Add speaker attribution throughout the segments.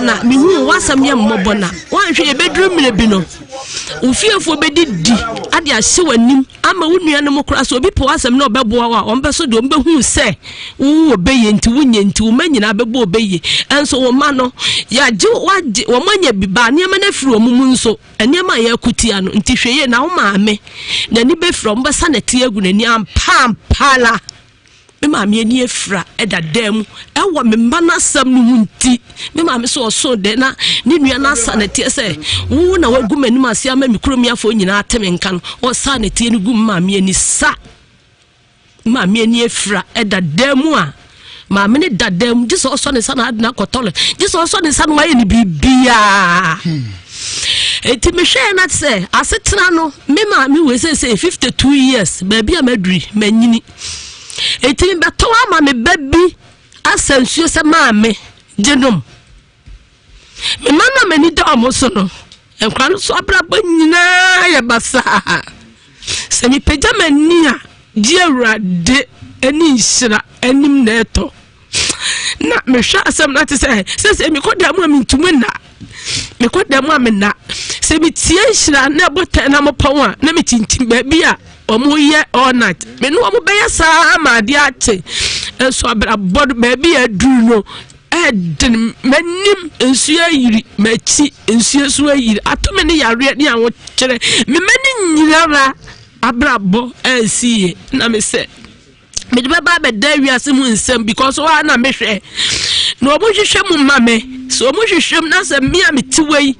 Speaker 1: na me hu wasam ye mmobona wan hwe ye bedrum mire bi no ufiefo bedidi ade ahye wanim ama wonua no mokra so obi po wasam na obeboa wa ombeso de ombehu se wo obeye nti wonye nti wo manyina abebo obeye enso wo ma no ya je wo manya biba ne ma na firi omumu nso ene ma ya kutia no nti hweye na wo maame na ni be from besa na tie agu na ni ampampala me maame ani efra edadam ewo me mba na sam no hunti me maame so de na ni nua na sanete se wo na wagu manim ase ama mikrom yafo nyina ateme nka no o sanete ni gu maame ani sa maame ani efra edadam a maame ne dadam jiso so ne sana adna kotole jiso so ne sana waye ni bibia eti me hwe na se asetena no me maame we se 52 years baby amaduri manyini eti beto ama me baby asansuo se maame genum me mama mani da omoso no enkwa no so abraba nyina ya basa se mi pejama ni a di awrade ani nhira anim na eto na me hwa asem na te se mi kodamu ami ntumu na me kodamu ami na se mi tie nhira na bota na mopon a na me tintim baby a omo ye all night me no omo be yesa ma de ache enso abra bod baby aduru no edin manim ensu ayiri machi ensu so ayiri atome ne yare ne awo kire me mani nyira abra bo ensie na me se me de baba be da Ewiase Mu Nsem because wa na me hwe no omo hwehwe mu mame so omo hwehwem na se me a metiwei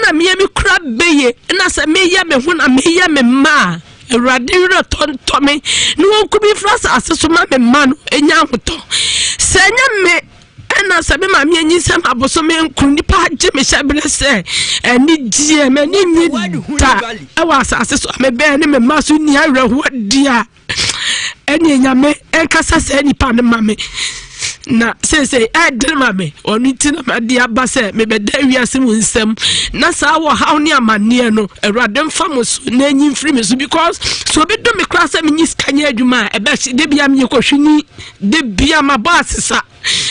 Speaker 1: na me mi kura beye na se me ya me ho na me ya me ma Radiro tontome no kubi frasa aseso ma me mano enya hoto senya me ena sabe ma me anyi sam aboso me nkru nipa age me hyabele se eni gie me ni nyi ta awa aseso me be ne me maso ni awerho dia eni enyame enkasa se nipa ne mame na say edel mame oniti na made abase me be da Ewiase Mu Nsem na sa wo haw ne amane no Awurade mfamos na enyi mfiri me so because so be do me class me nyi skanya adwuma e be de bia me kohwini de bia ma boss sa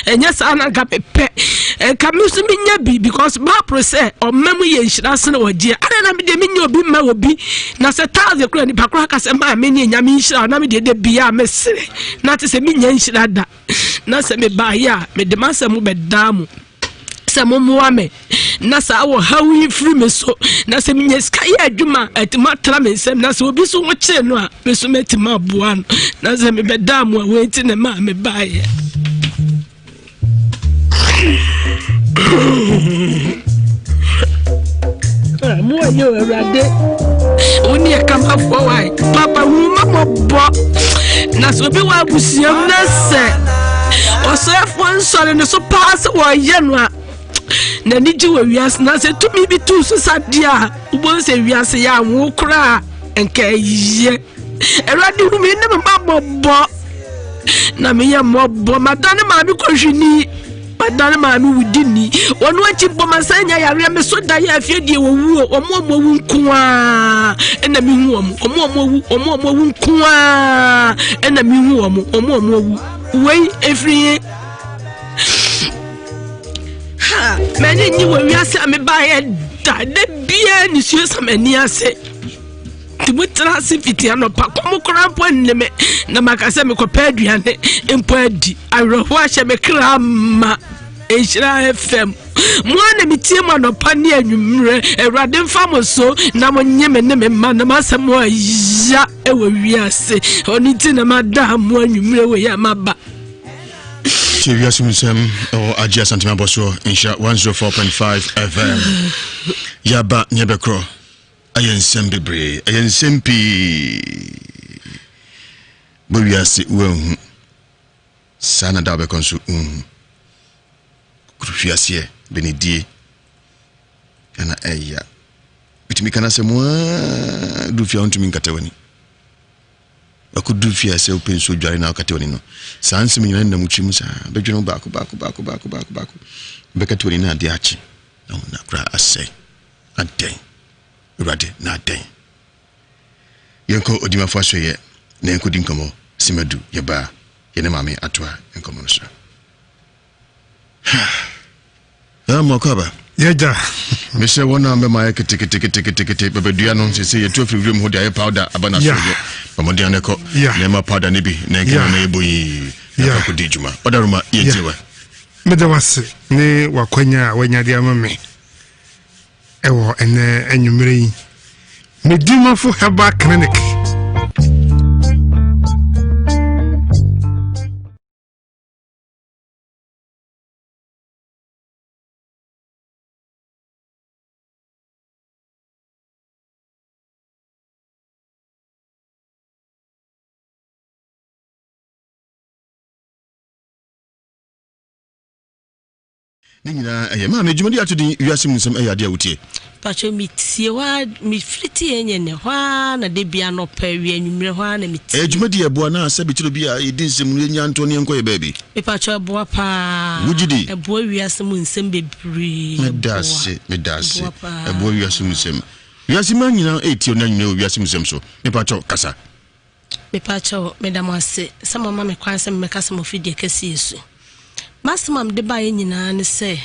Speaker 1: enya sa na ga pepe e ka me so me nya bi because ba process o mamu ye nhira se na wagie ara na me de me nya obi ma obi na se taze kura ni pakura ka se ma me nya me nhira na me de bia me sere na te se me nya nhira da na se me ba ya me de masa mu bedamu se mo muame na sa wo hawi free me so na se me nyeska ya adwuma atima tra me nsem na se obi so wo kire no a me so metima boa no na se me bedamu a wenti ne ma me ba ya mo anyo Awurade oni akama fo wai papa wu mama bo na so bi wa busiam na se osefo nsore ne so pass wo ye no a na niji wo Ewiase na se tumi bi tu so sadia ubo se Ewiase ya wo kra enka yiye Awurade hu me ne mama bo na me ya mo bo madane ma bi kohwini madane ma mi wudini wonu achi bo masanya yare me so da ya afie die wo wu omo wu nkoa ena mi hu omo wu nkoa ena mi hu omo wu wei efriye ha mani ni wo Ewiase ame ba ye da de bia ni suesa mani ase tibutra sifiti anopa komo krampo neme na makase me kopa aduane empo adi awroho ahye me krama Nhyira FM mwana mitie mu anopa ne anwumre Awurade mfamo so na monyeme ne me ma na masemo ya ewo Ewiase oni ti na madamu anwumre we ya maba
Speaker 2: Ewiase Mu Nsem o Ajia Santima Boso Nhyira 104.5 FM yaba nyebekro ayensem bebre ayensem pi bo Ewiase wo sana da be konsu Ewiase benedie kana eya bitimi kana se mo du fia ontumi nkatawani akudu Ewiase openso dware na akatawani no sanse menyina na muchimu sa bedweno baako bekatawani na ade achi na kra asai aden Urade na den yenko odimafo asoye na yenko dinkomo simadu yeba yene mame atwa enkomo no so Mokaba.
Speaker 3: Yeja.
Speaker 2: Me say one number my kete babedua no say you two free room hold your powder abana so ye. Bamodian ko. Nema powder ne bi na nka na eboyi. Ya ko di juma. Odaruma ye jewa.
Speaker 3: Meda wase ne wakwanya wanya dia mame. Ewo ene anwumre yi. Medima for Herbal Clinic.
Speaker 2: Nhyira ma me djumadi atudi Ewiase Mu Nsem ayade awutie
Speaker 1: pacho mitie wa mi friti enye ne hwa na de bia no pa wi anwumre hwa na mitie
Speaker 2: djumadi eboa na asabitiro bia yedi nsem no nya nto ne enko ye baby
Speaker 1: me pacho eboa pa
Speaker 2: wujidi
Speaker 1: eboa Ewiase Mu Nsem bebri
Speaker 2: medase eboa Ewiase Mu Nsem Ewiase ma nyina etio na nyina Ewiase Mu Nsem so me pacho kasa
Speaker 1: me pacho medamase sama mama me kwanse me kasa mo fidi kesi yesu Masimam de ba nyina ne se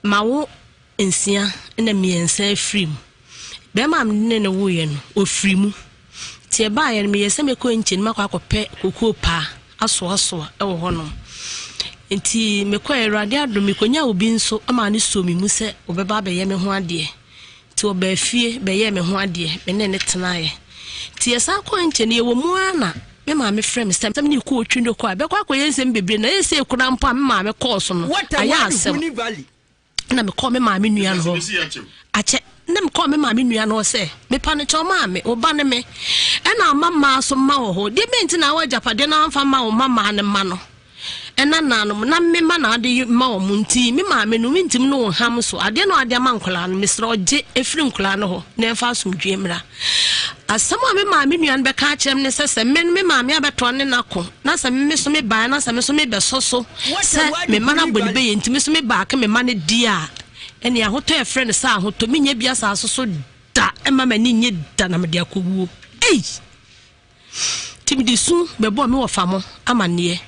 Speaker 1: mawo ensia na miensa frim be mam ne wo ye no ofrimu tie ba ye me yese me ko nchen makwa akopɛ kokoo pa aso e wo hono enti me ko erade ado me konya obi nso ama ne so mi mu se obeba be ye me ho ade ti oba fie be ye me ho ade me ne tenaye tie sa ko nchen ye wo mu ana me ma me frem stem ni ko otwindo ko be kwa yensem bebre na yese kura mpa me ma me course no aya asem na me call me ma me nua no ache na me call me ma me nua no se me pa ne choma me oba ne me e na mama so ma ho de menti na wa japade na amfa ma o mama ne ma no ena nanom na me ma na ade ma o munti me ma me no mintim no ham so ade no ade ma nkola no misro oje efri nkola no ho na emfa asomdwe mra asama me ma me nuan be ka chem ne sese me ma me abeto ne nako na se me so me ba na se me so me be soso se me ma na bodi be yentimi so me ba ka me ma ne dia ene ahoto e friend sa ahoto me nya bia sa soso da e ma ma ni nye da na me dia koguo timi di su be bo me wo famo amane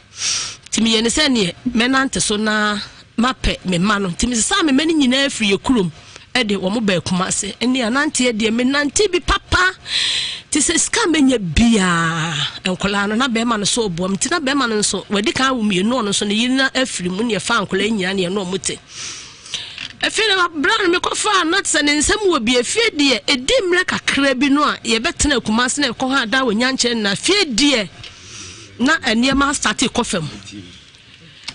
Speaker 1: timi ye ne se ne me nante so na mape me ma no timi sa me mani nyina afri ekurum e de wo mo ba kuma se ene anante e de me nante bi papa ti se scam enya bia enkola no na be ma no so obuam ti na be ma no so wadi kan wo mie no so ne yina afri mu ne fa enkola nyina ne no mote efile na brand me ko fa not se ne nsem wo bi afie de e di mre kakra bi no a ye betena kuma se na ko ha da wo nyanche na fie de na eniema start ekofam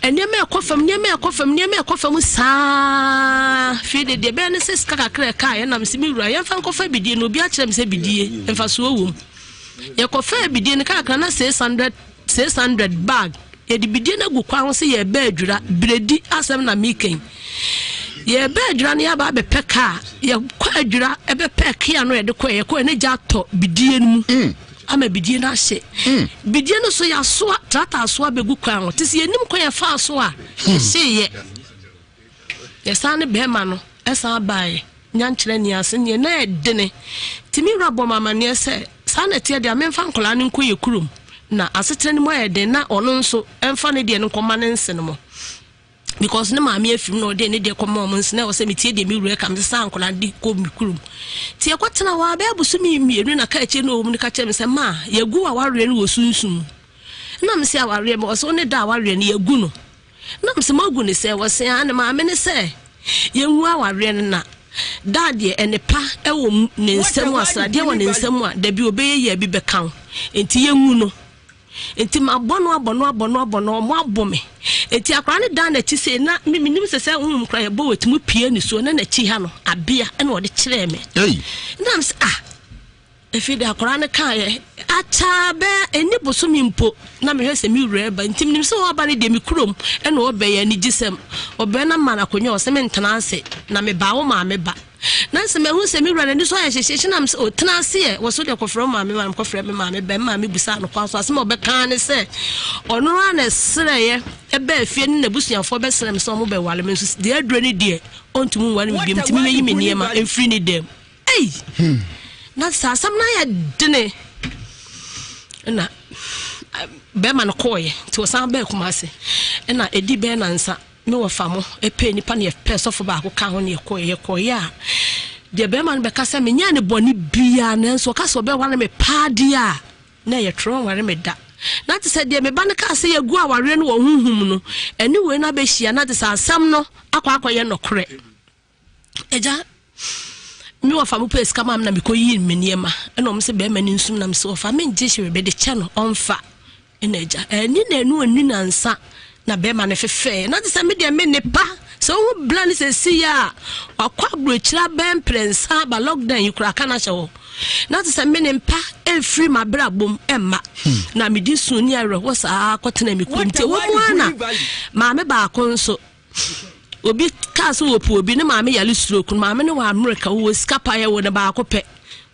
Speaker 1: eniema ekofam sa fie de be ne se ska kakra ka ye na msimi wura ye fa nkofa bidie no bi a kire mse bidie emfa so wom ye kofa bidie ne kakra na 600 bag e di bidie na gu kwa ho se ye ba adwura bredi asem na miken ye ba adwura ne ya ba be peka ye kwa adwura e be peka no ye de kwa ye ko ne ja to bidie nu ama bidie na hye bidie no so ya so trata so abegu kwan tisi enim ko ya fa so a hye ye sane be ma no esa bae nyankyere ni ase ne na edene timi rabo mama ne se sane tie de amemfa nkola ne nko ye kurum na asetere ne mo eden na ono nso emfa ne de ne nkoma ne nse no mo because ne maami afim no de ne de koma mo nse na wo se metie de mi wure kam se san nkola de ko mi kurum tie kwatena wa ba busu mi mienu na ka eche no mu ne ka che me se ma yagu wa ware ne wo sunsun na me se aware me wo so ne da aware ne yagu no na me se magu ne se wo se an maami ne se yenwu aware ne na dadie ene pa e wo ne nsem asade wo ne nsem a da bi obeye ye bi bekan enti yenwu no enti abono mo abome enti akra ne dan na chi se na minim se se kra ye bo wetimu pie ni so na chi ha no abia ene wo de kire me na ms efi de akra ne kan ye acha be eni boso mi mpo na me hwese mi wura ba enti minim se wo ba ne de mi krom ene wo be ye ni gisem obe na ma na konyo o se me ntana ase na me ba wo ma me ba na se me hu se mi wura ne so ya hyehye na me o tena ase ye wo so de kofro ma me ma kofro me ma me ba ma me busa no kwa so ase me obe kan ne se ono na sere ye ebe afie ne busuafo be sere me so mo be wale me so de aduro ne de ontumu wale me bi ntimi me yi me niema enfri ne dem na sa sam na ya dene na be ma no koye ti o san be kuma ase na edi be na nsa me wo fa mo e pe nipa ne pe so fo ba ko ka ho ne ye ya de be man be ka se me nya ne boni bia na nso ka so be wa na me pa dia na ye tro ware me da na te se de me ba ne ka se ye gu aware no wo hunhum no eni we na be hia na te se asam no akwa ye no kore eja me wo fa mo pe ska mam na me ko yi me niema eno mo se be ma ni nsum na me se wo fa me nje hwe be de che no onfa ena eja eni na enu ani na nsa na be ma ne fefe na te se me de me ne pa so wo blan se si ya akwa brochira ben prensa ba lockdown yikura kana hye na te se me ne mpa efri ma brabom emma na me di su ni awe wo sa akotena me kunte wo mu ana ma me ba konso obi kaso wo po obi ne ma me yale stroke ma me ne wa America wo skapa ye wo ne ba akopɛ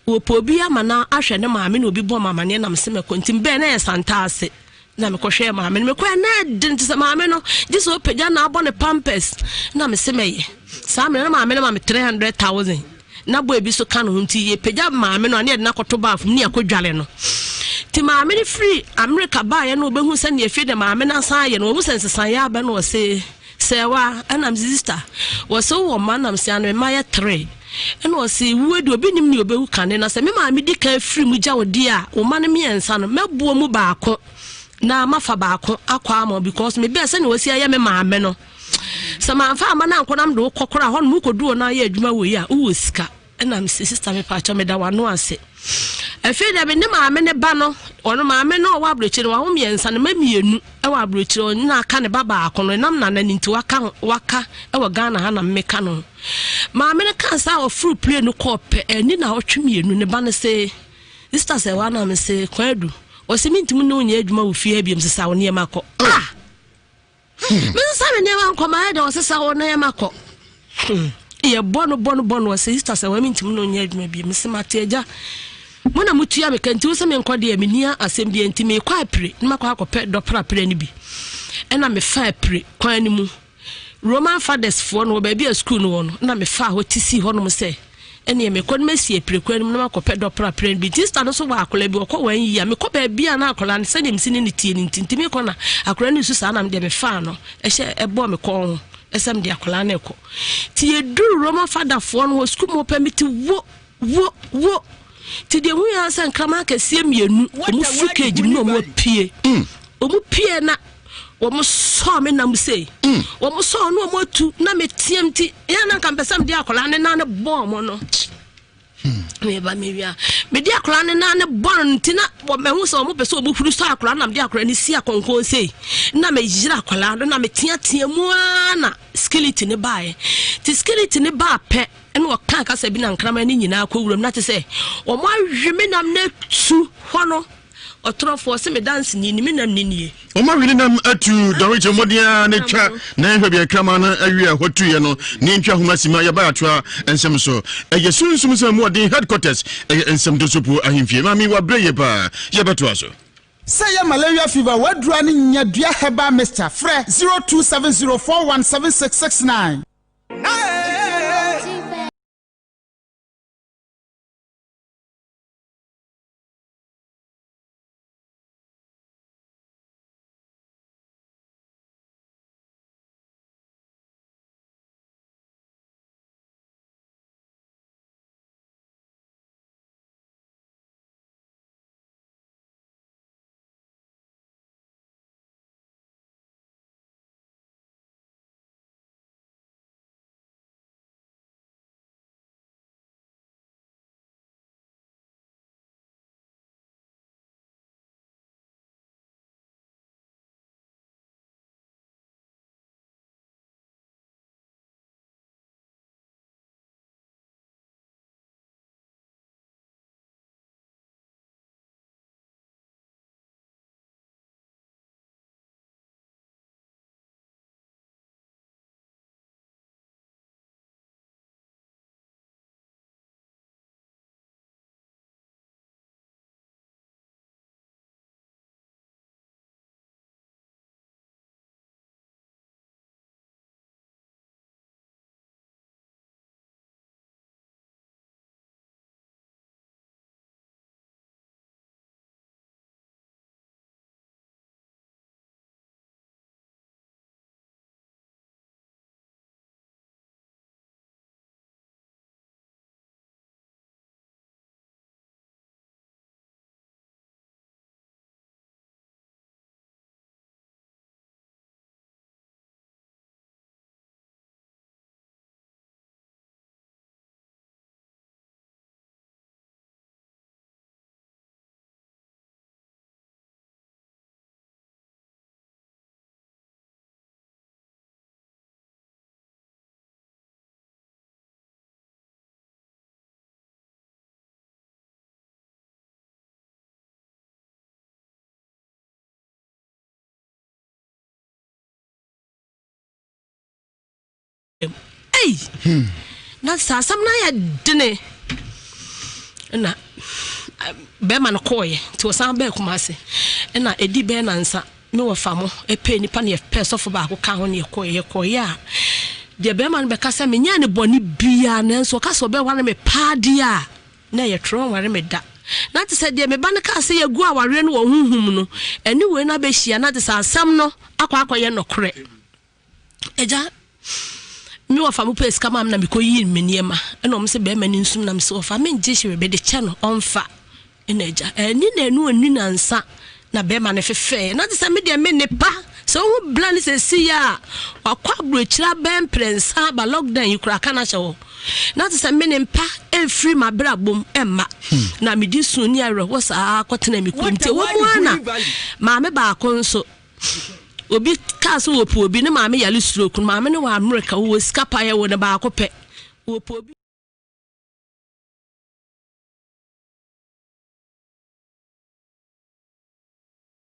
Speaker 1: wo po obi ama na ahwɛ ne ma me ne obi bɔ mama ne na me se me kunte be na ye santa ase na me kohwe ma me kwa na dint se ma me no ji so pagya na abɔ ne pampers na me se me ye sa me na ma me na ma me 300,000 na bo ebi so ka no nti ye pagya ma me no na ye na koto baaf ne akodwale no ti ma me ne free America ba ye no obehu se ne efi de ma me na san ye no wo sense san ya ba no se sewa anam sister was so woman am se an my 3 and was see we do obi nim ne obehu kane na se me ma me di kan free mu gya wodi a wo ma ne me ensa no mebuo mu baako na mafa baako akwa ama because me be se ne wasi aye me ma me no se ma fa ama na nkonam de kokora ho no kodu na aye adwuma wo yi a wo sika enam sister me pa cha me da wano ase efe da be ne ma me ne ba no ono ma me no wa abrochire wa ho miensa ne ma mienu e wa abrochire oni na aka ne baba akono nam na na nti waka e wa Ghana ha na mmeka no ma me ne kan sa o fruit play no kope eni na otwe mienu ne ba ne se sister se wa na me se kwadu o se mintim no nya adwuma wo fie biem se sa wo ne makọ me sa me ne wa nkoma da o se sa wo ne makọ ye bono se sister se wa mintim no nya adwuma biem se mateja mona mutua me kanti wo se me nkode me nia asem bi enti me kwa apre na makọ akọpẹ dopra apre ni bi ena me fa apre kwa ni mu Roman fathers for no baby a school no na me fa ho tisi ho no se ene me kon mesi apre kwa ni mu na makọpẹ dopra apre ni bi sister no so wa akola bi okọ wan yi me kọ ba bia na akola ne se dem sini ne tie ni ntimi kọ na akola ni su sa na me de me fa no ehye ebo me kọ ho esem de akola na ekọ ti eduru Roman father for no school mo permit wo ti de hu ya san krama ka sie mienu omu frikage no mo pie omu pie na omu so me na mu sei omu so no mo tu na me tiemti ya na kan pesam de akola ne na ne bom no me ba me wia me de akola ne na ne bon ntina wo me hu so omu pese omu furu so akola na me de akola ne si akonkon sei na me jira akola no na me tia mu ana skeleton ne bae ti skeleton ne ba pe eno kan ka sabi na nkrama ni nyina akowuram na te se o mo ahweme nam na tu hono otrofo se me dance ni ni nam ni nie
Speaker 2: o ma hwene nam atu daweche modia ne twa na hwe bia krama na awie hotu ye no ne ntwa homa sima ya ba atoa ensem so eye sunsum se mu odin headquarters ensem do sopo ahemfie ma mi wa breye pa ye beto aso.
Speaker 4: Say ya malaria fever wadura ni nyadua heba Mr. Fre 0270417669.
Speaker 1: hey na sa sam na ya dene na be man koye to san be kumase na edi be na nsa me wo famo epe nipa na epe sofo ba ko ka ho ne koye a de be man be kasa me nya ne boni bia na nso kasa be wane me paadi a na ye tron ware me da na te se de me ba ne kasa ye gu aware no wo hunhum no eni we na be hia na te sa asam no akwa ye no kore eja me wo famo pes kama na me ko yi me niema ena o me se be ma ni nsum na me se wo fa me nje hwe be de che no onfa ena eja eni na enu anu na nsa na be ma ne fefe na te se me de me ne pa so who plan is a ya akwa brochira ben prensa ba lockdown yikura kana hye na te se me ne pa free ma brabom emma na me di su ni awe wo sa akotena me kunte wo mu ana ma me ba konso obi kaso wo po obi ne ma me yale stroke ma me ne wa America wo skapa ye wo ne ba akopɛ wo po obi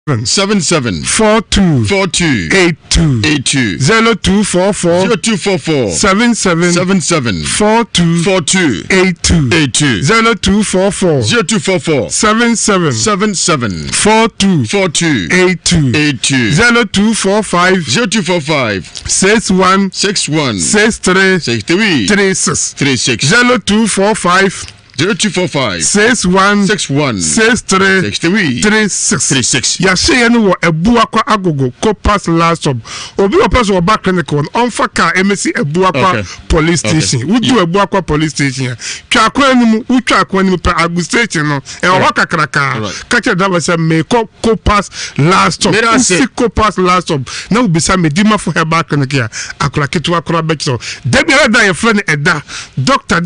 Speaker 2: 77
Speaker 3: 42
Speaker 2: 42
Speaker 3: 82
Speaker 2: 82
Speaker 3: 0244
Speaker 2: 0244
Speaker 3: 77
Speaker 2: 77
Speaker 3: 42
Speaker 2: 42
Speaker 3: 82
Speaker 2: 82
Speaker 3: 0244
Speaker 2: 0244
Speaker 3: 77
Speaker 2: 77
Speaker 3: 42
Speaker 2: 42
Speaker 3: 82
Speaker 2: 82
Speaker 3: 0245
Speaker 2: 0245
Speaker 3: 61
Speaker 2: 61
Speaker 3: 63
Speaker 2: 63
Speaker 3: 36
Speaker 2: 36
Speaker 3: 0245
Speaker 2: 0245
Speaker 3: 61
Speaker 2: 61
Speaker 3: 63
Speaker 2: 63
Speaker 3: 36
Speaker 2: 36
Speaker 3: ya shey no wo ebu akwa agogo copas last up obi o person oba clinic on onfa ka emesi ebu akwa police station wudu ebu akwa police station twa akwa anim utwa akwa anim pa agu station no e o kakraka ka che da wasa me copas last up si copas last up na ubisa medima for her back clinic ya akura kitu akura bekso debi da ye friend eda doctor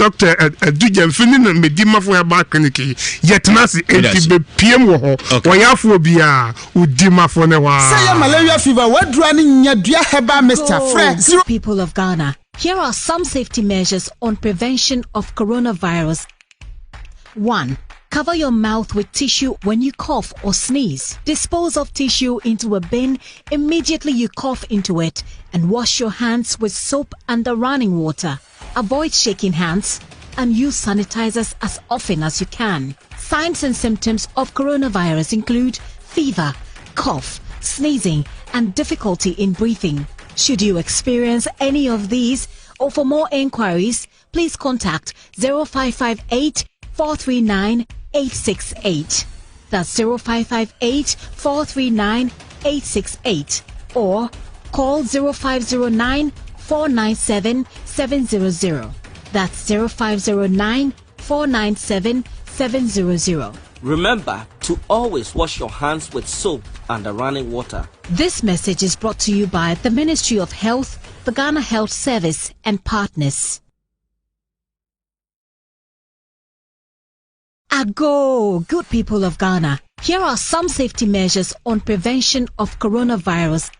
Speaker 3: edujem fini medima for her back clinic yetnasi enti be pm wo ho wayafo bia udima for ne wa
Speaker 4: say malaria fever wadura ni nyadua heba Mr. Fred.
Speaker 5: People of Ghana, here are some safety measures on prevention of coronavirus. 1. Cover your mouth with tissue when you cough or sneeze. Dispose of tissue into a bin immediately you cough into it and wash your hands with soap under running water. Avoid shaking hands and use sanitizers as often as you can. Signs and symptoms of coronavirus include fever, cough, sneezing, and difficulty in breathing. Should you experience any of these, or for more inquiries, please contact 0558 439 868. That's 0558 439 868. Or call 0509 497 700. That's 0509 497 700.
Speaker 6: Remember to always wash your hands with soap and running water.
Speaker 5: This message is brought to you by the Ministry of Health, the Ghana Health Service, and partners. Ago, good people of Ghana, here are some safety measures on prevention of coronavirus.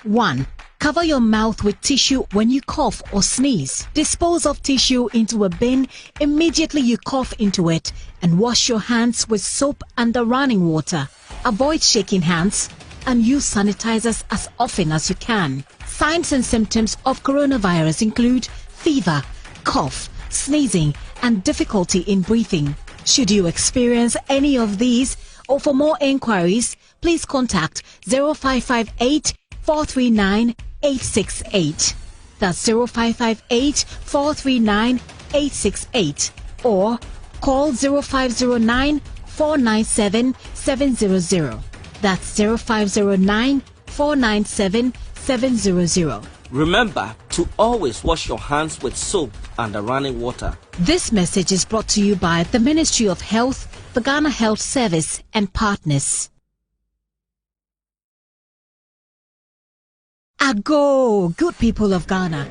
Speaker 5: 1. Cover your mouth with tissue when you cough or sneeze. Dispose of tissue into a bin immediately you cough into it and wash your hands with soap under running water. Avoid shaking hands and use sanitizers as often as you can. Signs and symptoms of coronavirus include fever, cough, sneezing, and difficulty in breathing. Should you experience any of these, or for more inquiries, please contact 0558 439 868. That's 0558 439 868. Or call 0509 497 700. That's 0509 497 700.
Speaker 6: Remember to always wash your hands with soap and running water.
Speaker 5: This message is brought to you by the Ministry of Health, the Ghana Health Service, and partners. Ago, good people of Ghana.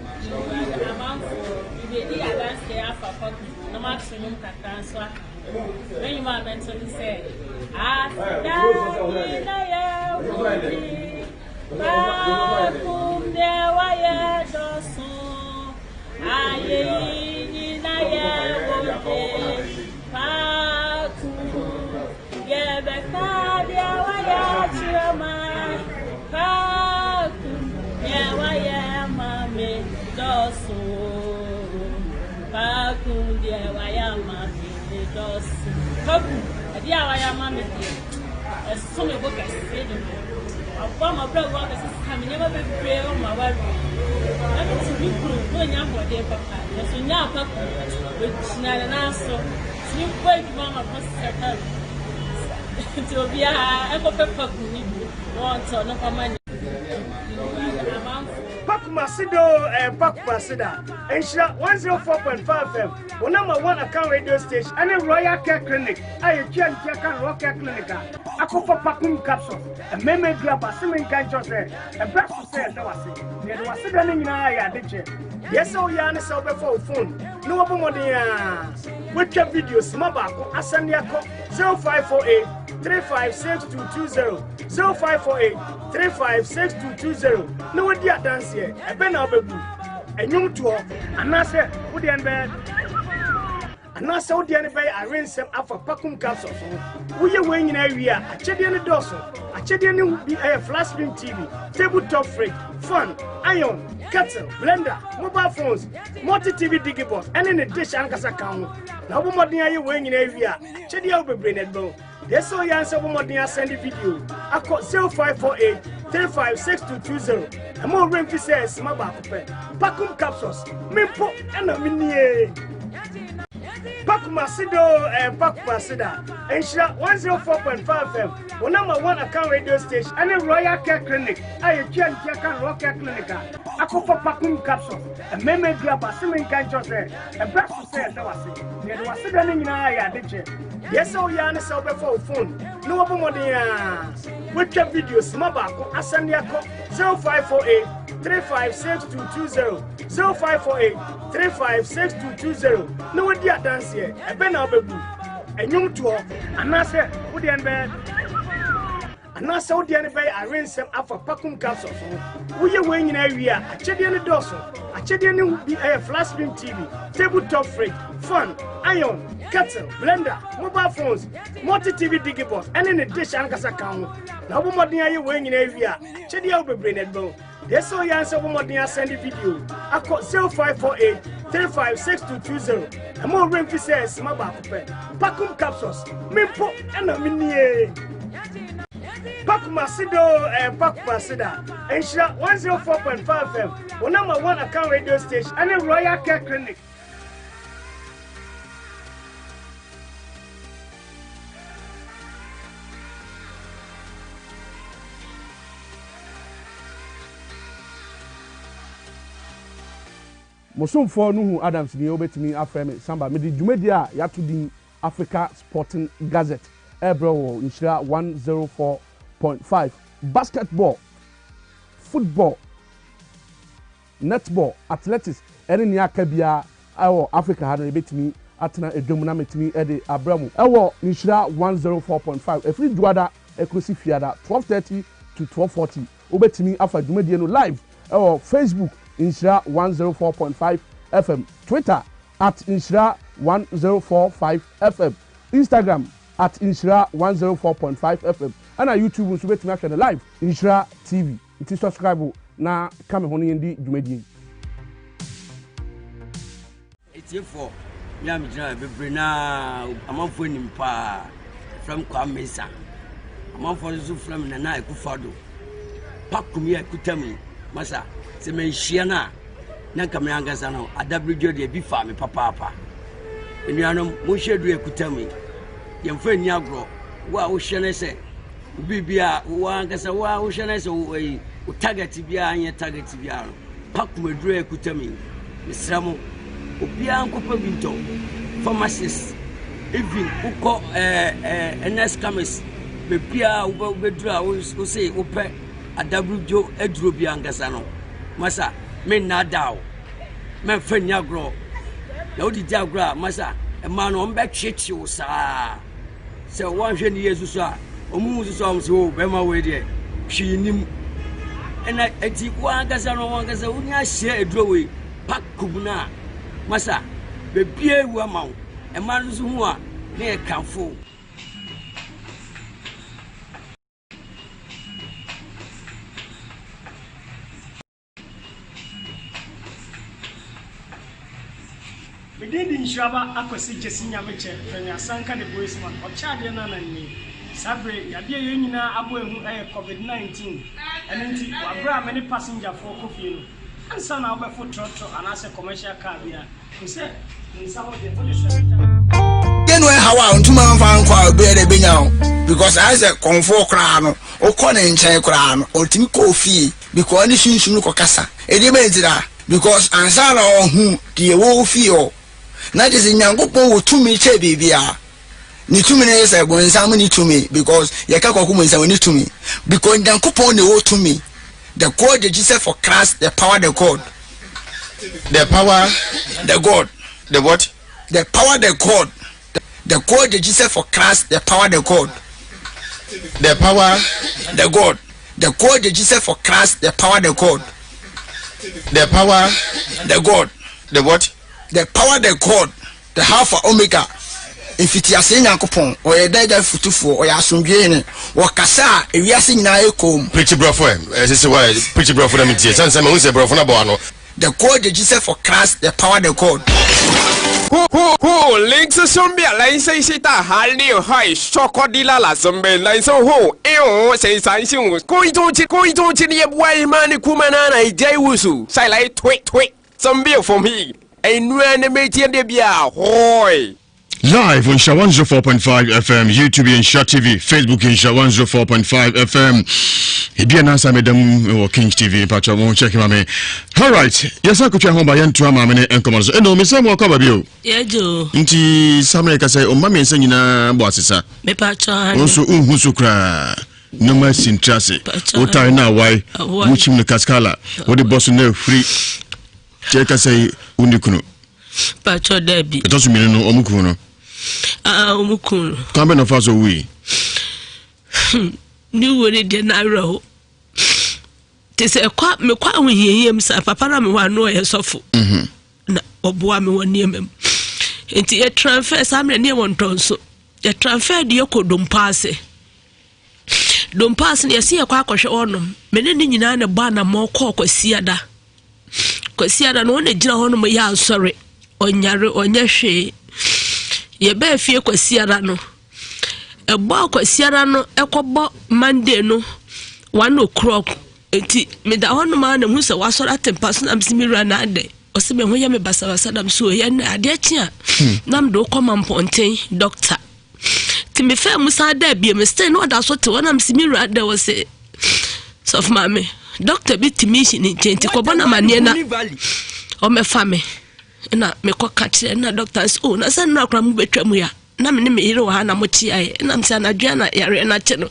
Speaker 7: So Paku dia wayama dos. Paku dia wayama me. So me book say Apa my brother was coming never be pray on my wife. Let me see you no nya for dey papa. So nya papa with na so. You wait mama pastor. To be a go papa ku ni. Want to no pama.
Speaker 8: Pakmasida, Nhyira 104.5 FM, one number one account radio station, and a Royal Care Clinic. I can Royal Care Clinic. I go for Pakum capsule, a meme grab a swimming cancer, a breakfast say, no, I say, there was sitting in I did you. Yes, oh, Yana saw before phone. No one more than with your videos, Mabako, Asaniako, 0548 356220, 0548 356220. No idea dance here. I been out of a young tour, and I said, would the bed. And I saw the enemy arrange them up for Pakum capsules. We are weighing in area, a Chedian Dawson, a Chedian will be a flash screen TV, tabletop fridge, fan, iron, kettle, blender, mobile phones, multi TV digibus, and in the dish and gas account. Now, what are you weighing in area? Chedia will be brained bone. Yes, so you answer what I send the video. I call 0548 356220. And more rain says, my back Pakum capsules, Mimpo, and a mini. Pakmasido and Pakmasida, Nhyira 104.5 FM, one number one account radio station, and a Royal Care Clinic. I can Royal Care Clinic. I go for Pakum capsule, a meme grab a swimming cancer, a breakfast say, no, I say, there was sitting in I did you. Yes, oh, Yana saw before phone. No more than with your videos, Mabako, Asaniako, 0548 356220, 0548 356220. No idea dance here. I been out of a young tour, and I said, would the bed. And I saw the enemy arrange them up for Pakum capsules. We are weighing in area, a Chedian Dawson, a Chedian will be a flash screen TV, tabletop fridge, fan, iron, kettle, blender, mobile phones, multi TV digibus, and in the dish and gas account. Now, what are you weighing in area? Chedia will be brained bone. Yes, so you answer what I send the video. I call 0548 356220. And more rain says, my back Pakum capsules, Mimpo, and a mini. Pakmasido and Pakmasida, Nhyira 104.5 FM, one number one account radio station, and a Royal Care Clinic.
Speaker 9: Mosumfo Nuhu Adams ni obetimi afreme samba me di dwumedia ya to din Africa Sporting Gazette ebro Nhyira 104.5 basketball, football, netball, athletics ene ni akabia awo Africa ha na ebetimi atena edwom na metimi ede abramu ewo Nhyira 104.5 efri duada ekrosi fiada 12:30 to 12:40 obetimi afa dwumedia no live ewo Facebook Nhyira 104.5 FM, Twitter at Nhyira 104.5 FM, Instagram at Nhyira 104.5 FM, and on YouTube we submit me the live Nhyira TV. It is subscribe na come honi ndi dwumedi.
Speaker 10: It's ya mi jina bebre na amanfo nimpa from Kwamesa. Amanfo zo from na ekufado. Pakum ya ekutami masa se me hia na kamera angasa no adabridjo de bi fa me papa enuanom mo hyedu ekutami yemfa ni agro wa wo hye ne se bibia wa angasa wa wo hye ne se wo target bia anye target bia no pakum eduru ekutami misramo obia ankopa binto pharmacist even uko NS Kamis bebia wo bedura wo say wo pe adabridjo eduro bia angasa no masa men na daw men fanya gro na odi diagra masa e ma no mbe tchechi wo sa se wan hwe ni yesu so a omu so am so be ma we de hwinim ena eti wan gasa no wan gasa unya hye eduro we pakubuna masa be bie wu ama wo e ma no so hu a na e kanfo
Speaker 8: Within the Nhyira akwasi Jesse Nyameche when ya sanka the boys man or charge na ni sabre ya bia ye nyina abo ehu COVID-19 enti wabra many passenger for coffee no ansa na obefo trotro anase commercial car bia say nsabo de police
Speaker 11: Then when how ntuma fan kwa be de benya because I say comfort kra no okọ ne nchen kra no otimi coffee because ni sunsun ko kasa e de benzira because ansa na ohu de wo feel na just nyankopon wo tumi che bibia ni tumi na yesa go nsam ni tumi because ye ka kwaku nsam ni tumi because nyankopon ne wo tumi the God that Jesus for Christ the power the God
Speaker 2: The power,
Speaker 11: the God
Speaker 2: the what?
Speaker 11: the power the God the God that Jesus for Christ the power the God
Speaker 2: The power,
Speaker 11: the God the God that Jesus for Christ the power the God
Speaker 2: the power,
Speaker 11: the God
Speaker 2: the what?
Speaker 11: the power the God the Alpha Omega ifitiase nyankopon oyedega futufo oyasundwe ne wakasa ewiase nyina ekom
Speaker 2: Preach brofo say why preach brofo na metie sansa me say brofo na bo no
Speaker 11: the God that Jesus for Christ the power the God
Speaker 12: Ho links zombie lai sai sai ta hal ni hai chokodila la zombie lai so ho sai san xin ko ito chi ni bwai mani kumana na ijai wusu sai lai tweet zombie for me ai nua ne metie de bia hoi
Speaker 2: Live on Nhyira 104.5 FM, YouTube and Nhyira TV, Facebook and Nhyira 104.5 FM. Ibia na sa medam wo King TV patcha mo check ma me. All right. Yes I could home by yantu ama me enkomo so. Eno me say mo kwa ba bio.
Speaker 1: Yejo.
Speaker 2: Nti samre ka say o ma me nsa nyina bo asesa.
Speaker 1: Me patcha.
Speaker 2: Onso unhu so kra. No ma sintrase. O tai na wai. Wo chim no kaskala. Wo de boss na free. Check ka say unikunu.
Speaker 1: Patcha debi.
Speaker 2: Eto so mi no omukunu no.
Speaker 1: Omukunu.
Speaker 2: Kambe no faso wi.
Speaker 1: Ni wori de na ro. Te se kwa me kwa hohiyem sa papa na me wa no ye sofo. Na oboa me woni emem. Enti e transfer sa me ne won tonso. E transfer de yokodompase. Dompase ne yesi ye kwa akohwe onom. Me ne nyina ne ba na mo kwa kwasiada. Kwasiada no ne gina honom ya ansore. Onyare onyehwe. Ye ba fie kwasiada no. Ebo kwasiada no ekobo Monday no 1:00 enti me da hono ma na hu se wasoro atempa so na msimira na ade o se me ho ya me basa na mso ye na ade akia na mdo koma mponten doctor ti me fa musa da bia me stay no da so te na msimira ade wo se sof mame doctor bi ti mi shi ni nti ko bona mane na o me fa me na me ko katre na doctors o na se na kra mu betwa mu ya na me ne me yire wa na mo ti aye na msa na dua na yare na che no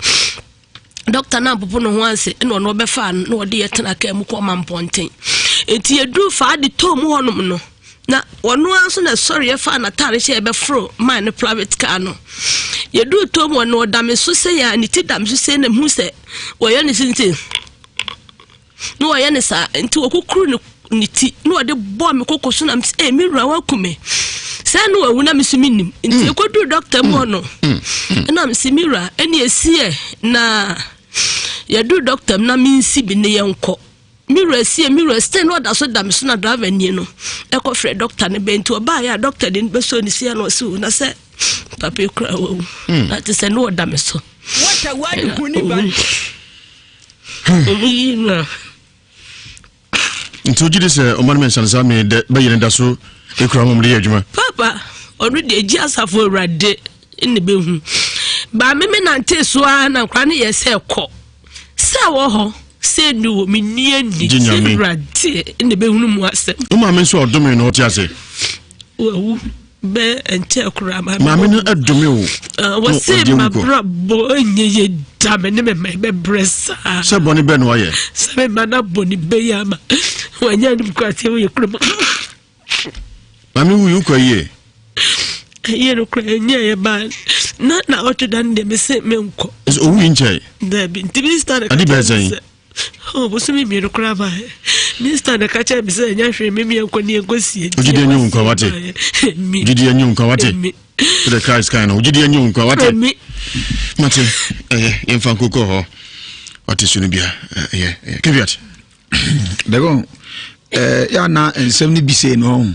Speaker 1: doctor na popo no ho anse no no be fa no de yetena ka mu ko mamponten enti edu fa de to mu honum no na wono anso na sorry e fa na tare che be fro man private car no yedu to mu no da me so se ya ni ti da me so se na hu se wo ye ni sinti no wo ye ni sa enti okukuru ni ti no de bo me kokoso na me rua wa kume sanu ewu na misuminim nti ekodu doctor mo no na msimira eni esie na yedu doctor na minsi bi ne yenko mira esie mira stay no da so da me so na driver ni no eko fre doctor ne benti oba ya doctor din be so ni sie no so na se papa kra wo that is no da me so
Speaker 12: what a word kuni ba
Speaker 1: na
Speaker 2: nti ojide se o man mention sa me de be yene da so ekura mom de adwuma
Speaker 1: papa already eji asafo rade ne be hu ba me na nte so na nkwa ne yese ekọ se wo ho se ni wo mini ani rade ne be hu mu asem
Speaker 2: o ma me so odome no ti ase
Speaker 1: wo be ente kura
Speaker 2: ma me no adome
Speaker 1: wo se ma brabo enye ye dame ne me be bresa
Speaker 2: se boni be no aye
Speaker 1: se me mana boni be ya ma wanya ni kwate wo ye kura
Speaker 2: mami wu ko ye
Speaker 1: no kura nya ye ba na otu dan de me se me nko
Speaker 2: o wi nche
Speaker 1: da bi ntibi start
Speaker 2: adi be zan
Speaker 1: oh bo so mi no kura ba minister na kacha bi se nya hwe me nko ni enkosie
Speaker 2: ojide enyu nko wate ojide enyu nko wate to the Christ kind ojide enyu nko wate mate enfan koko ho wate sunu bia keviat
Speaker 13: dago ya na ensem ni bise no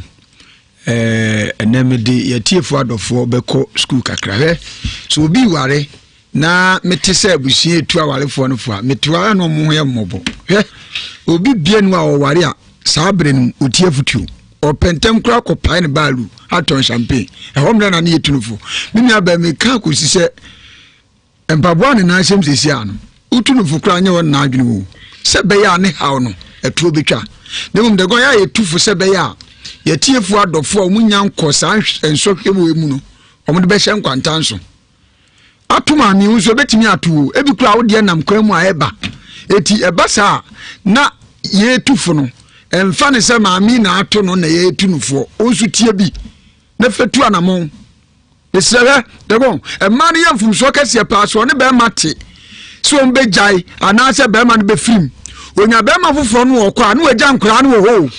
Speaker 13: enemede yetiefo adofo beko school kakra so obi ware na metese abusie etu awalefo no fo a metwa no mo ye mmobo obi bienu a oware a saabren otiefutu opentem kra kopai ne balu aton champagne ehomre na ne yetunufo mimi aba me ka ko sise empabo ne na ahyem sesi ano utunufo kra anye won na adwene wo se be ya ne haw no etuo betwa demum de gon ya yetufo se be ya yetiefu adofo a munya nkosa ensohwe mo emu no omde be hye nkwantanso atuma mi unso betimi atu ebi kra wo de nam kwa mu a eba eti eba sa na yetufo no emfa ne se maami na ato no na yetunufo onsu tie bi na fetu anamon besere de gon e ma ne yamfum so kase pa so ne be mate so on be jai anase be ma ne be film onya be ma foforo no okwa na wagya nkura no wo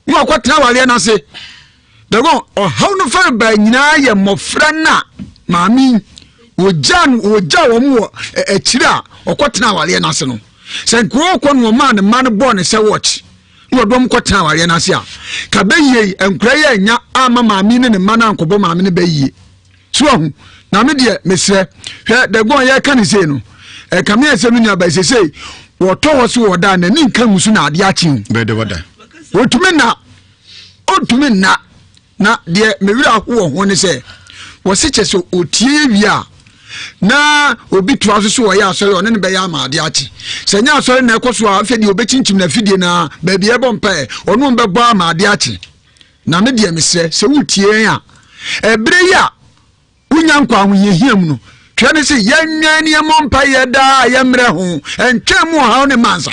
Speaker 13: ni okwa wale na se de gon o how no fa ba nyina ye mofra na maami ojan oja wo mu ekira okwa wale na se no se nkuro okwa no ma ne ma ne bo ne se watch no dom kwata wale na se a ka be yi enkura ye nya ama maami ne ma na nkobo maami ne be yi so hu na me de mesre hwe de gon ye kan se no e kam ye se no nya ba se sei wo to wo so wo da na ni nkan musu na ade achi be de woda otumi na de me wira ho ne se wo se che so otie wi a na obi to aso so wo ya so yo ne be ya ma ade achi se nya so na ekoso a fe de obechinchim na fidie na ba bi e bompa onu be bo ma ade achi na me de mesre se wutie a ebre ya unya nkwa ho yehiam no twene se yanwan ne mompa ye da ye mre ho entwe mu ha ne mansa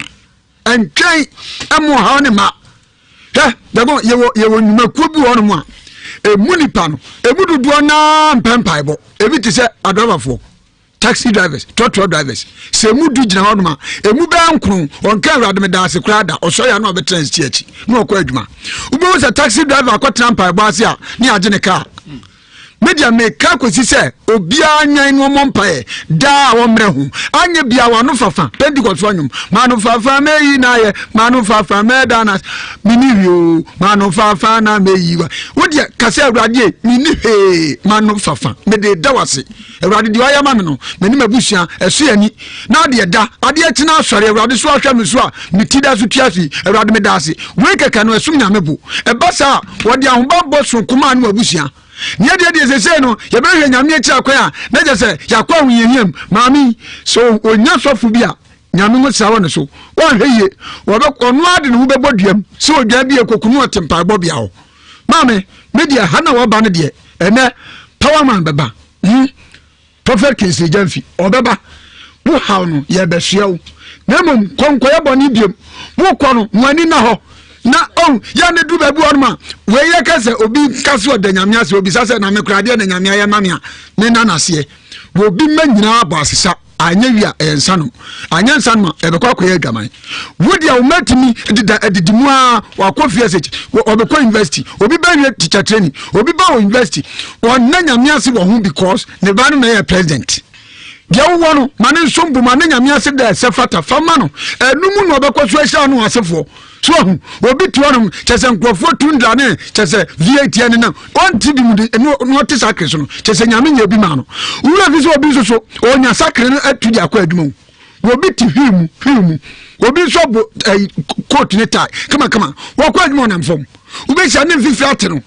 Speaker 13: entwe emu ha ne ma dago yewo nyuma kubi wono mu a emunipa no ebududu na mpempaibo ebi ti se adobafo taxi drivers truck drivers se mudu gina wono ma emu be nkron onka awrade me da se krada osoya na obetrans tiachi na okwa adwuma ubo se taxi driver akotran paibo ase a ni age ne car media me ka ko si se obia nyan no mompae da wo mre hu anye bia wa no fafa pentecost wanyum manu fafa me yi na ye manu fafa me da na minirio manu fafa na me yi wa wodi kase awrade mini he manu fafa me de da wase awrade di waya ma me no me ni mabusua esu ani na de da ade atina asore awrade so ahwa me so a me ti da so tiasi awrade me da ase we keka no esu nya me bo e basa wodi ahobabo so kuma anu mabusua nye de se no ye be hwe nyame echi akwa na je se yakwa hu yehiam maami so onya sofu bia nyame mo sawo ne so wo hweye wo be kono ade no be boduam so odwa bia kokunu otempa bo bia ho maami media hana wo ba ne de ene power man beba prophet kinsi jamfi obeba wo haw no ye be hwew na mom konko ye boni biem wo kono mwani na ho na ya ne du babu onma we ye kase obi kase odanyamia se obi sase na mekrade na nyamia ya mamia ne na nase wo bi manyina abo asesa anya wi a ensanom anya ensanom e be kwakwa ya dwaman wodi a umatimi edidimu a wakofie sechi obi ko university obi ba teacher training obi ba university on na nyamia se wo hu because ne ba no na president dia wo no mane nsombu mane nyamia se da sefata fama no enumu no obekwaso ahia no asefo so obi tuonum chese nkrofo tundra ne chese VAT ne na on tibi mu no te sakre so no chese nyame nya bi ma no wura fi so obi so onya sakre no atudi akwa adwuma obi ti hwimu obi so bo coat ne tie kama wo kwa adwuma na mfom obi sha ne fifi ate no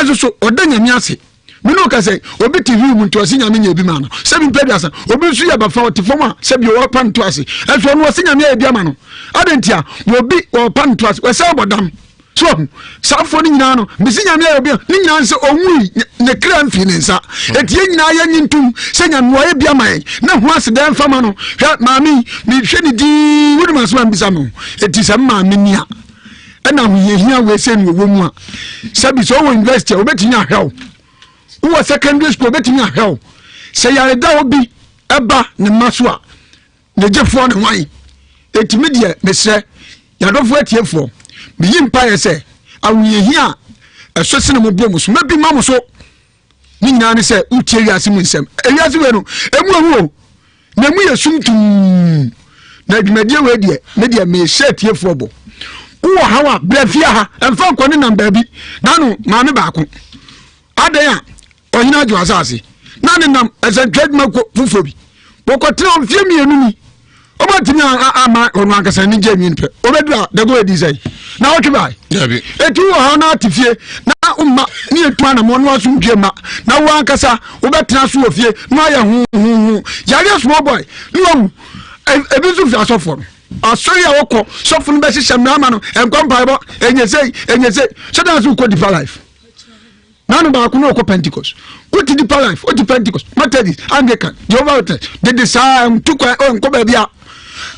Speaker 13: ezo so odanya mi ase mino ka say obi ti hwimu nto ase nyame nya bi ma no sebi pedasa obi so ya ba fa oti fom a sebi wo pa nto ase ezo no ase nyame ya bi ma no adentia obi o pantwas we say bodam so safo ni nyina no bisi nyame ya obi ni nyina nse onwi ne kra mfi ne nsa etie nyina ya nyintum se nyame wo bia man na ho ase dan fama no hwa maami mi hwe ni di wudi masoma mbisa mo eti se maami nia ena ho yehia we se ni wo mu a sabi so wo university obetinya hwew wo secondary school obetinya hwew se yare da obi eba ne maso a ne jefo ne wan etimi de mesre yadofo atiefo biyi mpa ye se awuyehia esosene mo bom so mabi mam so ni nyina ne se utie Ewiase Mu Nsem Ewiase we no emu na mu ye sumtum na dwumadie we de me de me atiefo bo wo hawa brafia ha emfa nkone na baabi na no maame baako adan a ohina adwo asase na ne nam esentred mako fufobi bokotre ofie mienu ni obatimi ama onu ankasa ni je mienu pe obedu a dago edi sai na otwe bai etu wo ha na atifie na umma ni etu ana mo no asum dwe ma na wo ankasa obetra so ofie no aye hu yare small boy no ebizu fi asofo asori a woko sofo no be hihye mrama no enkwampa enyese so that's who call deeper life nanu ba ku no ko Pentecost what the deeper life what the Pentecost Methodist Anglican Jehovah Witness the desire to ko enko ba bia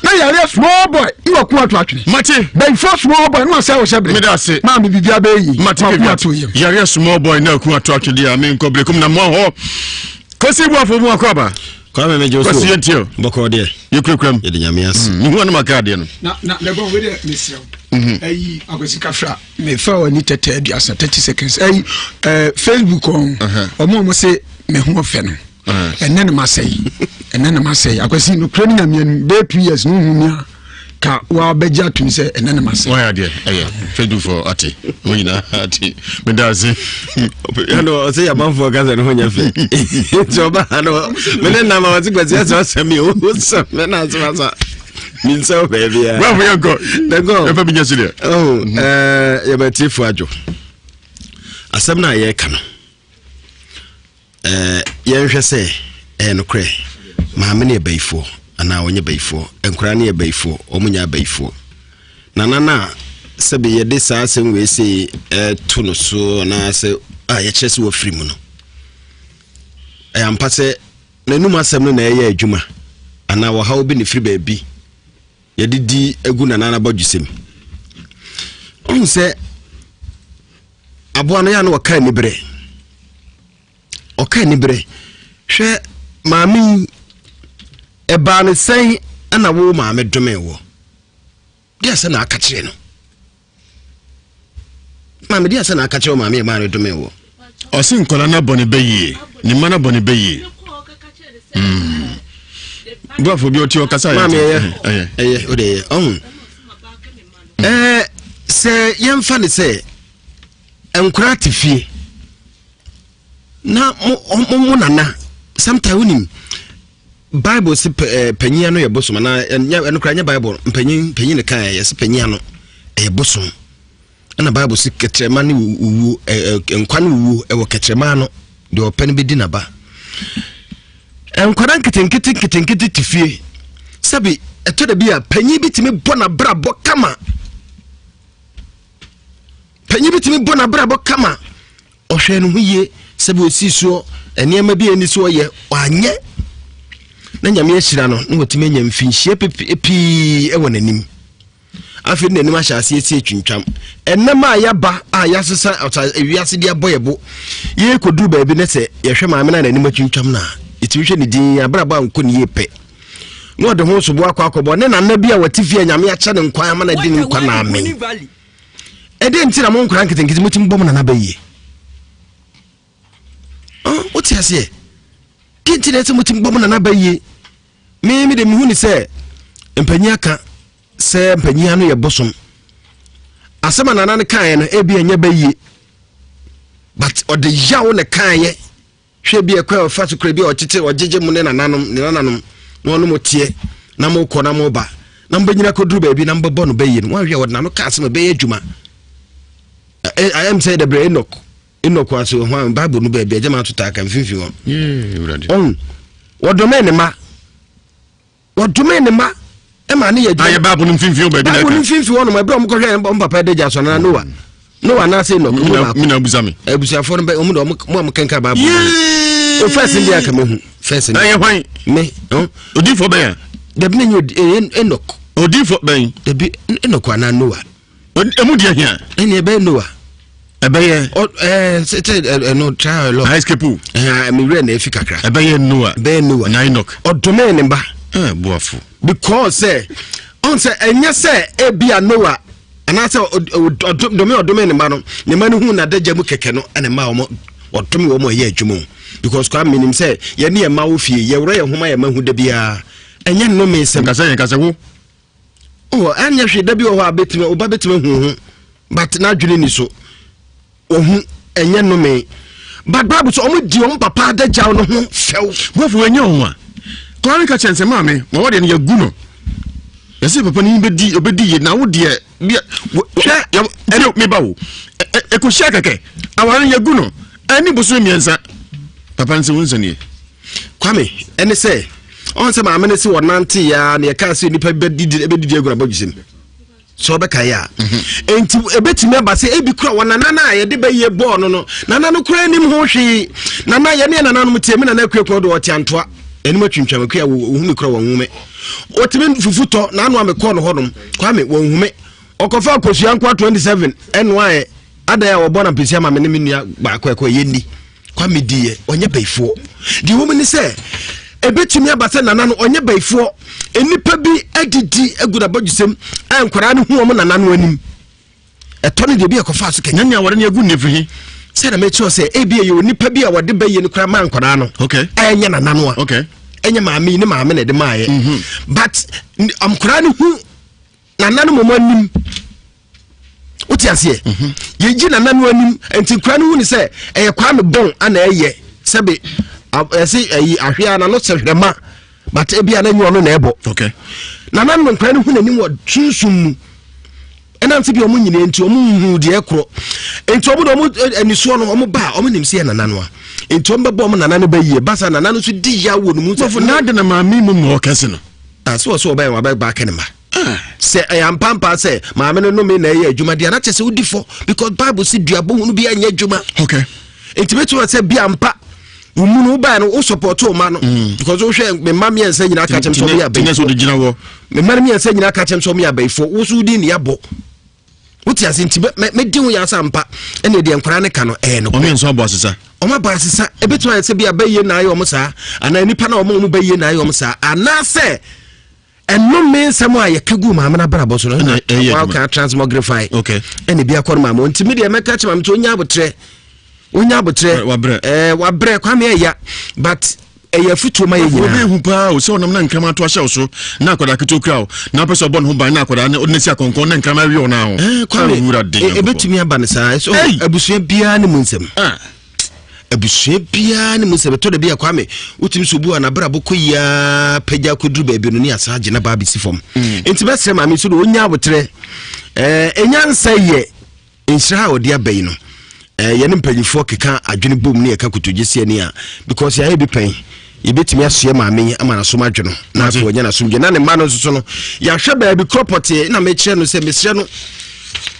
Speaker 13: na yare small boy you are kwatu atwe mate by first small boy no say wo shebre me da se ma me bibia be yi mate yare small boy na kwatu atwe dia me nko bre kum na mo ho kosi bu afo mu akwaba kwa me meje so yentio boko de yekrekram ye de nyamias ni hu na makade no na le go we de mesrew ayi agosi kafra me fa wani tete aduasa 30 seconds ayi Facebook on omo se me hu ofe no enne na masai agosi no krani nyamian be 2 years no hu mia ka wa beja tun se enne na masai why there Facebook for ati wina ati me da se no say ya banfo gaza no nya fe joba no me na ma wati kwase so sami o so me na so minso baby ya wa we go the go e fa binya sile ya betifu ajo asem na ye ka no ye nhwe se no kre ma me ne baifo ana onye baifo enkura ne baifo omunya baifo na sebe ye de sa asem we se to no so na se ye chese wo free mu no ampase na num asem no na ye adwuma ana wo ha obi ne free baabi ye didi egu na bodusem on se abo no ya no wakai ni bre okai ni bre hwe maami eba ne sen ana wo maame dome wo dia se na aka kire no maame dia se na aka kire maame maame dome wo osi nkola na boni beye ni mana boni beye bua fo bi oti o kasa maame ode on se yemfa ne se enkura tifie na mo nana sometimes unim Bible se panyia no ye bosom na enukra nya Bible panyin ne kan ye se panyia no e bosom na Bible se ketrema ne wu enkwan wu e wo ketrema no de open be di na ba enkwadan kitenkiti tifie sabi eto da bia panyin bitimi bona brabo kama panyin bitimi bona brabo kama ohwe no huye sabi osisuo eniema bi eni so ye wanye na nyame ahira no no wotime nya mfinhie pepi e wonanim afi na enim ahyase esi etwintwam enema ya ba ya sesa ewiase dia boyebo ye kodu ba bi ne se ye hwe maame na enim atwintwam na etiwhwe ne din abraba nko ne yepe no de ho so bo akwakobo ne na bia watifie nyame acha ne nkwan ama na din nkwan na amen ede ntira mo nkran kitenkiti mutim bom na baye what you say tintinete mutim bom na baye me de mihuni se empanya ka se empanya no ye bosom asema nana ne kan no ebi anya baye but ode yawo ne kan ye hwe bi ekwa fa so kra bi otete ojeje mu ne nananom no no motie na mo kɔ na mo ba na mbanyina koduru ba bi na mbobɔ no baye no wa hwe wode na no ka asema baye adwuma I am say the brain Enoch was one Bible no baby, Jama to take and 51. What domain ma? What domain ma? Emani, I Bible in 51 by 51 my brother on Papa de Jason and Noah. No one say no, Minabuzami. I was a foreign by Mom can come up. First in the Akamu, first in the me, oh, do for bear. The menu Enoch, or do for being the be Enoch and Noah. But Emudia here, any bear Noah. Abaye no child lo high school me re na efikakra abaye Noah na Enoch odomain mba boafo because on say enya say ebia Noah ana say odomain mba no ne manu hu na daja mu keke no ene ma omo odomi wo mo ye adwumo because kwa minim say ye ne ma wo fie ye wura ye homa ye ma hu da bia enya no me sem kasa wo
Speaker 14: oh anya hwe da bi o ho abetime oba betime hu but na dwene ni so ohu enye no me but Bible so omo di omo papa da jaw no ho few
Speaker 2: bofu enye ho a kwani ka chense ma me wo de ne yagu no yesi papa ni obedi ye na wo de bia hwe me bawo e ko shaka ke aware yagu no ani boso miensa papa nse wonso ne
Speaker 14: kwame ene se on se ma amene se wonante ya na ye ka se nipa ebedidi agura bojisem so be kai a enti ebetime ba se ebi kura wonana na ye de baye ball no nana no kura nim ho hwe nana ye ne nana no mtie me nana akua do oti antoa eni matwintwa akua wo hu kura wonhume otime fufuto na anu amekọ no hodom kwame wonhume okofa akosua nkwa 27 enwae ada ya wo na pesi ama me ne menua ba akwa yeni kwame die onye baifo di wo me se ebetumi abase nana no onye baifo enipa bi adidi agura bojusem ankwara ne hu omo nana no anim eto ne de bi ekofa so kenya
Speaker 2: nya wore ne agu ne fihi
Speaker 14: se na mecho se ebi ye onipa bi a wode baye ne kura man kwara no
Speaker 2: okay
Speaker 14: anya nana no
Speaker 2: okay
Speaker 14: enya maami ne maame ne de maaye but amkwara ne hu nana no momo anim uti ase ye gi nana no anim enti kwara ne hu ni se eye kwa me bon ana eye sebe ese ayi ahwea na no sehwema but ebia na nyo no na ebo
Speaker 2: okay
Speaker 14: nana no kwara ne hu nanim wo tunsun mu ena nti bi omo nyine enti omo hu de ekro enti omo do omo eniso no omo ba omo nim se nana no a enti omo bebo omo nana no baye basa nana no so di ya wo no mu
Speaker 2: so na de na maami mu mo kase no
Speaker 14: so oba wa ba kenema se ayampampa se maame no me na ye adwuma de na chese udifo because Bible say duabo hu no bi anya adwuma
Speaker 2: okay
Speaker 14: enti betu se bi ampa umunu ba no o support o ma no because o hwe me mam ye nsa nyina ka chem so me ya
Speaker 2: tinye so de gina wo
Speaker 14: me mam ye nsa nyina ka chem so me ya baifo wo so di ne yabo uti asinti me di hu ya sampa ene de enkwara ne ka no no
Speaker 2: o me nso abo asesa
Speaker 14: o ma ba asesa ebetu se bi abaye na ayo mo saa ana nipa na o mo baye na ayo mo saa ana se eno me nsem a yekagu maame na brabo so no wa ka transmogrify
Speaker 2: okay
Speaker 14: ene bi akor maame onti me de me ka chema me to onya abotre wabre kwa me ya but eya futu ma yenya
Speaker 2: obi hu pa o se onam na nkama to ahye so na akoda keto kra na pese obon ho ban na akoda na odnesi akonkon na nkama wi ona ho
Speaker 14: kwa ebetumi abane saa so abusua bia ne mu nsem abusua bia ne mu nsem to de bia kwa me utimi so bu na brabo koya pagya koduru ba bi no ni asa agye na ba bisi fom enti be sere ma me so do onya abotre enyansa ye enhira odi abai no yene mpanyifo keka adwene bom ne yeka kutugese ni a because ya ebi pen yebetimi asue maame ama na so madweno na so nya na so na ne ma no so no ya hwe ba bi property na me kire no se mesire no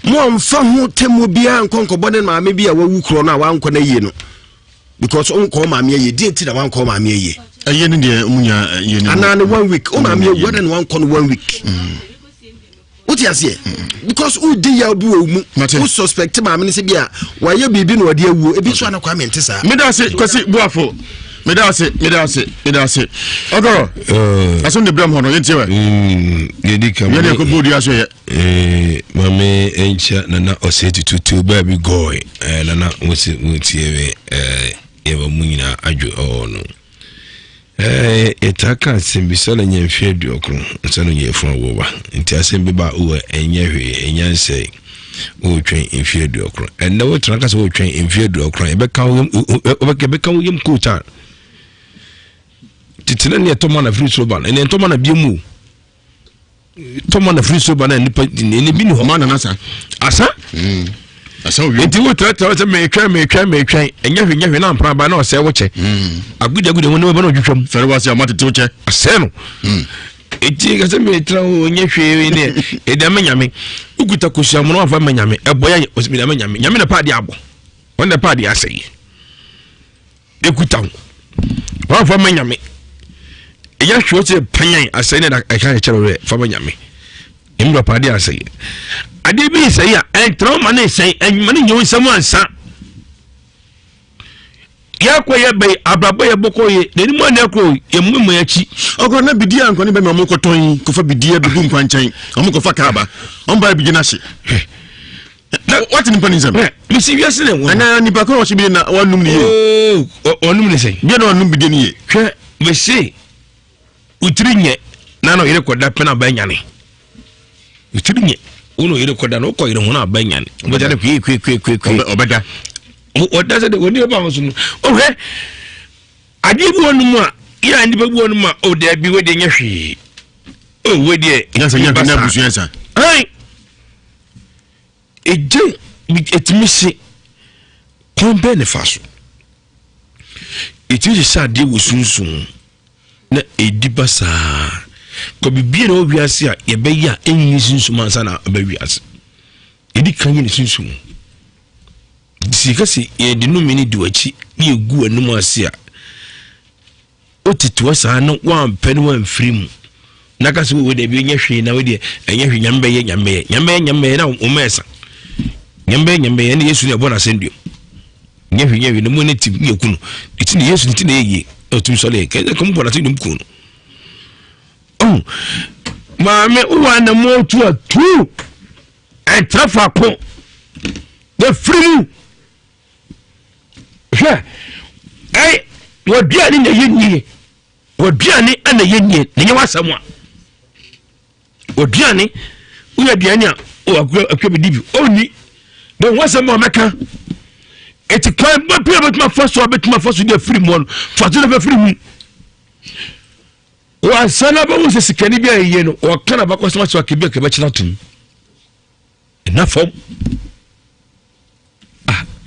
Speaker 14: mo mfa ho temu bia nkonkobo ne maame bia wawu kro na wankọ na yie no because onko maame ye di enti na wankọ maame ye
Speaker 2: aye ne de munya ye ni
Speaker 14: ana ne 1 week o maame ye wona ne wankọ no 1 week uti ase because u di ya bu omu u suspect maame ne se bia waye bibi no de awu ebi so anakwa mente saa
Speaker 2: me da se kwasi buafo me da se ogoro aso ne bram hono yenti we
Speaker 15: yedi kam
Speaker 2: yedi ko bodi aso ye
Speaker 15: mame encha nana oseti tutu baby goy nana muti ewe ewa munyina adwo ono etaka simbisala nyemfie duokro nsano nyefo woba nti asembe ba uwe enyehwe enyanse o twen enfie duokro enna wo traka so o twen enfie duokro ebeka wo yem kuta titina ne to mana free so ban ene to mana biemu to mana free so ban ne pa ne bi ni ho mana nasa asa asa obi enti wo trata wo me twan enyehwe na mpra ba na o se wo che agude wo ne ba na odwetwam
Speaker 2: fere wase amatete wo che
Speaker 15: ase no eti ka se me tra wo nyehwe ne eda manyame uguta kosia mo no afa manyame eboya osimi manyame nyame na paadi abo wonde paadi aseye ekuta wo afa manyame eya hwo che panyan aseye na aka kyerewe fa manyame emro paadi aseye ade bi say ya trauma ne say mane nyo nsam ansa ya kwa ya be abrabo ya bokoye ne ni mo na kro yemmu yachi
Speaker 2: ogo na bidia anko ne be mo ko ton ko fa bidia dugu nkwanchan o ko fa kaba on ba bi gina hye what in panism
Speaker 15: mi si wiase ne won
Speaker 2: na ni ba ko o bi na wanum ne
Speaker 15: ye onum ne say
Speaker 2: bi na wanum bidia ne ye
Speaker 15: hwe we say utrinye na no yire koda pena ba nyane Utirinye uno yere koda no ko yere ho na banyan mo jare kwe
Speaker 2: obeda
Speaker 15: o da se de woni ba so no o he ade bi wonu mu a ya ndi ba bi wonu mu a o da bi we de nya hwe o we de
Speaker 2: nya se nya bi na busu yansa
Speaker 15: ai eje etimi kombe ne faso etimi se ade wo sunsun na edibasa ko bibie na owiase a ye be ya enyi sunsun mansa na ba wiase edi kan ye sunsun sikasi ye de no mini duachi ye gu anum ase a otitu sa no wan pen wan frim na ka se we de bi nya hwe na we de enya hwe nyambe na o mesa nyambe ne yesu ne bona sendio nya hwe ne mo ne ti ye kunu iti ne yesu ti ne ye otum so le ke ko mo bona ti dum kunu oh maame uwa na mo tu atu etafa ko the free hey wodiani na yennie wodiani ana yennie na nyawa samwa wodiani uya diani a o akwa bidibi oni na wasama meka etikan ba pia betuma faso de free mon faso de free mu wa sana ba wo sikani bia yeye no o kana ba kwasama so akebia ke ba china tum na fom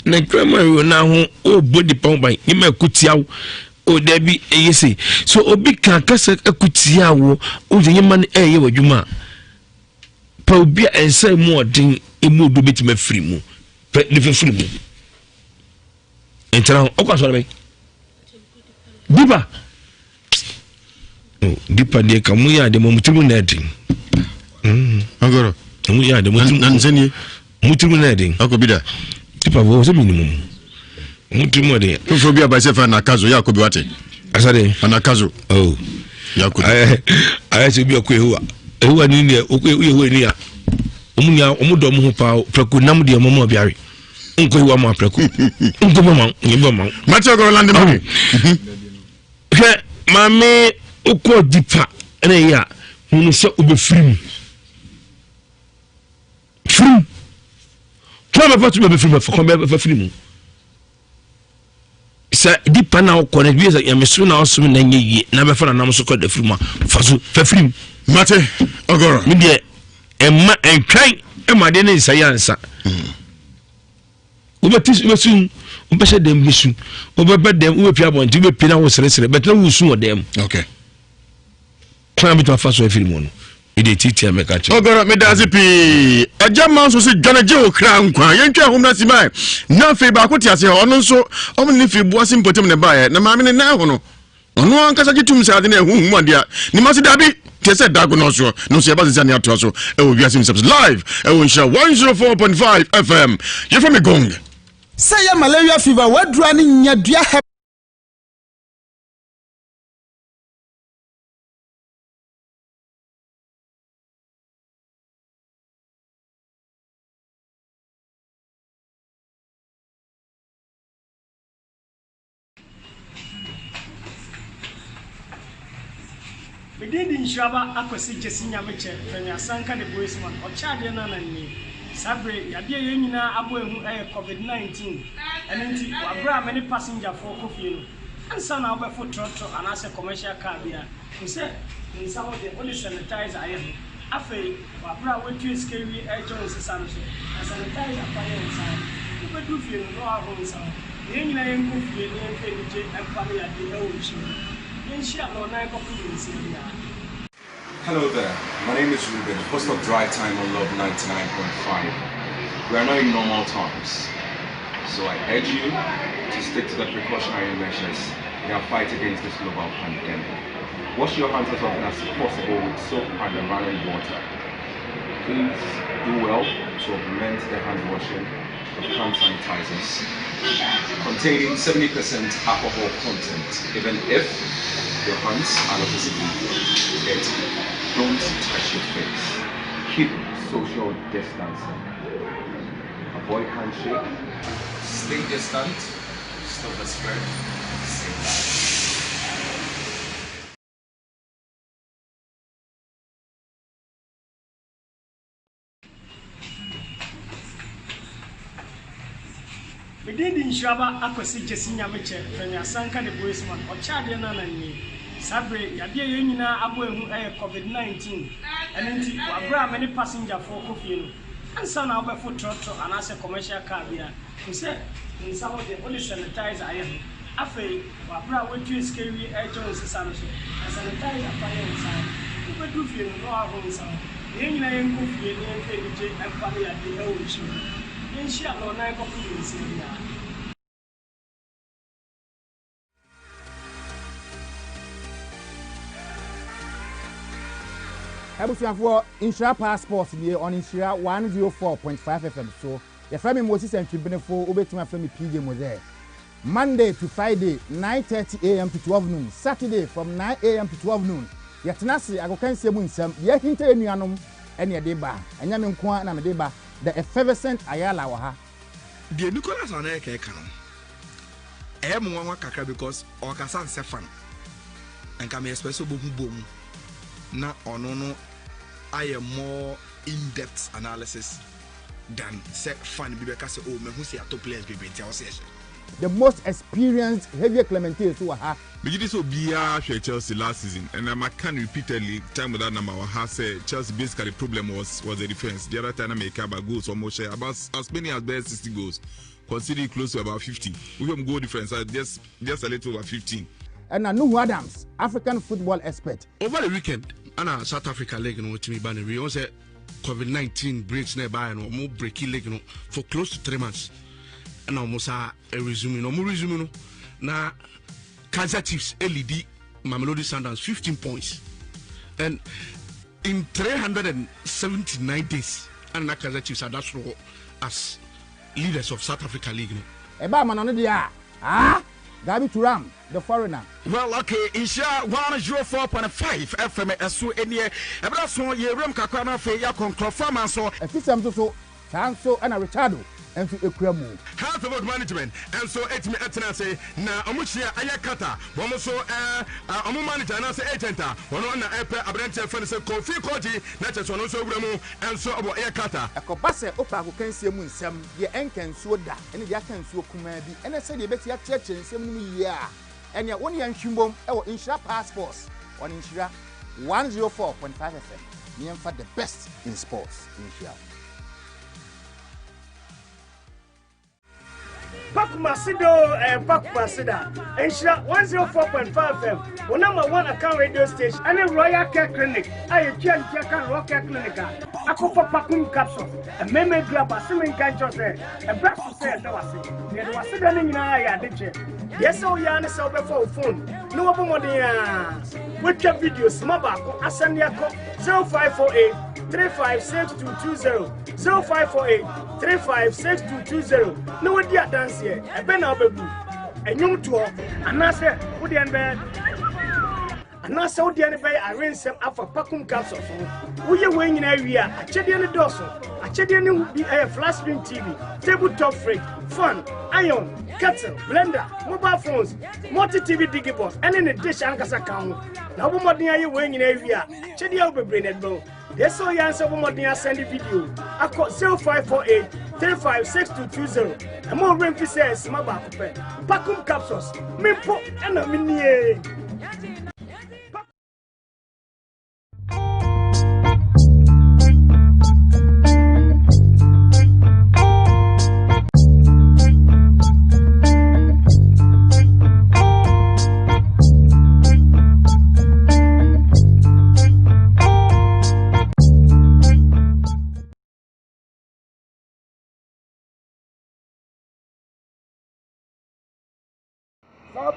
Speaker 15: na krema yo na ho o body pon ban ima kutiawo o debi eyese so obi kan kasa akutiawo o je yima na eye wadwuma pa obi ensa mu odin emu do betima free mu ne free mu entra o kwaso be diba dipa de kamu ya de mutulu na din
Speaker 2: agoro
Speaker 15: mu ya de
Speaker 2: mutulu
Speaker 15: mutulu na din
Speaker 2: akobida
Speaker 15: tipa bo so minimum mutulu de
Speaker 2: fofo bia ba se fa na kazo ya kobi wate
Speaker 15: asade
Speaker 2: ana kazo
Speaker 15: oh
Speaker 2: ya kobi
Speaker 15: aya se bia ko ehuwa ni ne o ko ehuwa ni ya omunya omudo mu ho pa preko nam de momo biare nko ehuwa mo preko nko mama nyebo ma
Speaker 2: mate agoro lande ma
Speaker 15: he mame uko dipa ene ya hunu se obe free kwa ba tu be free fa be free sa dipa na ko na bi ya mesu na osum na nyi na be fa na nam so ko da free ma fa so fa free
Speaker 2: mate ogoro
Speaker 15: mi de emma entwan emma de ne sayansa ubetis ubesun ubese dem bisu ubebe dem ubepia bonti ubepina wo sere betna wo su odem
Speaker 2: okay
Speaker 15: kwa mi to fa so free mo no ide titi ameka che
Speaker 2: ogoro me dazi pi ajama so se dwanaje o kra nkwa yentwa hom na simai na fe ba ko tiase ono nso omo ni fe buase mpotem ne bae na maame ne na ho no ono ankasa gitum se ade na ehunhum ade ni ma se dabi tese dago no so no se ba se ne ato so e wo Ewiase Mu Nsem live e wo nsha 104.5 FM ye from Gong
Speaker 4: say ya malaria fever wadura ni nyadua
Speaker 8: Medindi Nhyira akwesi Jesi Nyameche Premier Sanka de Boysman o charge na ni sabre ya bia ye nyina abo ehu COVID-19 enenti wabra many passenger for kofi no ansa na obefo trotro anase commercial car bia nse nsa ho de only sanitizer aye afei wabra wetu skewi Jones sanso sanitizer fire inside ubedu fie no aho nsa ye nyina ye kofi no fe je empire ya de ewo chi.
Speaker 16: Hello there, my name is Ruben, host of Dry Time on Love 99.5. We are now in normal times, so I urge you to stick to the precautionary measures in our fight against this global pandemic. Wash your hands as often as possible with soap and running water. Please do well to augment the hand washing of hand sanitizers containing 70% alcohol content, even if your hands are not visibly dirty. Don't touch your face. Keep social distancing. Avoid handshake. Stay distant. Stop the spread. Stay back.
Speaker 8: medin di Nhyira akwasi Jesse Nyameche fanya sanka de boys man ochade na nanni sabre yade ye nyina abo ehu COVID-19 enenti wabra many passenger for kofie no ansa na obefo trotro anase commercial car bia say in some of the only sanitizer aye afei wabra wetu skeri Jones sisa no so sanitizer fire inside ubedu fie no aho inside ye nyina ye nkofie ne mfe je empire yade e wo chi Nhyira no na ko fi nsia
Speaker 17: Ebusuafo Nhyira passport nie on Nhyira 104.5 FM so your friend Moses and Tribunefo obetima from PJ Mose Monday to Friday 9:30 a.m. to 12 noon Saturday from 9 a.m. to 12 noon yetenase Ewiase Mu Nsem ye hinta enuanom ene de ba enya me nko na me de ba the effervescent ayala wa ha
Speaker 18: de Nicholas Aneke kan mo nwa kakra because okasa nse fan enka me express obohu bom na ono no I am more in-depth analysis than set fan be because oh me who say top players be tell session.
Speaker 17: The most experienced heavy Clementine to ha.
Speaker 19: But this will be Chelsea last season, and I can repeatedly time with that number has said Chelsea basically problem was the defense. The other time I make about goals almost about as many as best 60 goals, considering close to about 50. We have goal difference just a little over 15.
Speaker 17: And Nuhu Adams, African football expert.
Speaker 18: Over the weekend, and South Africa leg no to me banner. We also COVID-19 breaks nearby and more breaking leg no for close to 3 months. And almost a resume no more resume na Kaizer Chiefs LED Mamelodi Sundowns 15 points. And in 379 days, and Kaizer Chiefs are that's role as leaders of South Africa League.
Speaker 17: Eba manano dia. Ah? Gabi Turam, the foreigner.
Speaker 18: Well, okay, Nhyira 104.5 FM so enye ebra so ye rem kakra na fe ya confirm so
Speaker 17: efisem so Sanso and Richardo and to Ekramu.
Speaker 14: Health about management and so it me etna say na omuchia ayakata bomo so omu manager na say agent ono na epe abrante fe say Kofi Koji na che so no so wuramu and so obo ayakata
Speaker 17: ekobase opa akokansie mu nsem ye enkansuo da ene ye akansuo kuma bi ene se de beti acheche nsem ni yi a ene woni yan hwimbom e wo Nhyira passports on Nhyira 104.5 FM me for the best in sports Nhyira.
Speaker 8: Pakumasida, Nhyira 104.5 FM, one number one account radio station, and a Royal Care Clinic. I a Royal Care Clinic. I could for Pakum capsule, a meme grab a swimming cancer, a breakfast say, there was sitting in I did you? Yes, oh, Yana saw before phone. No more than with your videos, Mabako, Asaniako 0548 356220 0548 356220. No idea dance here. A banner baby. A young tour. And I said, who the bed? And I saw the end by I ran some up for Pakum capsule. We are weighing in area. A Chedian dorsal. A Chedian would be a flat screen TV, tabletop fridge, fun, iron, kettle, blender, mobile phones, multi TV digibot, and in a dish anchors account. Now, what are you weighing in area? Chedia will be brained bone. Yes, so you answer what I send the video. I call 0548 356220. And more rain says, my back pen. Pakum capsules, Mimpo, and a mini.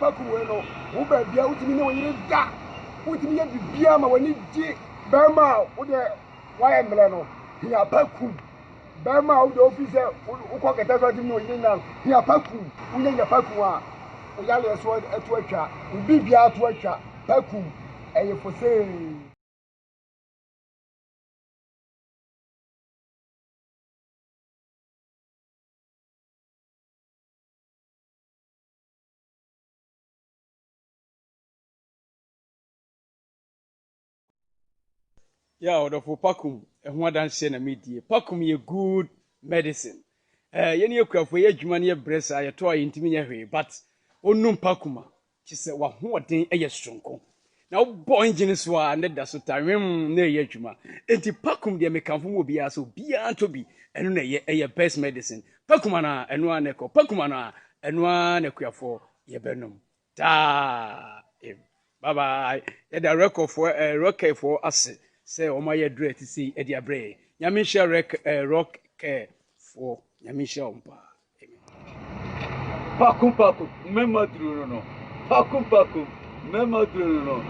Speaker 20: Pakuweno, Uber Bia, Utimi, when you got, Utimi, Biama, when you did Burma, with the Wire Milano, he are Paku, Burma, the officer, who cock a desert in New England, he are Paku, Unia Pakua, Yali Sword at Wacha, Bibia to Wacha, Paku, and you for sale.
Speaker 21: Yeah, the for Pakum, and what I'm saying, Pakum, a good medicine.
Speaker 8: yɛne yɛkuafo yɛ adwuma no yɛ berɛ saa yɛtɔ a yɛntimi nyɛ hwee but ɔnum pakuma kye sɛ wahoɔden yɛ soronko na wobɔ engine so a ne da so tawem na ɛyɛ adwuma enti pakum deɛ mekamfo mu obiara sɛ obiara ntɔ bi ɛno na ɛyɛ best medicine pakuma no a ɛno a na ɛkɔ pakuma no a ɛno a na akuafoɔ yɛbɛnom taa bye bye yɛda rɔkɛfoɔ ase sɛ ɔma yɛ duro ɛte sei ɛde abrɛ nyame nhyɛ rɔkɛfoɔ nyame nhyɛ wɔn paa
Speaker 21: pakum mɛma duro no pakum mɛma duro no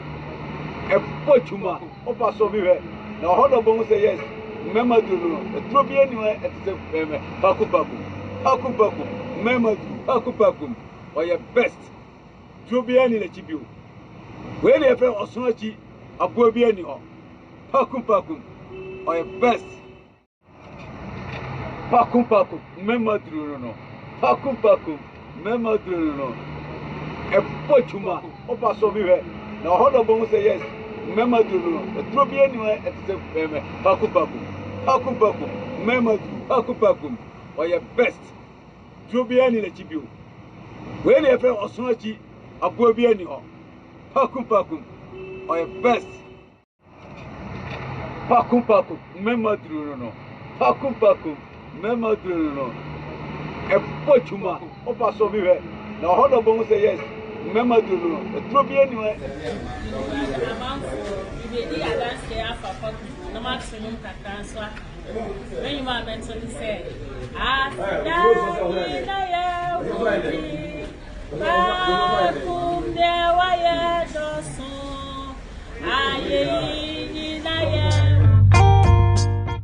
Speaker 21: ɛbɔ dwuma ɔba so bi hwɛ na ɔhɔ dɔ bɔn sɛ yes mɛma duro no ɛturo bi anim ɛte sɛ fɛmɛ pakum mɛma duro pakum ɔyɛ best duro bi ani n'akyi bi o wei na yɛfɛ ɔsono akyi aboa bi ani hɔ pakum ɔyɛ best pakum mɛma duro no pakum mɛma duro no ɛbɔ dwuma ɔba so bi hwɛ na ɔhɔ dɔ bɔn sɛ yes mɛma duro no ɛturo bi anim ɛte sɛ fɛmɛ pakum mɛma duro pakum ɔyɛ best duro bi ani n'akyi bi o wei na yɛfɛ ɔsono akyi aboa bi ani hɔ pakum ɔyɛ best pakum mɛma duro no pakum mɛma duro no ɛbɔ dwuma ɔba so bi hwɛ na ɔhɔ dɔ bɔn sɛ yes mɛma duro no ɛturo bi anim
Speaker 7: Ibedi adanse afa pakum na maximum kakra nso aka when you are meant to say asida ina ye wudi pakum de wa ye dosun aye ina ye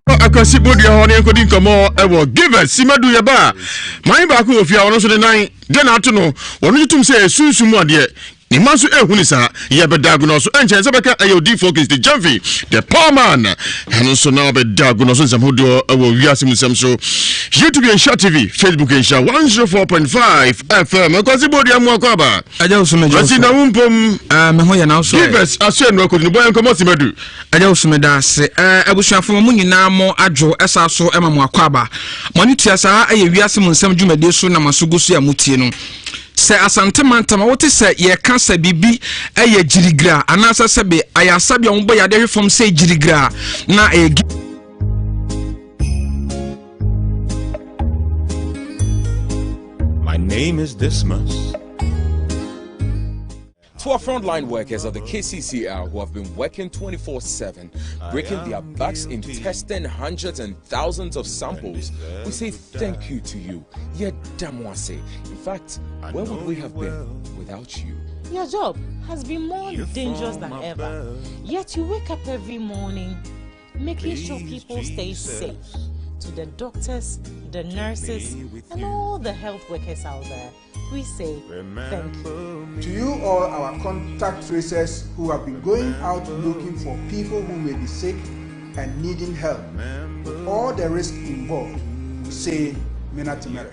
Speaker 2: akasi bodi ho ne nkodi nkamo ewo give us simadu ye ba man ba ko ofia wono so de nan de na ato no wono yitum se sunsumu ade ni manso ehuni sa ye be daguno so enchen se beka ayodi focus the Jamfi the power man and so now be daguno so nsam hodo ewo Ewiase Mu Nsem so YouTube and Share TV Facebook and Share 104.5 FM akasi bodi amu akwaba
Speaker 15: aja usume jo
Speaker 2: asi na wumpom
Speaker 15: me ho ye na so
Speaker 2: give us aso enu akodi boy nkamo simadu
Speaker 15: aja usume da se abusuafo mu nyina mo adwo esa so ema mu akwaba mo ni tua sa aye Ewiase Mu Nsem dwumade so na masogusu ya mutie no se asante mantama wote se ye ka se bibi eye jirigra anasa se be ayasa bia wo ya de from se jirigra na
Speaker 22: My name is Dismas.
Speaker 16: To our frontline workers of the KCCR who have been working 24/7, breaking their backs in testing hundreds and thousands of samples, we say thank you to you. Yedamwase. In fact, where would we have been without you?
Speaker 23: Your job has been more dangerous than ever. Yet you wake up every morning making sure people stay safe. To the doctors, the nurses, and all the health workers out there, we say thank you.
Speaker 4: To you all our contact tracers who have been going out looking for people who may be sick and needing help, with all the risk involved, we say Minatimere.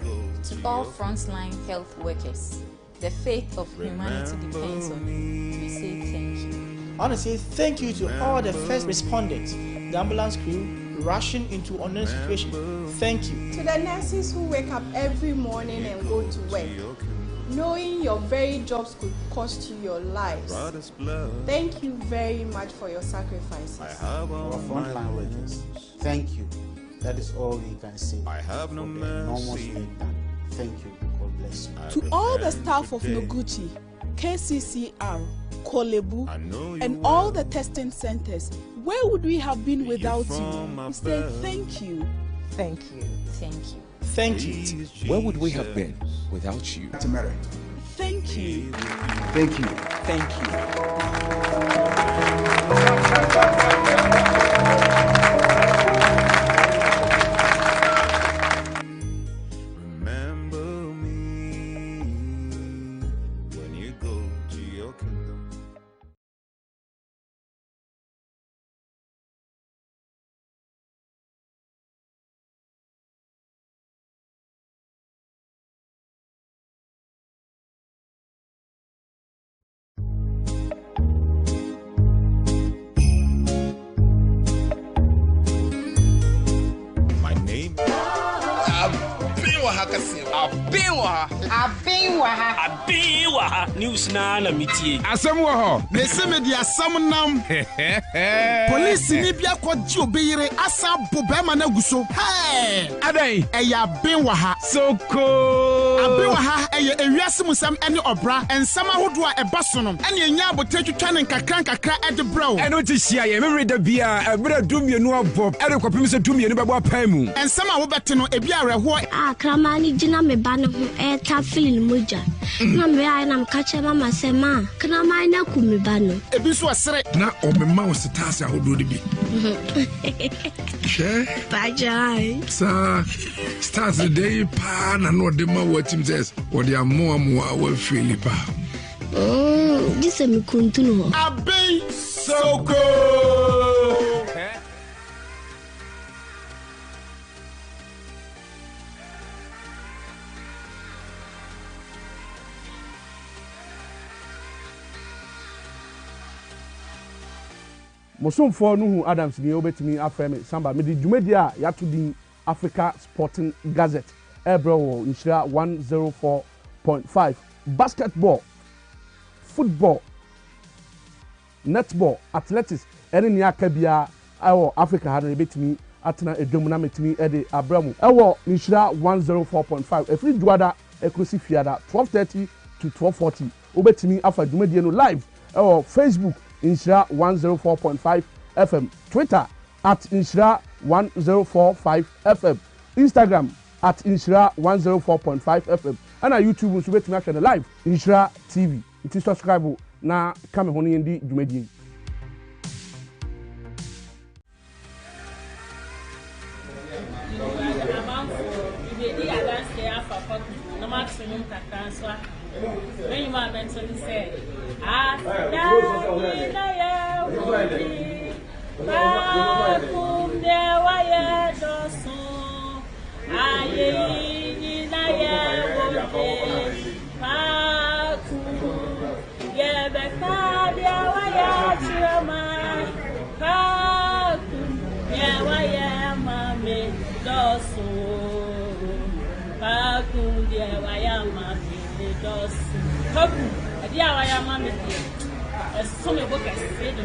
Speaker 24: To all frontline health workers, the fate of humanity depends on you. We say thank you.
Speaker 25: I want to say thank you to all the first responders, the ambulance crew, rushing into unknown situations. Thank you.
Speaker 26: To the nurses who wake up every morning and go to work, knowing your very jobs could cost you your lives. Thank you very much for your sacrifices.
Speaker 17: Our frontline workers, thank you. That is all we can say. I have no mercy. Thank you. God bless you.
Speaker 27: To all the staff of Noguchi, KCCR, Kolebu, and all the testing centers, where would we have been without you? We say thank you.
Speaker 23: Thank you. Thank you.
Speaker 25: Thank you.
Speaker 16: Where would we have been without you?
Speaker 27: Thank you.
Speaker 4: Thank you.
Speaker 25: Thank you.
Speaker 3: kase abin wa ha news na mitie
Speaker 18: asɛm wɔ hɔ
Speaker 5: ne se me dia asɛm nam police ni bia kɔgye obeyire asa bo bɛma na guso
Speaker 18: adɛn
Speaker 5: ɛyɛ abin wɔ ha
Speaker 18: soko
Speaker 5: abin wɔ ha ɛyɛ Ewiase Mu Nsem ɛne ɔbra nsɛm ahodoɔ a ɛba so no ɛne ɛnya abotɛ twitwa ne nkakra ɛde brɛw
Speaker 18: ɛno te hyia yɛ memre da bia ɛbrɛ dumienu abɔ ɛde kɔpem sɛ dumienu bɛbɔ apan mu
Speaker 5: nsɛm a wobɛte no ebi awerɛhoɔ
Speaker 6: akrama ni gyina me ba no ho ɛta feeling mogya na me ayɛ na mka kyɛ mama sɛ ma krama na ku me ba no
Speaker 5: ebi nso ɔsere
Speaker 18: na ɔmema wo setase ahodoɔ de bi hwɛ
Speaker 6: bajai
Speaker 18: saa stars de pa na no de ma watim says what the amoa wa feel pa
Speaker 6: this is me kuntuno
Speaker 5: abin
Speaker 18: soko
Speaker 9: Mosomfo Nuhu Adams ni obetimi afreme samba me di dwumadi a yato din Africa Sporting Gazette ebro Nhyira 104.5 basketball football netball athletics ene ni aka bia awo Africa ha no ebetimi atena edwom na metimi ede abramu ewo Nhyira 104.5 efri duada ekrosi fiada 12:30 to 12:40 obetimi afa dwumadi no live ewo Facebook Nhyira 104.5 FM, Twitter @Nhyira 104.5 FM, Instagram @Nhyira 104.5 FM, and YouTube nso betumi ahwɛ no live Nhyira TV. It is subscribe na kame ho ne ndi dwumadi.
Speaker 7: When you want mentally say, I Kaku, adi awa ya mama die. Some of book as said.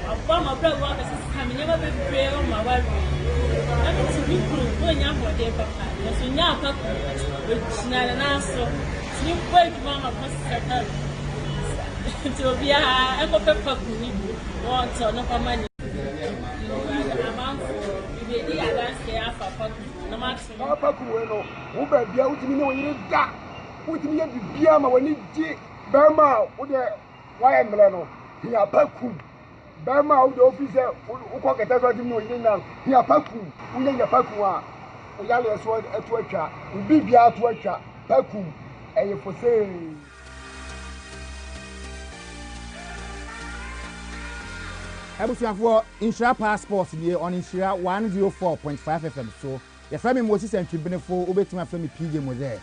Speaker 7: Abba my brother was coming never be pray on my wife. That is to be proof when you have day papa. So now kaku, which na na so. You wait mama pass to be a go papa ku ni. Want to no money. Amount for you be a dance care for papa. No matter.
Speaker 20: Papa ku we no. Wo ba bia utimi ne wo yire da. Utimi ye bibia ma wani ji bema wo de why mele no hia paku bema wo de officer wo ko kete so tim no yin na hia paku wo nya paku a wo ya le so etu atwa bibia atu atwa paku eye for say
Speaker 17: Abusuafo Nhyira passport dey on Nhyira 104.5 FM so your friend me Moses and Tribunefo obetuma afra me PJ mo there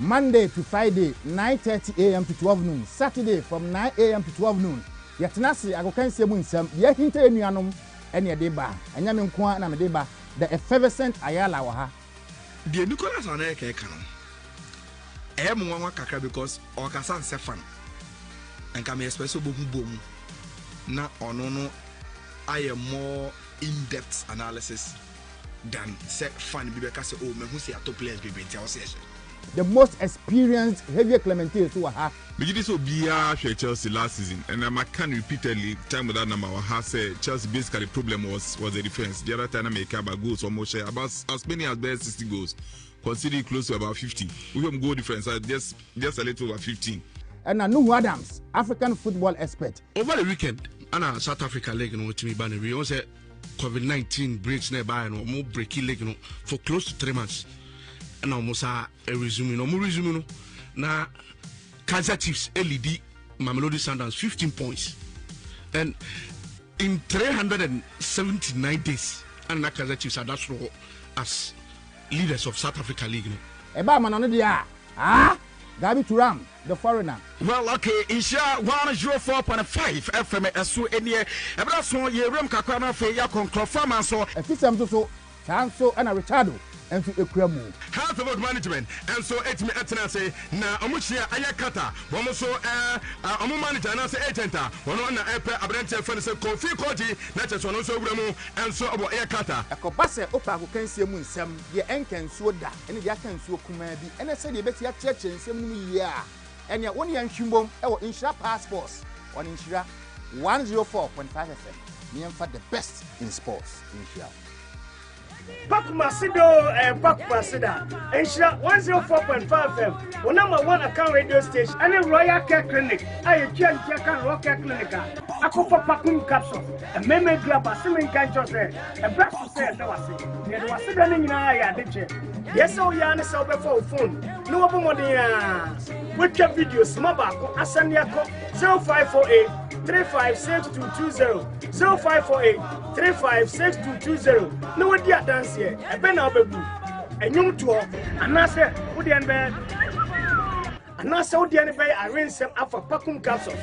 Speaker 17: Monday to Friday 9:30 a.m. to 12 noon Saturday from 9 a.m. to 12 noon yetenase agokanse mu nsem ye hinta enuanom ene de ba anya me nko na me de ba the effervescent ayala wa ha
Speaker 18: de Nicholas Aneke kan mo nwa kakra because okasa nse fan enka me expresso bo bom na ono no aye more in-depth analysis than say fan bi be ka say oh me hu say top players be ntia o say
Speaker 17: the most experienced heavy Clementine so ha
Speaker 19: Bigidi so bia hwe Chelsea last season and I can repeatedly time with that number ha say Chelsea basically problem was the defense. The other time I make about goals almost share about as many as best 60 goals considering close to about 50. We have goal difference just a little over 15.
Speaker 17: And Nuhu Adams, African football expert.
Speaker 18: Over the weekend ana South Africa league no timi ba we on say COVID-19 breaks nearby no more breaking league no for close to 3 months. And almost resume no na Kaizer Chiefs LED Mamelodi Sundowns 15 points and in 379 days and na Kaizer Chiefs are that role as leaders of South Africa League no
Speaker 17: eba man no dia Gabi Turam the foreigner.
Speaker 14: Well, okay, Nhyira 104.5 FM eso enie ebra so ye rem kakra na fe ya konkro farm so
Speaker 17: efisem so sanso and Richardo enso ekura mu
Speaker 14: Health about management and so it me etna say na omuhia ayakata bomo so omo manager na say agenta wono na epe abrante fan say Kofi Koji na cheso no so ewura mu and so obo ayakata
Speaker 17: ekobase opa akokansie mu nsem ye enkensuo da ene dia kansuo kuma bi ene se de beti acheche nsem ni yi a ene woni ya nhwimbom e wo Nhyira passports on Nhyira 104.5 FM me for the best in sports Nhyira
Speaker 20: Pakuma Sido and Pakuma Sida. Nhyira 104.5 FM. One number one account radio station. And a Royal Care Clinic. I can Royal Care Clinic. I go for Pakum capsule. A meme grab a swimming can just say. A breath to say, no, I say. There was sitting in I did you. Yes, oh, Yan is over for phone. No more than with your videos. Mabako, Asaniako 0548 356220. 0548 356220. No idea dance here. A ben of a boo. A young tour. And I said, who the end and I saw the end by I ran some after Pakum capsule.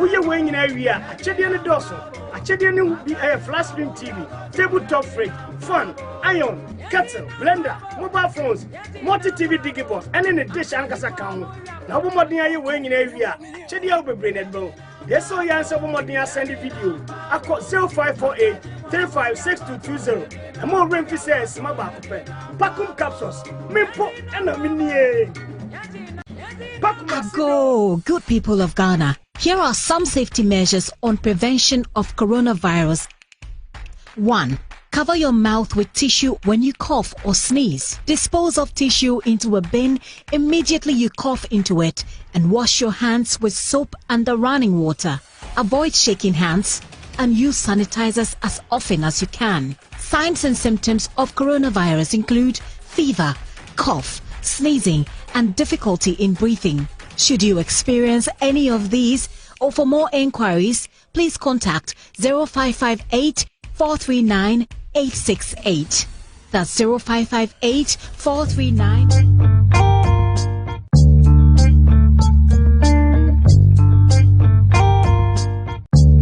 Speaker 20: We are weighing in area. A Chedian Dawson. A Chedian will be a flash screen TV, tabletop fridge, fan, iron, kettle, blender, mobile phones, multi TV digibot, and in a dish anchors account. Now, what are you weighing in area? Chedia will be brained bow. Yes, so you answer what I send the video. I call 0548 356220. And more rain says, my back. Pakum capsules, me put and a mini.
Speaker 1: Go, good people of Ghana. Here are some safety measures on prevention of coronavirus. 1. Cover your mouth with tissue when you cough or sneeze. Dispose of tissue into a bin immediately you cough into it, and wash your hands with soap under running water. Avoid shaking hands and use sanitizers as often as you can. Signs and symptoms of coronavirus include fever, cough, sneezing, and difficulty in breathing. Should you experience any of these, or for more inquiries, please contact 0558 439 868. That's 0558 439.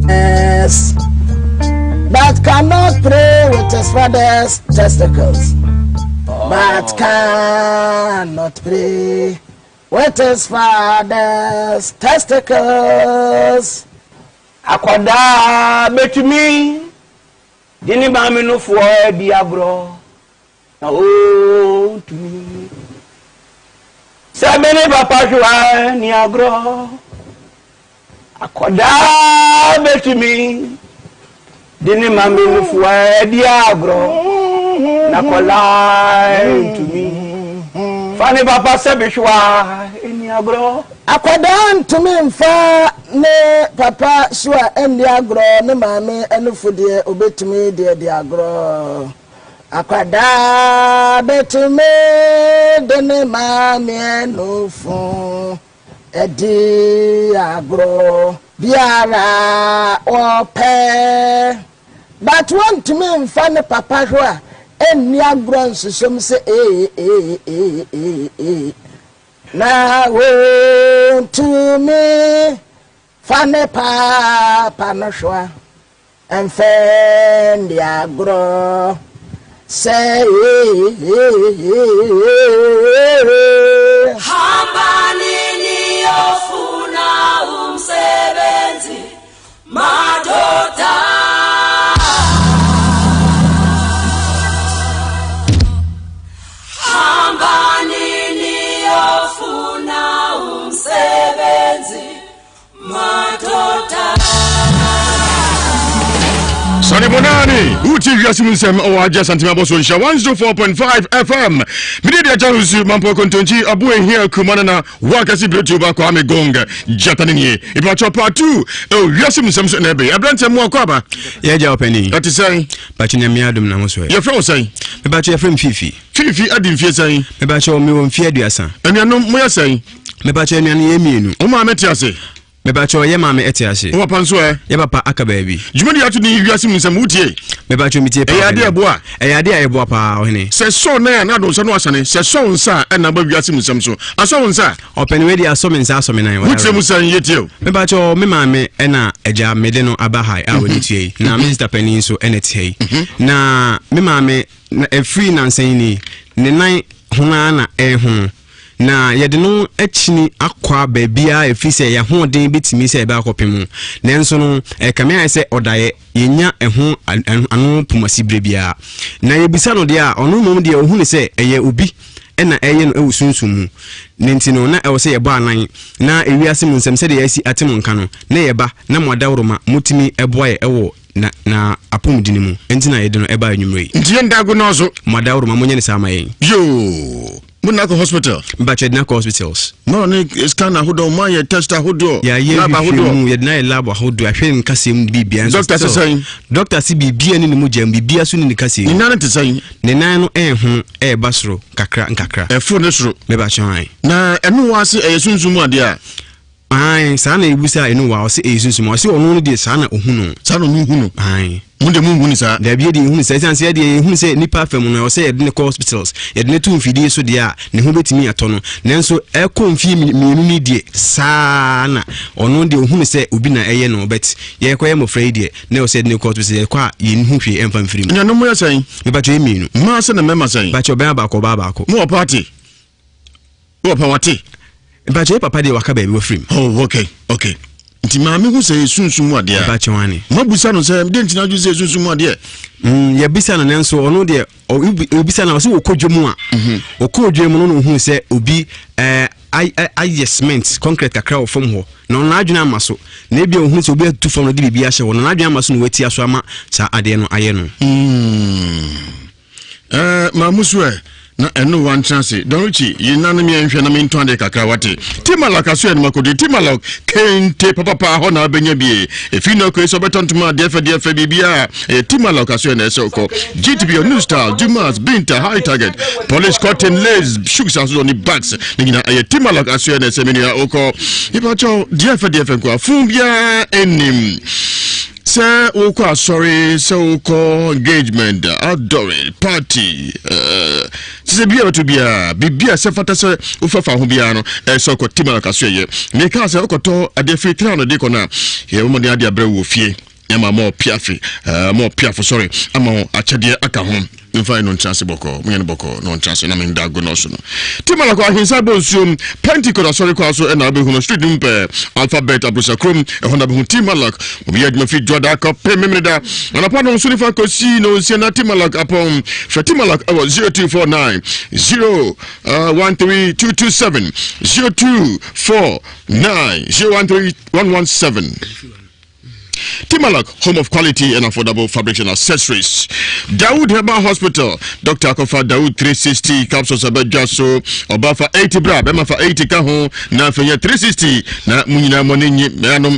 Speaker 8: Yes, but cannot pray with his father's testicles. But cannot pray with his father's testicles.
Speaker 10: Akwada betumi dini ba me no fo di agro na o tumi sabene papa jwa ni agro akwada betumi dini ma me no fo di agro na kola tumi fani papa sebishwa ni agro
Speaker 8: akwada ntumi mfa ne papa shua endi agro ne mame enufudie obetumi de agro akwada betumi de ne mame enufu edi agro biara ope but want to me mfa ne papa shua endi agro nsusom se na wo to me fane papa no shwa enfend ya gro say
Speaker 11: hambani ni ofuna umsebenzi madoda hambani ni ofuna umsebenzi
Speaker 2: Sani Bonani, Ewiase Mu Nsem o aja santima boso Nhyira 104.5 FM. Midi dia jahusu mampo kontonji abu ehia kumana na wakasi bletu ba kwa ame gonga jatanini. Ipa chopa tu Ewiase Mu Nsem so nebe. Abrante mu akwaba.
Speaker 12: Ye ja openi.
Speaker 2: Ati say.
Speaker 12: Bachi na miadum na moso.
Speaker 2: Ye fra say.
Speaker 12: Me bachi ye frem Fifi.
Speaker 2: Fifi adi mfie say.
Speaker 12: Me bachi o me won fie aduasa.
Speaker 2: Enuanom mo ya say.
Speaker 12: Me bachi enuanu ye mienu.
Speaker 2: O ma meti ase.
Speaker 12: Me bacho ye mame etiase.
Speaker 2: O papa nso
Speaker 12: ye papa aka baabi.
Speaker 2: Jumadi atu ni Ewiase Mu Nsem utie.
Speaker 12: Me bacho mitie pa.
Speaker 2: Eyade eboa.
Speaker 12: Eyade eboa pa ohene.
Speaker 2: Se so na na do so no asane. Se so nsa na ba Ewiase Mu Nsem so. Aso nsa.
Speaker 12: Openi we di aso me nsa aso me nan.
Speaker 2: Utie mu san yetie.
Speaker 12: Me bacho me mame na eja mede no aba hai a woni tie. Na Mr. Penny so enetie. Na me mame na free na nsan ni ne nan hona na ho na yɛde no akini akwa baabia efise ya hoden betimi se eba akopem nanso no kame ayɛ sɛ ɔdaeɛ yenya ɛho ano pumasi brebia na yebisa no de a ɔno mom de ohunu sɛ ɛyɛ obi ɛna ɛyɛ no ewusunsumu nenti no na ɛwɔ sɛ yɛba anan na ewiase mu nsɛm sɛ de yɛasi atem nka no na yɛba na modawroma mutimi ɛboa yɛ ɛwɔ na apom dini mu enti na yɛde no ɛba anwumre
Speaker 2: nti yɛnda go no so
Speaker 12: modawroma monye ne sama yɛn
Speaker 2: yo Munako hospital.
Speaker 12: Bachelor hospitals.
Speaker 2: No, ni scan ahodo ma ye test ahodo.
Speaker 12: Ya ye lab ahodo. Ya na lab ahodo. Ahwe nkase mu bibia.
Speaker 2: Doctor say.
Speaker 12: Doctor si bibia ni mu jam bibia so ni kase.
Speaker 2: Ni nan te say.
Speaker 12: Ni nan no ho basro kakra nkakra.
Speaker 2: Fo ne soro.
Speaker 12: Me ba chan.
Speaker 2: Na enu wa se esunsumu ade a.
Speaker 12: Ai, sa na ebusa enu wa o se esunsumu. O se onu no de sa na ohunu.
Speaker 2: Sa na ohunu.
Speaker 12: Ai.
Speaker 2: Munde mungu sa
Speaker 12: da bia de hunu sa sanse de hunu se nipa fam no se ye de hospitals ye de tu mfidie so de a ne ho betimi ato no nanso e ko mfi mienu ni die sa na ono de hunu se obi na eye no bet ye ko ye mo frɛ die na o se de hospitals ye kwa ye hu hwe emfa mfiri mu
Speaker 2: nya no mo ya san
Speaker 12: me ba twa mienu
Speaker 2: ma se na mema san
Speaker 12: ba twa ba ko
Speaker 2: mo party wo pa wate
Speaker 12: ba twa papa de waka ba bi wo free
Speaker 2: oh okay nti maame hu sɛ sunsumu ade a
Speaker 12: ba chwani
Speaker 2: mabusa no sɛ de ntina ju sɛ sunsumu ade
Speaker 12: ya bisa no nanso ono de obisa na wo kodwomu a okodwomu no hu sɛ obi cement concrete kakra wo fom ho na ono adwene amaso na ebia hu sɛ obi atu fom no de bibia hye wo na adwene amaso no wati aso ama sa ade no aye no
Speaker 2: mamusu na enu wan chance donrichi yinanu mi enhwe na mi ntonde kakra wate timalak aso en makodi timalak kente papa ho na benya bie efi no ko so betontuma de fe bibia timalak aso en esoko GTB new style Dumas Binta high target polish cotton lace shoes aso on the bags nyina timalak aso en semenia oko ipacho de fe ko afumbia enim Sir Oko sorry so call engagement outdooring party se bia to bia se fata se ufafa ho bia no so ko timala kaso ye me ka se okoto ade free crown no de kona ye mo de ade abra wo fie yama mo piafo sorry ama achede aka ho mfa no chance boko munye boko no chance na me ndago no so no timala ko ahinsa bonsuom Pentecost sorry ko so na be hu no street mpe alphabet abusa krom ho na be hu timala obi adma fi joda ko pememreda na pa no so ni fa ko si no si na timala apon fatimala 0249 013227 0249 013117 Timalak, home of quality and affordable fabrics and accessories. Dawood Herbal Hospital, Dr. Akofa Dawood 360 capsules abejaso oba for 80 bra bema for 80 ka ho na fenya 360 na munyina monenyi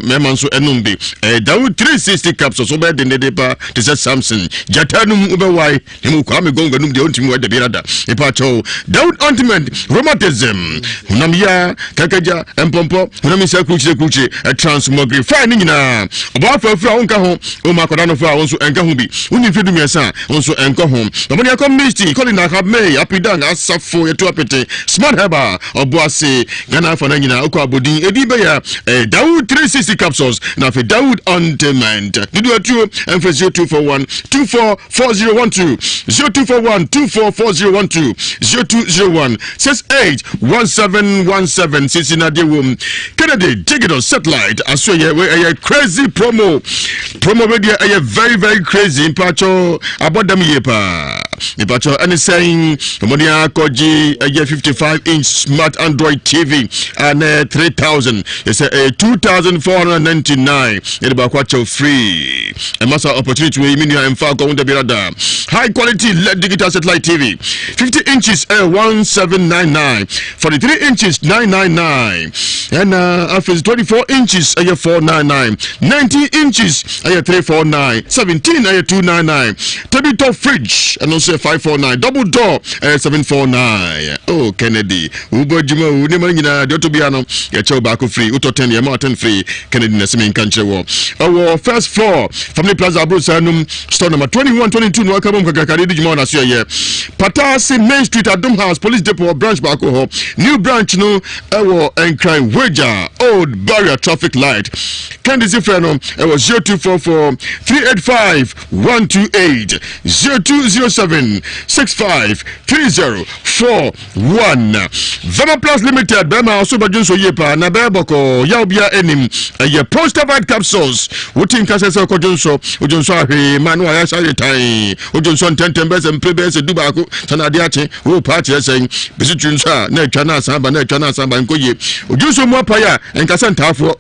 Speaker 2: memanso enumbi Dawood 360 capsules oba de nedepa te say Samson jatanum ubewai hemu kwa megonga num de ontimi wa de birada ipacho Dawood ointment rheumatism unamia kakaja empompo unamisa kuchi transmogrify nyina afra onka ho o makoda no fra wonso enka ho bi woni fedu miesa wonso enka ho no mo yakọ misti kolina ka me apidan asafo yeto apete smart heba oboase gana for na nyina okọ abodin edi be ya Dawood 360 capsules na fe Dawood ointment didu atu emphasio 241 244012 0241 244012 0201 681717 sisina de wom Kennedy digital satellite asoye we crazy promo media are very very crazy impacho about them yepa impacho and saying monia koji 55-inch smart Android TV and 3000 it's a 2499 it about free a master opportunity we mean and far go the birada high quality LED digital satellite TV 50 inches 1799 43 inches 999 and after 24 inches 499 90 inches 349 17 299 tabletop fridge and also 549 double door 749 oh Kennedy ubojima unema nyina de to bia no ya chew back free uto 10 ya ma 10 free Kennedy na semi kan chewo our first floor Family Plaza Abrosanum store number 2122 no akabom kakakari dijima na so ye Patasi Main Street Adom House Police Depot branch back ho new branch no ewo Enkran Wager Old Barrier Traffic Light. Candice Freno, it was 0244 385 128 0207 65 3041. Vema Plus Limited, Bema also Bajunso Yepa, Nabeboko, Yaubia Enim, a Prostavite capsules, Wooting Casasa Kojonso, Ujonso, Manua Yasatai, Ujonson Tentembes and Prebes, Dubaku, Sanadiache, who party saying, Bisujunsa, Nechana Samba, Nechana Samba, and Koye, Ujuso Mopaya, and Casantafo.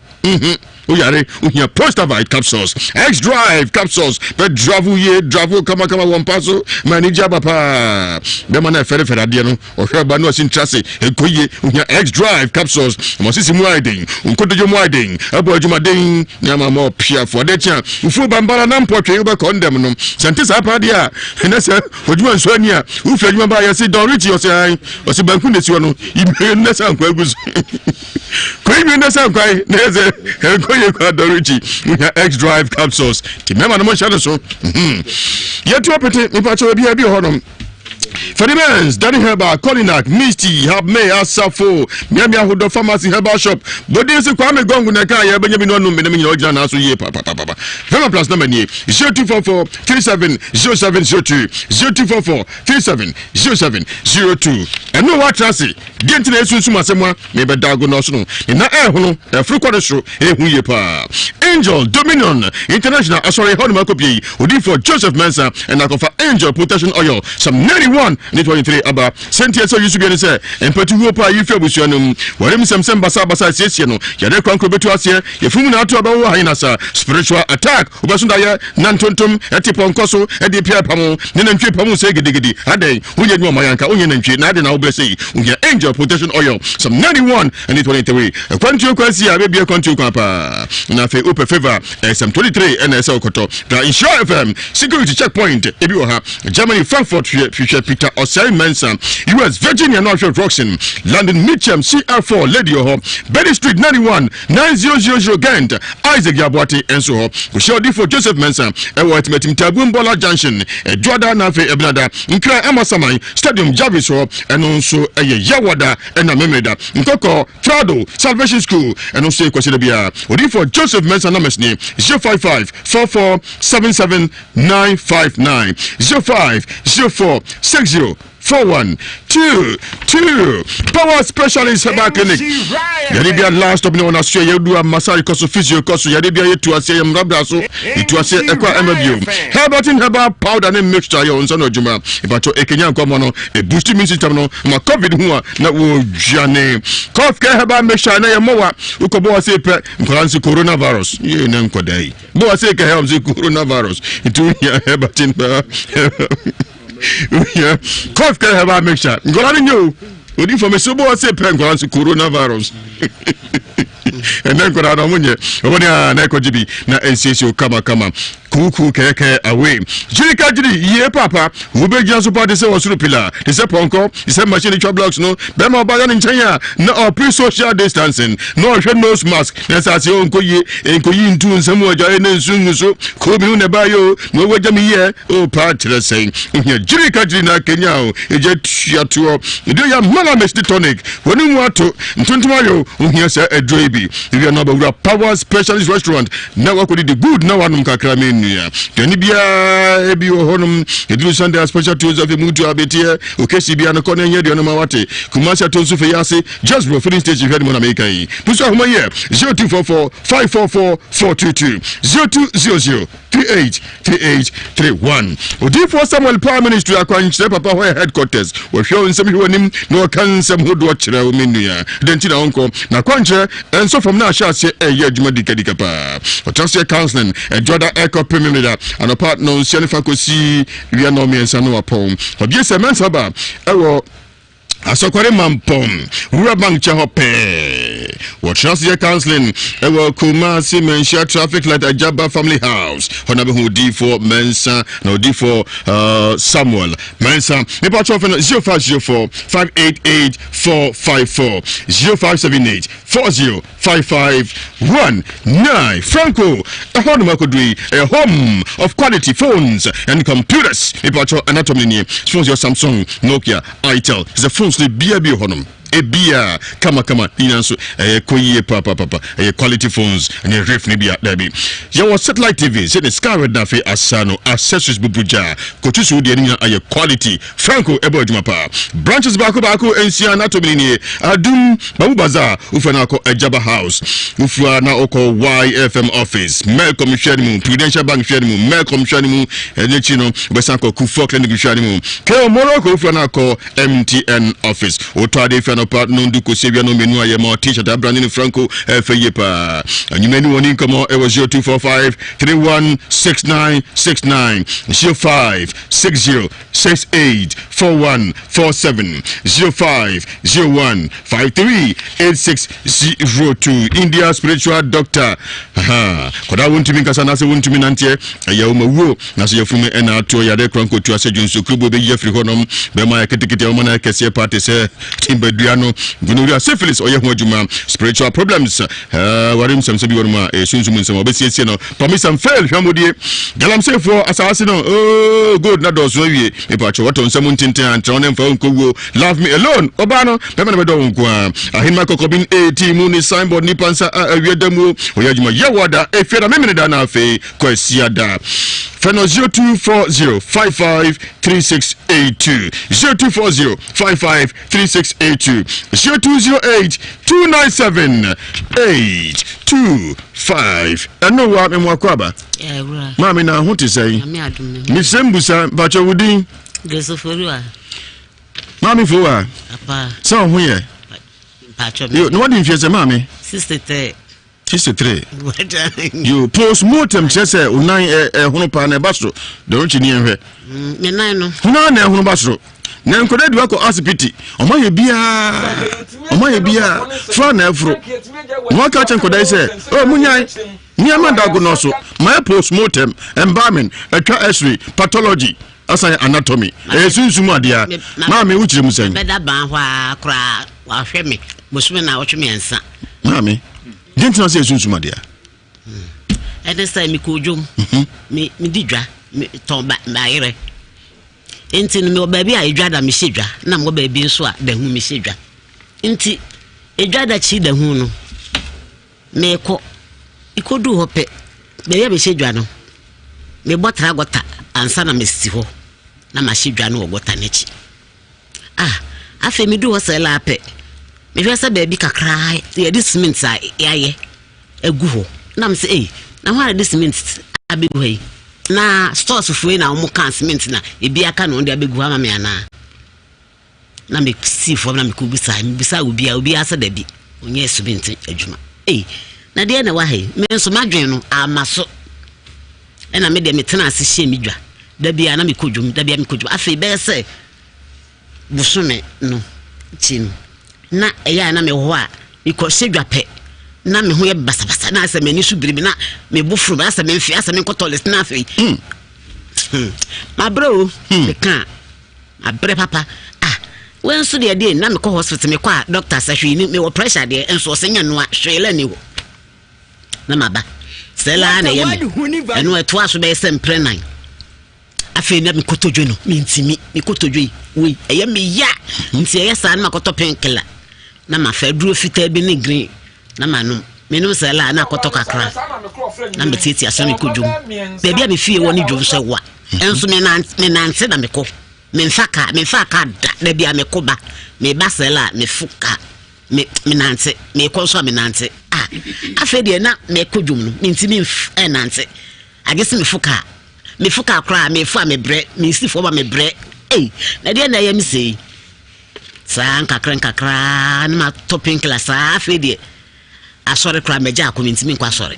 Speaker 2: Uyare, unya Prostavite capsules, X-Drive capsules, but Dravu, Kama Wampaso, Manager Papa, Bemana Feradiano, or Herbano Sintrasi, Koye, unya X-Drive capsules, Mosisi Mwiding, Unkoto Mwiding, Abojumading, Yamamo Pia for Decha, Ufu Bambara Nampo, Yuba Condemnum, Santis Apadia, and that's a Ojuan Sonia, Ufemaba, Yasi Doriti, or say, or Sibankunis, you may sound quite good. Queen sound quite, there's a Doriti, X-Drive capsules. Remember the motion so. Yet to operate, if I should be a honor. For the men's, Danny Herba, Colinac, Misty, Have May, Asafo, Miamia Hudo Pharmacy Herba Shop, but there's a Kwame Gong in a car, Benjamin Onum, Benjamin Ojan, Asu Ye, Papa. Vema Plus number 0244 370702 0244 370702. And no what Trassi, Gentle Suma Semwa, maybe Dago Nosono, in that air, a fruit show, Angel, Dominion, International, sorry, Honomakopi, who did for Joseph Mensa, and I offer Angel Protection Oil, some 91. 23 aba sentia so yusu biene se empatu hopa yife busuanum warem semsem basa siesie no yade kwankro betu ase yefumu na ato aba wo hainasa spiritual attack obasunda ye nantontom etipo nkoso edi pia pamo ne nantwe pamo se gidigidi aden unye nwa mayanka unye nantwe na ade na obese unye Angel Protection Oil some 91 and 23 kwantu kwasi abebie kwantu kwapa na fe ope favor some 23 and so koto da Insure FM security checkpoint ebi wo ha Germany Frankfurt future Peter Osei Mensa, US Virginia North Roxon, London Mitcham CR4 Lady Ho, Betty Street 91 9000 Gent, Isaac Yabuati and so ho. We show for Joseph Mensa, a white meeting Tabumbola Junction, a Dwada Nafe Eblada, Nkra Amasamai, Stadium Jarvis ho, and also a Yawada and a Memeda, Nkoko, Trado, Salvation School, and also Kwasilabia. We for Joseph Mensa Namesni, 055 44 77 959 05 04 604122 Power Specialist Herbal Clinic. Yadibia last of no one Australia, you do a massage cost physio cost. Yadibia to say Mrabraso, it was a MBU. Herbatin Herbal powder and mixture, your own son of Juma. If I told a Kenyan Comono, a boosting system, my COVID who na Jane. Cough care Herbal mixture, and I am more. Ukobo say coronavirus. You know, Kodai. Boa say helps the coronavirus. It will hear Herbatin. Yeah, cough can have a mixture. Go on in you. Would you for me so boy say penguins coronavirus? And then got out on you. When you are Neko GB, na NCSO kama. Kuku keke away. Jilika jiri ye papa. Ube jansu pa de se wasuru pila. De se ponko. De se machine chop blocks no. Bema bayan in China. No pre social distancing. No nose mask. Nesa si onko ye into nsemu aja ene nsunguso. Kobi uneba yo. No waja mi ye. O patira saying. Jilika jiri na Kenya o. Eje tuo. Edo ya mala mesti tonic. Wenu mwato. Ntuntuma yo. Unye se edroibi. If you are not a Power Specialist Restaurant. Now what could the good now one kakramin. Tony Bia, Ebi Honum, Edu Sunday special tools of the Mutu Abetia, Okesi Biana Kone, Yadionamawate, Kumasa Tonsu Fayasi, just for filling station of America. Pusa Humaya, 0244 544 422, 0200 3831. Odi for Samuel Prime Minister Akwanche Papa headquarters. We're showing some who him no can some who watch Minia. Dentina Uncle, Nakwanche, and so from now shall say a year Jumadikapa. Otasia Counseling, and Jordan Echo Premier, and a partner, Shanifa Kosi, Rianomi and Sanoa Pom. But yes, a man's haba, Asokware Mampom, Rurabang Chahope. What trust your counseling? Ewo Kumasi Mensha traffic light at Jabba Family House. Honorable D4 Mensa, no D4 Samuel Mensa. Nepal 0504 588 454 0578 405519. Franco, a home of quality phones and computers. Nepal Anatomy, sponsor Samsung, Nokia, Itel. It's a phone. The BB honum ebia kama inanso koyie papa quality phones and ref ne bia dabi your satellite TV say the sky red na fe asano accessories bubuja kotusu de nya aye quality franco ebo adwuma branches baako ensia na to ni adum babu bazaar ufana ko Ejaba house ufua na oko YFM office mail commission mu Prudential Bank share mu mail commission mu enechino besanko Kufo clinic share mu ke Morocco ufana ko MTN office otwade fana part no nduko sebia no menu aye mo t-shirt branding franco feyepa anyumeni woni komo e was 0245 316969 0560684147 0501538602 India spiritual doctor koda won't me kasa na se won't me nantie ya umawo na se yafume ena to ya de kranko to ase junso krubo be yefri honom be ma ketekete o mana kese party se timbaduano gonorrhea syphilis oye ho adwuma spiritual problems warim samse bi worma sunsumu nsem obesiesie no promise and fail hwamodie galamse for asase no oh good na do so wie me pa cho wato nsem ntintin antra onem fa nkowo love me alone obano be me do nko ahima kokobin 18 mu ni signboard ni pansa awiedamu oyajuma yewada efiada memene da na afi kwasiada Feno 0240553682 0240553682 0208297825 eno wa me mwakwaba mami na huti sai mi sembusa bacho wudi
Speaker 13: Gesoforua
Speaker 2: mami fowa
Speaker 13: apa
Speaker 2: so hu ye
Speaker 13: bacho
Speaker 2: yo no wadi mfiese mami 63 you post-mortem chese unan hono pa na basro don't you nhwe
Speaker 13: me nan no
Speaker 2: hono na hono basro na nkoda di wako asipiti omaye bia fra na afro mo ka chen koda ise o munyai ni amanda go no so my post-mortem embalming atwa x-ray pathology asan anatomy sunsumu adia ma me wuchire musan
Speaker 13: beda ban hwa kra wa hwe me bosume na wo tweme ensa
Speaker 2: mami didn't know say sunsumu adia
Speaker 13: ene sai mi kojom mi didwa mi ton ba ire enti no me obabi a edwa da me sedwa na mo baby nso a da hu me sedwa enti edwa da chi da hu no me ko ikodu hope be ya be sedwa no me botra gota ansa na me si ho na ma sedwa no ogota nechi afa mi du ho se la pe me hwe se baby kakra ye di cement a yaye egu ho na me se na ho di cement abegu he na stores fuwe na omo kan cement na ebi aka no ndi abegu ama me ana na me si fo na me ko bisa obi asa da bi onye cement adwuma na de na wa he me nso madwen no amaso na me de me tena ase hye mi dwa da bia na me kodwum afi be se busume no chin na eya na me ho a iko sedwa pe na me ho ye basabasa na asa me ni su biribi na me bufuru asa me mfi asa me kotoles na afi ma bro me kan abre papa when so de na me ko hospital me kwa doctor sa hwe ni me wo pressure de enso senya no a hwela ni wo na maba sela na ye me eno eto aso be se mpre nan afi na me kotodwe no me ntimi me kotodwe we eye me ya nti eye sa na makoto penkela na ma fa duro fita bi ne green na manum menu sela na akoto kakra na me titi aso me kodwum baby a me fie woni dwum so wa enso me nante na me ko me mfaka da bia me ko ba me basela me fuka me nante me ko so me nante afi de na me kodwum no me ntimi nante agese me fuka kra me fu a me bre me si fo ba me bre na de na yam sei sa nkakra na ma topping class afi de asore kra me ja ko me ntimi nkwa asore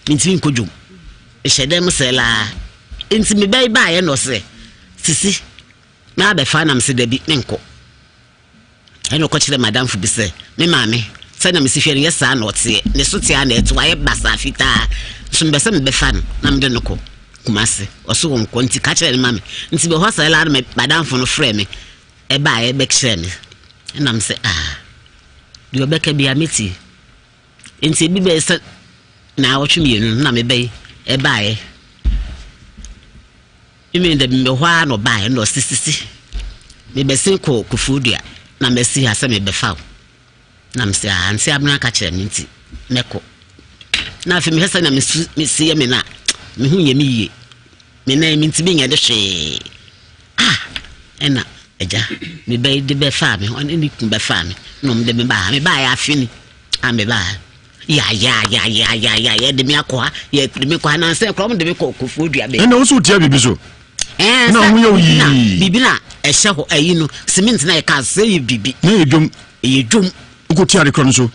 Speaker 13: me ntimi nkodwum ehedem sela ntimi bai ba ye no se sisi na be fa na mse da bi nenko eno ko chire madam fu bi se me maame se na mse hwere yesa na ote ne so tia na eto aye basa fita so mbe se mbe fa na mde noko kumase oso won ko nti ka chire ne maame nti be ho sala na madam fu no frɛ me e ba ye be kire me na mse di obeka bi ameti nti bi be se na otwemienu na me be e ba ye imi nda me hwa no ba no sisisi me besin ko kufudua na mesi ha se me befa na msi ansi abna ka kire me nti meko na afi me hesa na mesi me na me hu ye me yie me na me nti be nya de hwe ena eja me be de be fa me on ni kun be fa me no me de me ba ya afini me ba ya de me akwa ya de me kwa na se krom de me kofu dua be
Speaker 2: ena wo so tia bibi so na hu ye
Speaker 13: bibi na ehye ho ayi no cement na e ka se ye bibi
Speaker 2: na ye dwom uko tia de kron so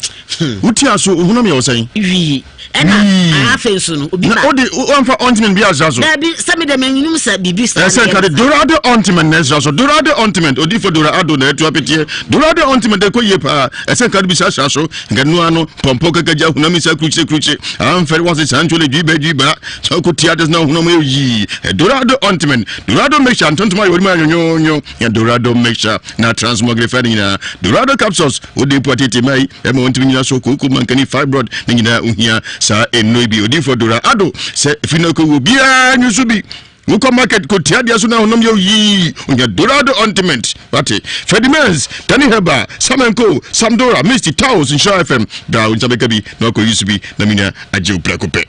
Speaker 2: utia so ohunam ye wo san
Speaker 13: wi ena afensu no obi ba
Speaker 2: odi onfa ointment bi azazo
Speaker 13: na bi se me de menunum sa bibi sa
Speaker 2: ese ka de dorado ointment na azazo dorado ointment odi fo dorado na etu apetie dorado ointment de ko ye pa ese ka de bi sa so nganu ano pompo kakaja hunam sa kruche am fere was sanchole dwi ba so ko tia de na hunam yi dorado ointment dorado mixture antontoma yori ma nyonyo ya dorado mixture na transmogrify na dorado capsules odi potete mai e mo ntimi na so ko mankani fibroid nyina uhia sa enoibi odi for dorado se finako wo bia nyusubi Muko market ko tiadia so na honom yo yi unya dorado ointment wate Fedimens Tani Heba Samenko Samdora Misty Towels in Shaw FM da untabeka bi na ko yusubi na mina aje uprakope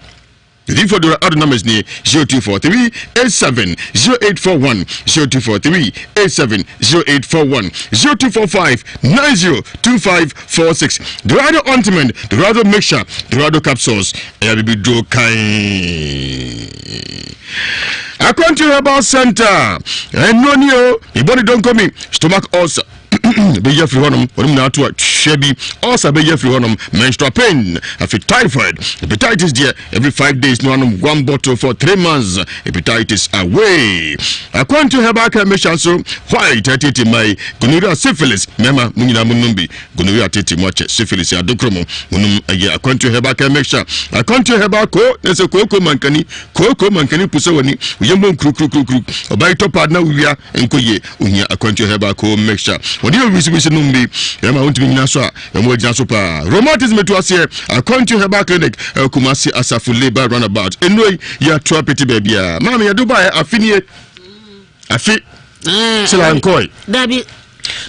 Speaker 2: the for the other numbers near 0243 87 0841 0243 87 0841 0245 902546 Dorado ointment, Dorado mixture, Dorado capsules. Every do kind. According to Herbal Center, and no new, your body don't come in, stomach ulcer. Be your free honum, or now to a shabby, also be your free honum, menstrual pain, typhoid, hepatitis, dear, every 5 days, no one bottle for 3 months, hepatitis away. According to Herbal Mission, so white at it, my gonorrhea syphilis, Mema Munina Munumbi, gonorrhea titi much syphilis, Adokromo, Munum, a year, according to Herbal Mission, according to Herbal Co, there's a cocoa mankani, Pusawani, Yamon Crook, or by top partner, we are in Koye, Unia, according to Herbal Co mixture. What do you wish numbi? Yama want to be Naswa, and what Jansopa. Rheumatism to us here, according to Herbal Clinic, Kumasi Asafu Labor Runabout. Anyway, you're too petty baby. Mammy, I do buy a finier. I fit. So I'm coy.
Speaker 13: Debbie.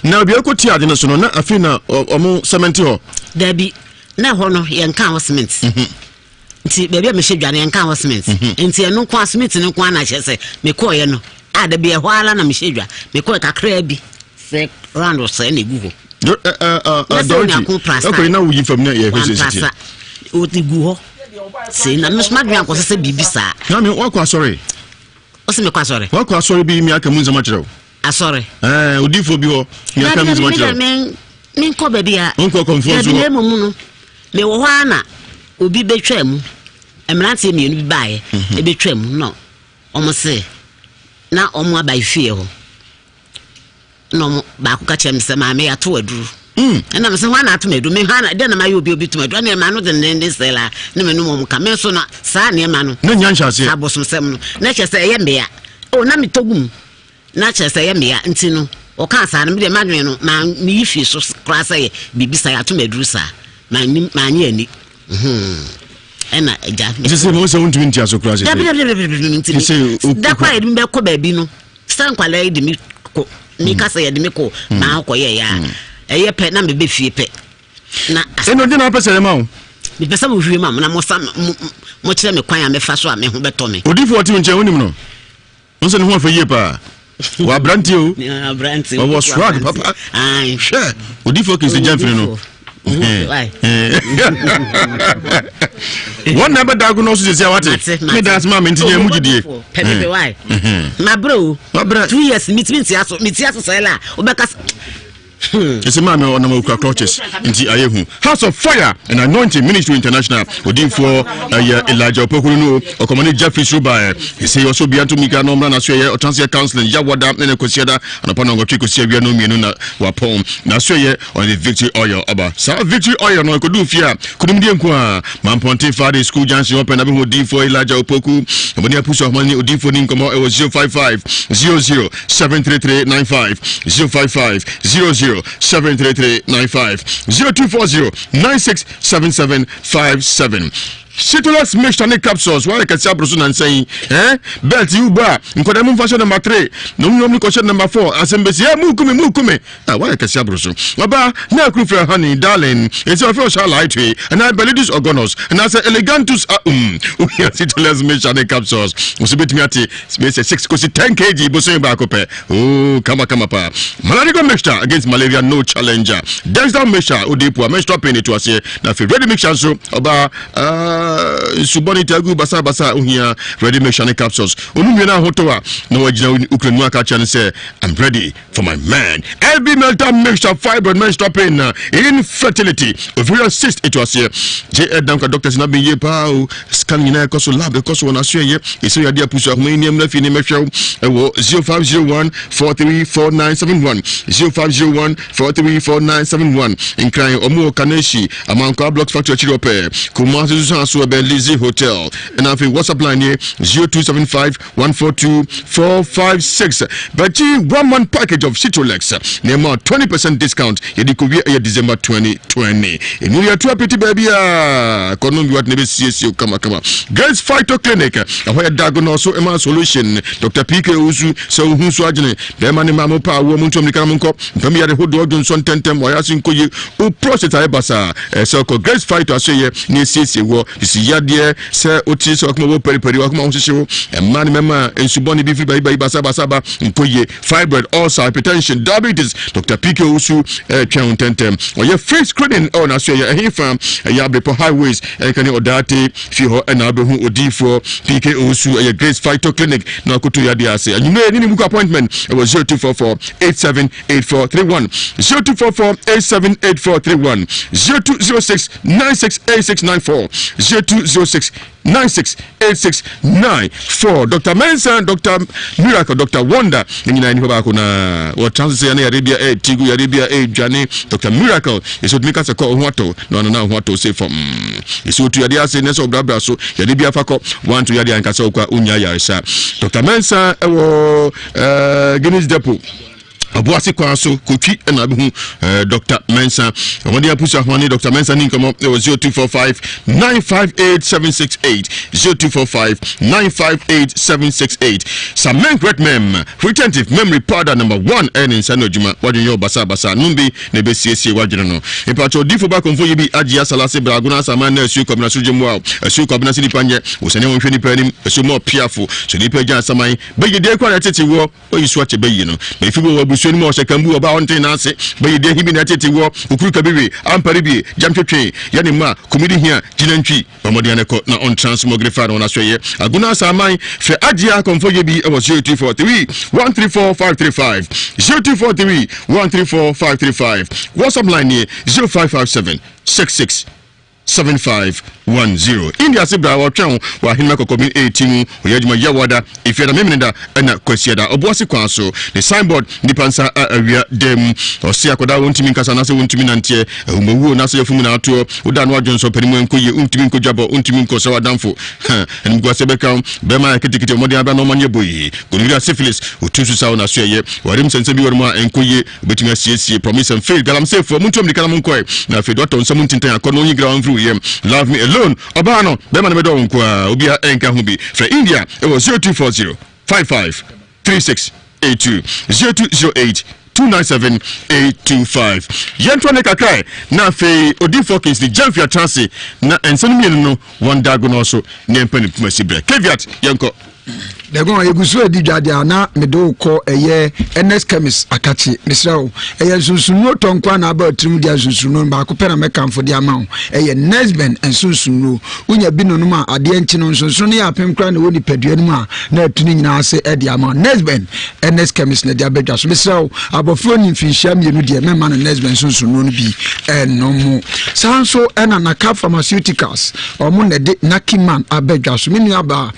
Speaker 2: Now be a good tia, the national, a fina or more cemento.
Speaker 13: Debbie. Now, honor, young councilments. Baby, I'm ship Johnny and councilments. And see, no councilments and no one I shall say, me coy, no. Ah, there be a while and I'm shidra. Me coy a crabby. Say, round or say any Google.
Speaker 2: Okay, now we from there.
Speaker 13: Oti Google. Say, na Miss Madrian was a say, Bibisa.
Speaker 2: I mean, what was sorry?
Speaker 13: What's me sorry?
Speaker 2: What was sorry be me a Kamunza Matro?
Speaker 13: Ah, sorry.
Speaker 2: Udi for you.
Speaker 13: Min ko baby,
Speaker 2: Uncle confused.
Speaker 13: Me wana, Ubi betrem. I'm not seeing you buy a betrem, no. Almost say, now on by fear. No, back catch him some may at two drew. And I'm saying one at me, do me, Hannah, then I will be to my drunken man than this seller. No, come in so not, Sanya man. No, young shall say, I was some nature say, Yambia. Oh, Nami Togum. Nature say, Yambia, and Tino, or can't sign me the madrino, man, me if you so class a be beside to me, Drusa. My nearly. And I just say, most of 20 years of cross. That's why I didn't be baby. No, stand quite lady me. Nika say de meko na akoye ya eye pe na me be fie pe na
Speaker 2: eno de na pese ma o
Speaker 13: me pese mo hwie ma na mo sa mo kire me kwan ya me fa so a me ho beto me
Speaker 2: odi 14 nche wonim no nso ne ho afa yie pa wa branti o
Speaker 13: branti
Speaker 2: o was swag papa
Speaker 13: ai
Speaker 2: sure odi 4 kisi jamfiri no one number diagnose is what me that's my mentinye mu gidie
Speaker 13: pepe why my bro 2 years meet so sela obeka
Speaker 2: it's a man on the crutches into Ayehu House of Fire and Anointing Ministry International within for Elijah Opokuno or Command Jeffrey Shuba. He say also be to Mika Nomra Nasway or Transia Counseling Yawada and a Cosiada and upon our Chico Sevia no Mianuna Wapom Nasway on the Victory Oil Abba. So Victory Oil no could do fear. Couldn't Kwa Mamponte Friday School Jansen open up with D for Elijah Opoku and when you push of money or D for income it was 055 00 73395 055 00 73395 0240 967757 Citoless mixture capsules. Why can say and saying, belt you bar, in fashion number 3, no question number 4, as in Bessia, mukume. Why can say Aba, now crew for honey, darling, it's a first light way, and I believe this organos, and I say elegantus Citoless mixture capsules. Was a bit meaty, space 6 10 kg, Bosse Bacope. Oh, come pa. Malaria mixture against malaria, no challenger. Dexter mixture, Udipua, menstrual pain to us here. Now, if you ready mixture, so about Suboni Tagu Basa Uhia, ready mixture capsules. Unumina Hotoa, no Ukraine catch say, I'm ready for my man. LB Melta mixture, fibroid, menstrual pain, infertility, ovarian cyst, it was here. J. Dunker doctors not being ye pow, scanning cost lab, because when I say ye, it's your dear push of medium left in the metro 0501 434971 0501 434971 in crying Omo Kaneshi among car blocks factory Chirope Kumasi Susansu Belize Hotel and I think WhatsApp line here 0275 142 456 but 1 month package of Citrolex near more 20% discount Yedikubi December 2020 in New Year 2 pretty baby Konumbi what never CSU kama Girls Phyto Clinic where Dagon so Emma Solution Dr. PK Usu so Hunsu Ajane Bemani Mamo Pa woman to Mikamunko Pamia the Hood Johnson Tentem Wayasin Koyi who process Basa so called Girls Phyto say near CSU war is Yadia Sir Otis Okmo Peri Wakma show and Mani Mama and Suboni Bifi by Basaba in Koye fibroid ulcer hypertension diabetes Dr. PK Usu Chown Tentem or your face screening on Australia and he farm a Yabepo highways and can Odate Fiho and Abehu Odifo PK Usu a Grace Phyto Clinic no Kutu Yadiase and you know any book appointment it was 0244 878431 0244 878431 0206 968694 0206 968694 Dr. Mensa Dr. Miracle Dr. Wonder nina ni baba kuna wa chances ya Arabia tigu ya Arabia Jani Dr. Miracle iso tumika se ko hoto no hoto say from iso tu ya dia se neso brabra so ya Arabia fako want to ya dia nkasa kwa unya ya sha Dr. Mensa ewo Guinness Depot Abuasi kwa so kutwi na abu Dr. Mensa wadi apusa hwani Dr. Mensa ni komo 0245 958768 0245 958768 Samen great mem retentive memory powder number 1 and in sanojuma wadi yo basa numbi ne besiesie wadi no ipacho difo ba konfo yibi agia salase braguna sama na esu komna sujemu esu komna sini panye osane wonhwe ni panim esu mo piafo so ni paja saman be de kwa tete wo oyisu ache be yi no be fibo wabusu ni mo sekambu oba onte na ase be yi de hibi na tete wo okuru kabiwe ampare bi jamtwetwe yani ma komidi hia jinantwi bamodi aneko na on transmogrifa na soye aguna saman fe agia konfo yibi e was 0243 134535 0243 134535 WhatsApp line here 0557 66 7510 India Sibra wa twan wa hinma kokobi 18 oyajuma yawada ifia na meminda na kwasiada obuasi kwanso the signboard ni pansa awia dem osia koda wontimi nkasa na se wontimi nantie umowuo na se yafumu na ato oda no adwonso panimu enkoye untimi nkojabo untimi nkoso wadamfo enimgwa sebeka bema ya kitikiti omodi aba no manye boyi gonira syphilis otusu sawo na so ye warim sense bi wormo enkoye betumi asiesie promise and fail galam safe for muntu omdika na munkoe na fe doto nsam ntintan akono onyi gra onfru ye love me alone obano bema na medo nkwa obia enka hu bi fra India it was 0240 55 36 82 0208 297-825. Yentwane kakai na fe Odi Fokins the Jamfia Chance na ensani no one dagon also nempeni pumasibre. Keviat yanko.
Speaker 15: Legon yegusu edidwade na medo ko eye NS Chemist akachi misrawo eye sunsuno tonkwa na aba trim dia sunsuno ba ko pera mekamfo dia ma eye Nesben ensunsuno unya bino no ma ade enchi no sunsuno ya pem kra na woni padua no ma na atuni nyina ase ede ama Nesben NS Chemist na dia bedwa so misrawo abofo ni mfinhia mienu dia mema no Nesben sunsuno no bi enomo sanso ena na Cap Pharmaceuticals omo na de Nakiman abedwa so menu aba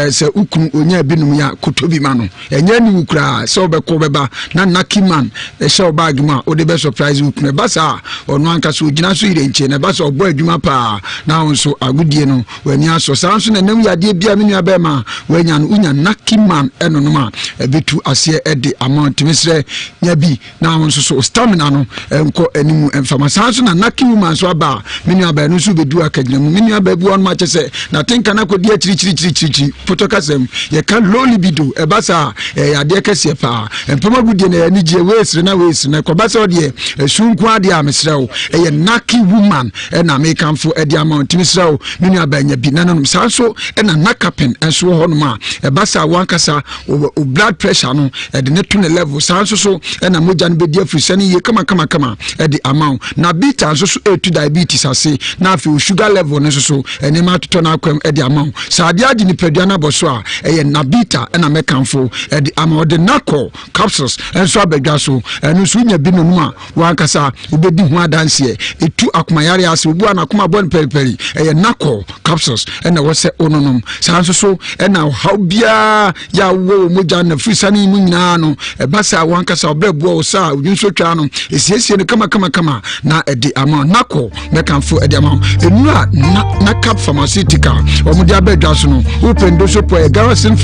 Speaker 15: se kun onya binum ya kotobi ma no enye ni wukura se obekọ beba na naki man e show bag ma o de be surprise wukune basa ono anka so gina so ire nche na basa ogbo adwuma pa na nso agudie no wani aso sanso na nam yade bia me nua be ma wanya no unya naki man eno no ma ebetu ase e de amount misre nya bi na nso so stamina no enko animu emfama sanso na naki woman so aba me nua be no so bedu akagina mu me nua be bu on ma chese na tinka na kodi chiri potokasem ye kan low libido e basa ade kese pa empama gudie na ani je wesre na ko basa ode sunku ade amesrew ye naki woman e na me kanfo e de amount misrew me nua ba nya bi nanum sanso e na nakapen enso ho no ma e basa wankasa o blood pressure no e de netu ne level sanso so e na moja no be dia frusani ye kama e de amount na beta sanso so e to diabetes ase na afi sugar level ne so ene ma to na akwam e de amount saade adi ni pedua na boso a e na beta e na mekanfo e de amount de nako capsules enso abedwa so enu so nya bi no a wankasa obedi ho adanse etu akomayare ase obu anakoma bon periperi e nako capsules e na wose ononom sanso so e na how bia ya wo moja na frisani mu nyina no e basa wankasa obrabu o sa odwunso twa no esiesie ne kama na e de amount nako mekanfo e de amount enura na cap pharmaceutical omudia bedwa so no upendo so po Garrison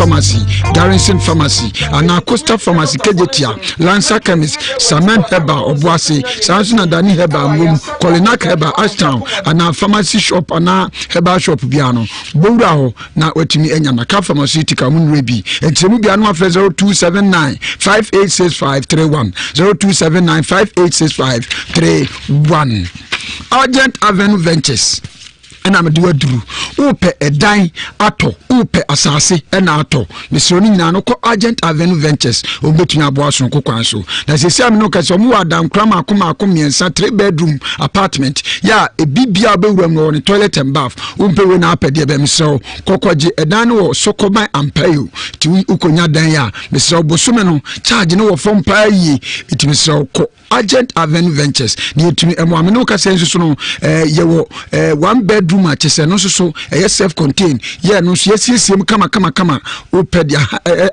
Speaker 15: Pharmacy ana Costa Pharmacy Kejetia Lancer Chemist Samen Heba Obuasi Sansu na Dani Heba Mum Kolinak Heba Ashtown ana pharmacy shop ana Heba shop biano bowra ho na watimi enya na cap pharmaceutical mun rebi entemu biano afre 0279 586531 0279 586531 Urgent Avenue Ventures ena me de duru upe edan ato upe asase ena ato mesoni nyina no ko Agent Avenue Ventures obetumi aboaso no kokwan so na sesi am no ka so mu adam krama akoma miensa 3 bedroom apartment ya ebibia bewuram no ne toilet and bath umpe we na apede be meso kokoje edan no sokoban ampayo ti ukonya dan ya meso bosume no charge no wo fom pa yi itimi so ko Agent Avenue Ventures ni etumi amo no ka senso so no yewo 1 bedroom a chese no so self contained ye no so yesiem kama opedia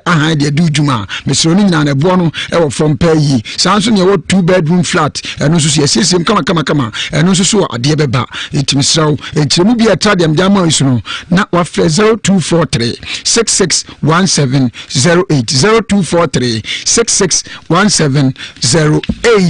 Speaker 15: aha de du juma mesro ni nyina na bo no wo from pay sanso ne wo 2 bedroom flat no so yesiem kama no so ade beba etimi sraw etiremu bi atadem jama isu no na wa 0243 661708 0243 661708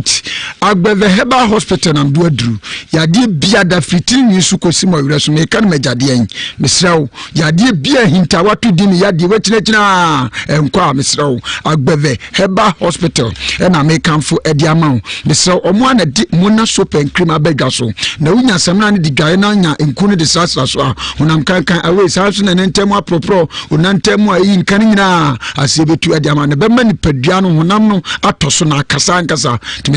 Speaker 15: Agbeve Heba Hospital nam do aduru yade bia da fitiri nsu kosimo wireso me kan majade en mesraw yade bia hinta watu di ni yade wetinekina enkwa mesraw Agbeve Heba Hospital na me kanfo edi amaw mesraw omo na di mona soap and cream abedwa so na unya samna ne di gare na nya enku ne de sasra so a onam kan away sanso na ntemu apropro onantemu ayi nkan nyina asebetu edi amaw ne be mani padua no honam no atoso na akasa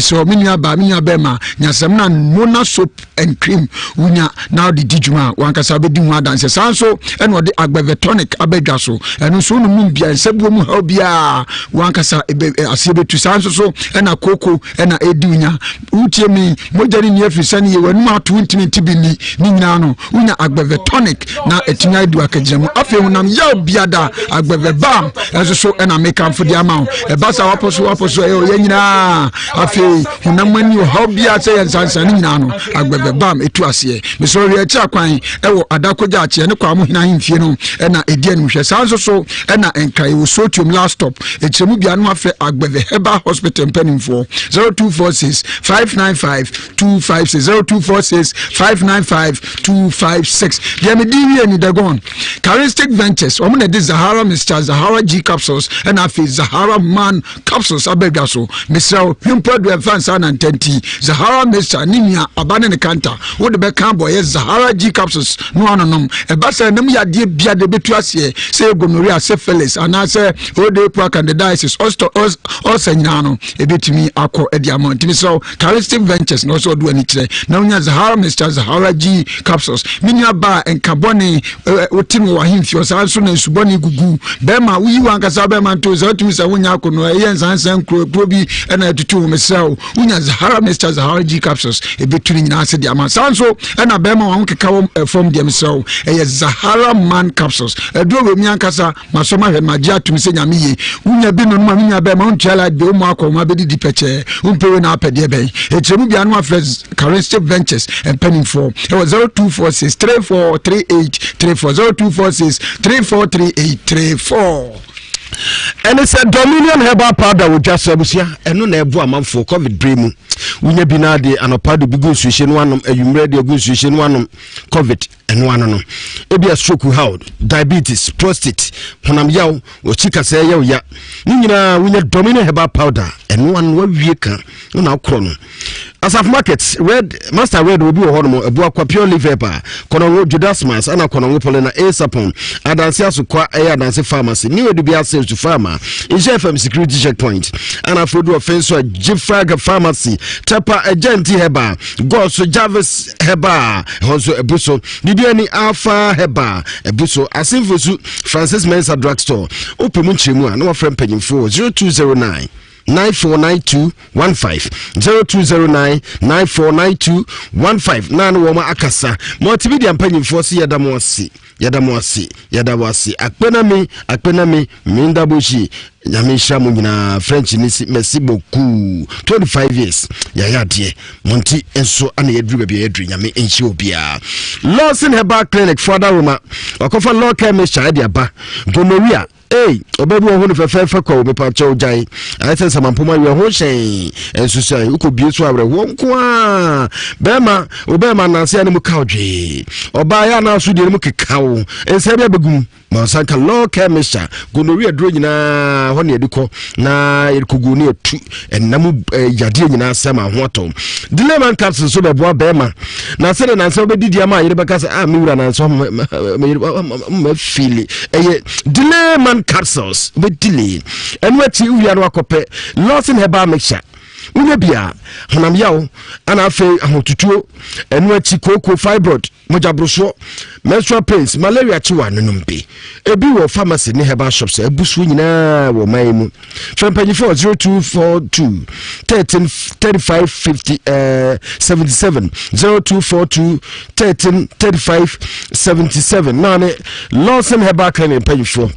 Speaker 15: so minya bema nyasem na mona soap and cream unya now the dijuma wankasa bedi hu adanse sanso eno de Agbeve tonic abedwa so eno so no mu bia nsebuo mu ha bia wankasa asebetu sanso so ena koko ena edunya utie mi mojari ni afisani ye wanu atu ntimi tibini ni nyina no unya Agbeve tonic na etunya edu akagiramu afi hunam ya bia da Agbeve bam enso so ena make am for the amount e basa waposo ye nyina afi hunamani o hobia say ensansan nyina no Agbeve bam etu ase meso ri achi akwan ewo adakoja achi ne kwa mo hina himfie no na edi anim hwe sanso so na enkai wo sotium last stop echemu bia no afi Agbeve Heba Hospital penimfo 0246 595 256 0246 595 256 dia me di ni dagon Charistic Ventures omo na de Zahara Mr Zahara G capsules na afi Zahara Man capsules abedwa so mesra himpo do fans and tenti Zahara Mr Nimia abane ne kanta wo de be kan boy Zahara G capsules no anonom e ba se nem ya de bia de betu ase se gonorrhea syphilis ana se o de pro candidiasis osanyina no e betumi akọ e di amount mi so Charistic Ventures no so do ani kire na unya Zahara Mr Zahara G capsules minia ba enkabone otim wo ahimfio sa so na subone gugu be ma wi wankasa be ma to so tumi sa wonya akono e yensansan kro bi na etutu mesra unya Zahara Mr Zahara G capsules e betuni nyina ase di ama sanso na be ma won keka from them so Zahara man capsules aduro mi ankasa masoma hwe magia atumi se nyame ye unya bi no ma nya be ma untala de o mu akoma be di peche umpewe na apede be etremu bia no afres Carestic Ventures and penning for 0246 3438 0246 3438
Speaker 14: And it's a Dominion herbal powder with just Sabusia, and no never month for COVID dream. We never binadi and a powder be good switching one, a you ready a good switching one COVID and one on. It be a stroke how diabetes, prostate, Honam or chica say ya. Nina, we need Dominion herbal powder and one week now chrono. As of markets, Master Red will be a hormone, a boa pure liver, Conogo Judasmas, and a Conogo Polena A Sapon, and Dancia Sukwa Air Nancy Pharmacy, new to be a sales to farmer, in FM security checkpoint, and a food offense to a Jifrag Pharmacy, Tapa a Genti Heba, Gosso Jarvis Heba, also a busso, Didiani Alpha Heba, a busso, a Sinfusu, Francis Mensa Drugstore, Open Munchimu, no friend paying for 0209. 949215 0209949215 nanu woma akasa multimedia mpanyim force yadamwasi akpenami minda boshi nyamisha mu nyina French nisi merci beaucoup 25 years yayadie monti enso ana yedru bia yedru nyame enchi obia Lawson Herbal Clinic further Roma wakofa law care measure dia ba gonorrhea obebu ohunu fefe ko me pa cho jai ase samampoma we ho hyen ensusu ukobi so awre wo nko bema obema nanse ane mu kaodwe oba ya na so de mu kekawo ense bia begum ma sanka law care measure gonorrhea dro nyina ho ne ediko na erikugu ne etu enam yade nyina asema ho to dileman capsule so bebo bema na se nanse obedidi ama yere beka se me wura nanse me feel dileman capsules with delay and what you are wakope Lawson Herbal mixture unebia honam yawo ana afi ahotutuo enu achi koko fibroid mojabroso menstrual pains malaria chiwa nonumbe ebi wo pharmacy ne herbal shops ebusu nyina wo maimu fempanyi 0242 1335 77 0242 1335 77 nane Lawson Herbal Clinic panyi 4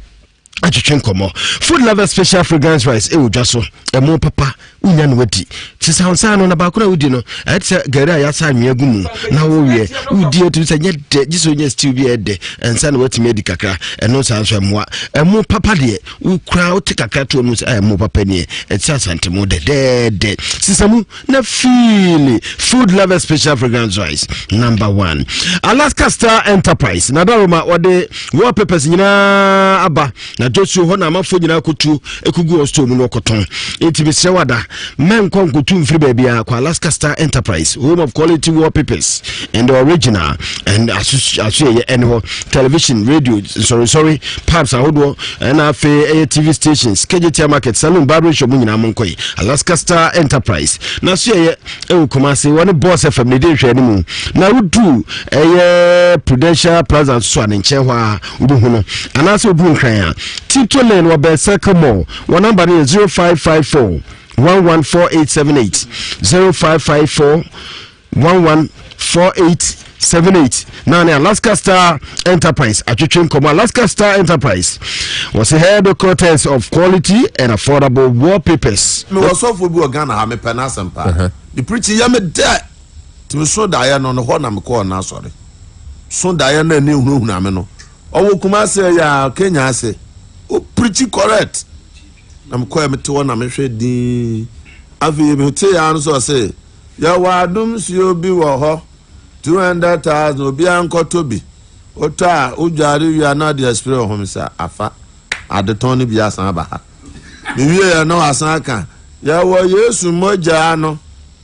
Speaker 14: Achichenkomo food lover special fragrance rice jaso emo papa unya no wadi tisa honsano na bakura udi no etse gari ayasa anwegu mu na wo wie udi etu se nyede jiso nya stew bi ede ensa na wati medi kakra eno sanso emoa emo papa de ukura uti kakra to mu emo papa ni etsa santemo de sisamu na feel food lover special fragrance rice number 1 Alaska Star Enterprise na daroma ode wallpapers nyina aba na Joshua ho na amafo nyina kotu ekugu osto mu no koton intibise wada men kon kotu mfiri bia kwa Alaska Star Enterprise, home of quality wallpapers and the original and associate and television radio sorry pubs ahodo and afi TV stations KGT market salon barbershop nyina monkoi Alaska Star Enterprise na so ye Kumasi one boss FM ne de hwe mu na wudu Prudential Plaza so anenche hwa ubu hono anase obu nkran Tito Lane wa Circle Mall. One number is 0554 114878 0554 114878. Now, Alaska Star Enterprise, Achichenkomo Alaska Star Enterprise was a headquarters of quality and affordable wallpapers.
Speaker 16: Me was so for Ghana, I'm a penasampa. The preacher yam dead to so Diana on the horn, I'm calling now, sorry. So Diana knew who Nameno. Oh, Kumasi, ya Kenya say. Oh, pretty correct. I'm quite me to one. I'm sure the Avi me tell you answer say. Ya wadums you be wo 200,000 obi anko tobi. Ota ujari you are not the spirit of home sir. Afa adetoni bi asan ba ha. Me wie ya no asan kan. Ya wo Yesu moja no.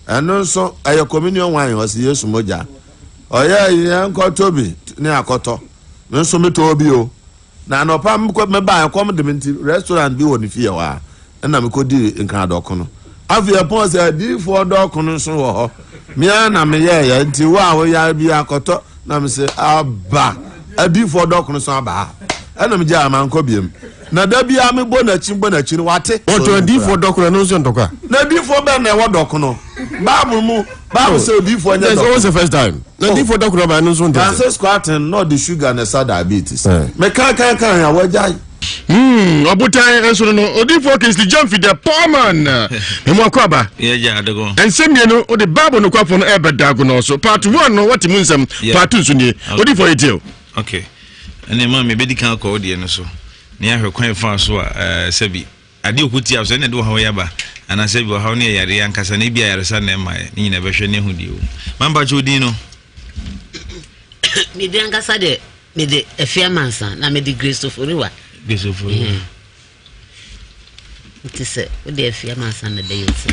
Speaker 16: Eno so ayo communion wine was Yesu moja. Oya yanko tobi ni akoto. Me so me to obi o. Na no pa me ba kom de menti restaurant bi woni fie wa na me ko di nkan adoko no afia pon se di fo adoko no so wo ho me na me ye ya nti wa wo ya bi akoto na me se aba adi fo adoko no so aba na me ja man ko biem na da bia me bo na chi wate
Speaker 14: o to D4 dokoro no so ntoka
Speaker 16: na D4 be na e wo dokono Bible say D4 nya
Speaker 14: dokoro it's the first time na D4 dokoro ba no so ntoka
Speaker 16: Francisco Aten not the sugar and the diabetes me kan ya wajai
Speaker 14: obutan enso no D4 Kingsley John the poor man me mo akwa
Speaker 4: yeah adogo
Speaker 14: ensemi no o the Bible no kwafo no ebeda no so part 1 no what mu nsem part 2 so ni D4 etil
Speaker 4: okay ene ma me bedi kan ko de no so ne ahwe kwan fa so sebi ade okuti aso ne de wo ha yaba ana sebi wo ha ne yare yankasa ne bia yare sa ne ma ni nyina behwe ne hu di o mamba chodin no
Speaker 13: me de yankasa de me de efiamansa na me de Grace of Oriwa it is a de efiamansa na de yotse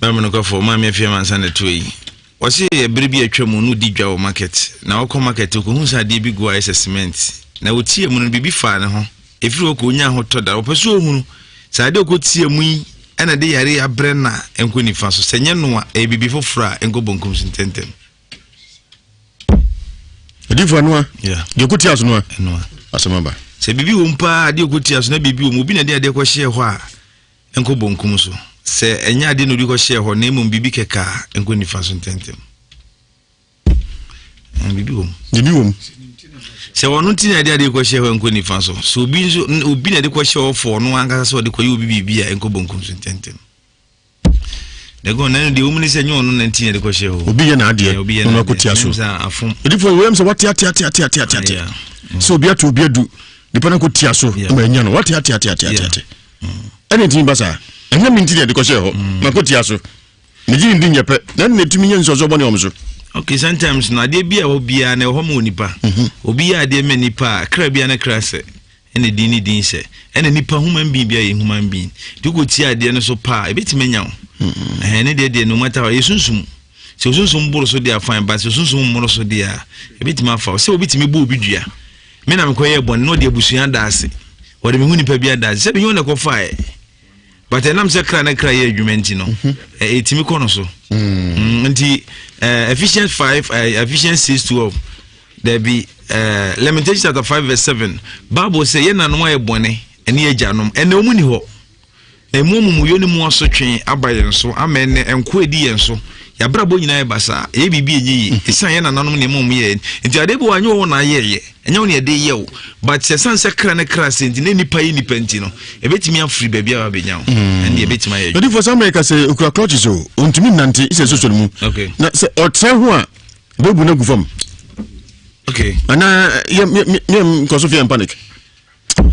Speaker 4: mama no ko fo ma me efiamansa na to yi wasi e biribi atwam no di dwa o market na wo ko market ko hu sa de bi go ice cement na wo tie mu no bibi fa ne ho efiri ko nya ho to da wo peso hu sa de ko tie mu yi ana de yare abre na enko ni fa so senye no a e bibi fofora enko bonkum sintentem
Speaker 14: D4 no
Speaker 4: yeah
Speaker 14: de ko tie aso no
Speaker 4: no
Speaker 14: asemaba
Speaker 4: se bibi wo mpa de ko tie aso na bibi wo mu bi na de ko hye ho a enko bonkum so se enya de no di ko hye ho na emu bibi keka enko ni fa so ntentem bibi wo se wonu tin na de ko hye ho enko ni fa so obi na de ko hye ho fo no anga so de ko yi obi bibi a enko bonkum so ntentem de go na de wo ni se nyo no na tin de ko hye ho
Speaker 14: obi ye na ade no ko tia so D4 we am se what tia so obi atu obi adu de pana ko tia so ma enya no what tia anything basa enya minti de ko hye ho ma ko tia so me ji ndi nyepe na na tumi nye nsoso bone omso
Speaker 4: okay sometimes na de bia obia na ho mo nipa obia de me nipa kra bia na kra se ene din se ene nipa human being bia ye human being de ko tia de no so pa e betime nya wo ene de no matter how yesunsum se osunsum boro so de afan ba se osunsum moro so de a e betime afa se obetime bo obi dua me na me ko ye bon no de abusua da ase wo de me hu nipa bia da se be yo na ko fa but enam se kra na kra ye adwumenti no etimi kono so nti Ephesians 5 Ephesians 6:12 there be Lamentations chapter 5 verse 7 Bible say ye nanom aye bone ene ye janom ene omuni ho na emumu yo ni mu asotwe abaye so amen enko edi ye so ya brabo nyina ye basa ye bibi enyi esan ye nanom ne emumu ye nti ade bo anyo wo na ye enya wo ne ede ye wo but se san se kra na kra se nti ne nipa yi nipa nti no ebetimi afri baabi a benya wo ende ebetimi aye
Speaker 14: but for some make say ukra clutch so ontimi nante ise so mu
Speaker 4: okay
Speaker 14: na se otre ho a bebu na gufam
Speaker 4: okay
Speaker 14: ana ye ko so fi panic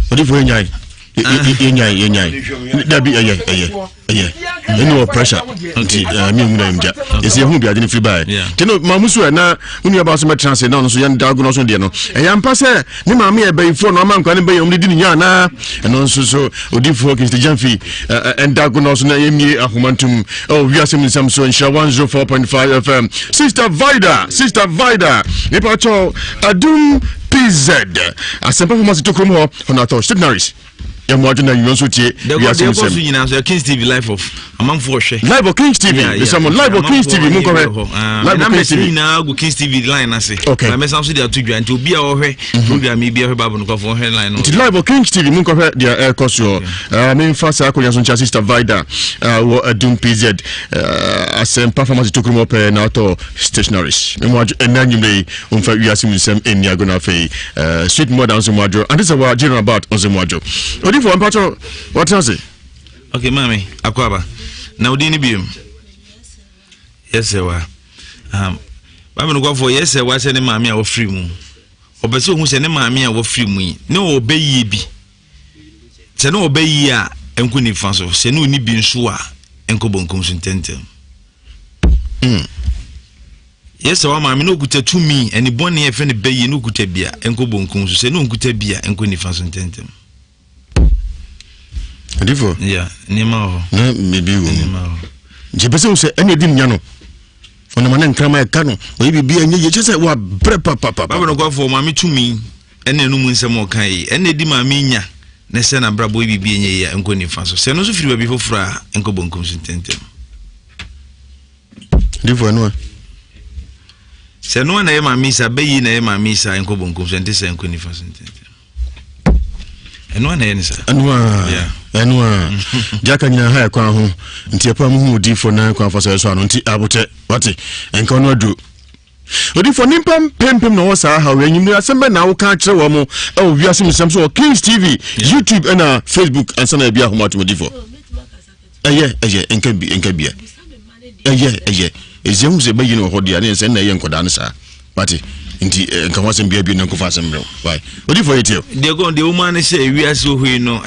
Speaker 14: but for enyai enyai dabi eye no pressure nti me mu na imja ese hu bi ade ni free buy tino mamusu na unu ya ba so metrance na no so yan dago no so de no eyampa se ni ma me e bai fo no amankwa ne bai om di ni nya na no so odifo Kingsley Jamfi and dago no so na yemi ahomantum Ewiase Mu Nsem so Nhyira 104.5 FM Sister Vida ne pa cho adum PZ asempa performance to come ho on our stationaries ya mwaduna yonso tie Ewiase Mu Nsem
Speaker 4: nyina so Kings TV live of amamfo hwe
Speaker 14: live of Kings TV the someone live of Kings TV mun ko hwe live of Kings TV
Speaker 4: na go Kings TV line ase na me sanso dia tudwa nti obi a wo hwe program bia hwe babo no ko fo hwe line no
Speaker 14: live of Kings TV mun ko hwe dia air course yo me fasa ko yanso cha Sister Vida wo adum PZ asem performance to come up na to stationaries me mwadjo enanyime umfa Ewiase Mu Nsem eniago na fe sweet mother onzo mwadjo and this is what general about onzo mwadjo odifo ampacho what you say
Speaker 4: okay mami akwaba na udini biom yes wa baba no go for yes wa se ne mami a wo free mu obese ohun se ne mami a wo free mu yi ne obeyi bi se ne obeyi a enku ni fa so se ne oni bi nso a enko bonkom so tentem yes wa mami no kuta tumi eni boni e fe ne beyi no kuta bia enko bonkom so se ne onkuta bia enko ni fa so tentem
Speaker 14: Ndivyo?
Speaker 4: Yeah, ni mao.
Speaker 14: Na maybe wo. Je pese wo se ene di nya no. Ona mana nkrama e ka no. O bibi enye ye chese wa bre papa.
Speaker 4: Baba no kwa fo mami tumi ene no mu nsem o kan yi. Ene di mami nya. Na se na brabo bibi enye ya enko ni fa so. Se no so firi babi fofora enko bonkom so tentem.
Speaker 14: Ndivyo no.
Speaker 4: Se no na ye mami sa beyi na ye mami sa enko bonkom so ntese enko ni fa so tentem. ɛno na yɛ sɛ
Speaker 2: ɛno a jaka nyina ha kwa ho nti apa mu hu di for na kwa fa so ano nti abote wate enka no adu odi for nimpam pempem na wo sa ha we nyim asem na wo ka kire wo mo Ewiase Mu Nsem so Kings TV YouTube and Facebook and sana bia ho matomodi for enka bia ezem ze bayi no hodi ane nse na ye nkoda ne sa wate nti enka wasem bia na nkofa asem bro why odi for etio
Speaker 4: de woman say Ewiase ohui no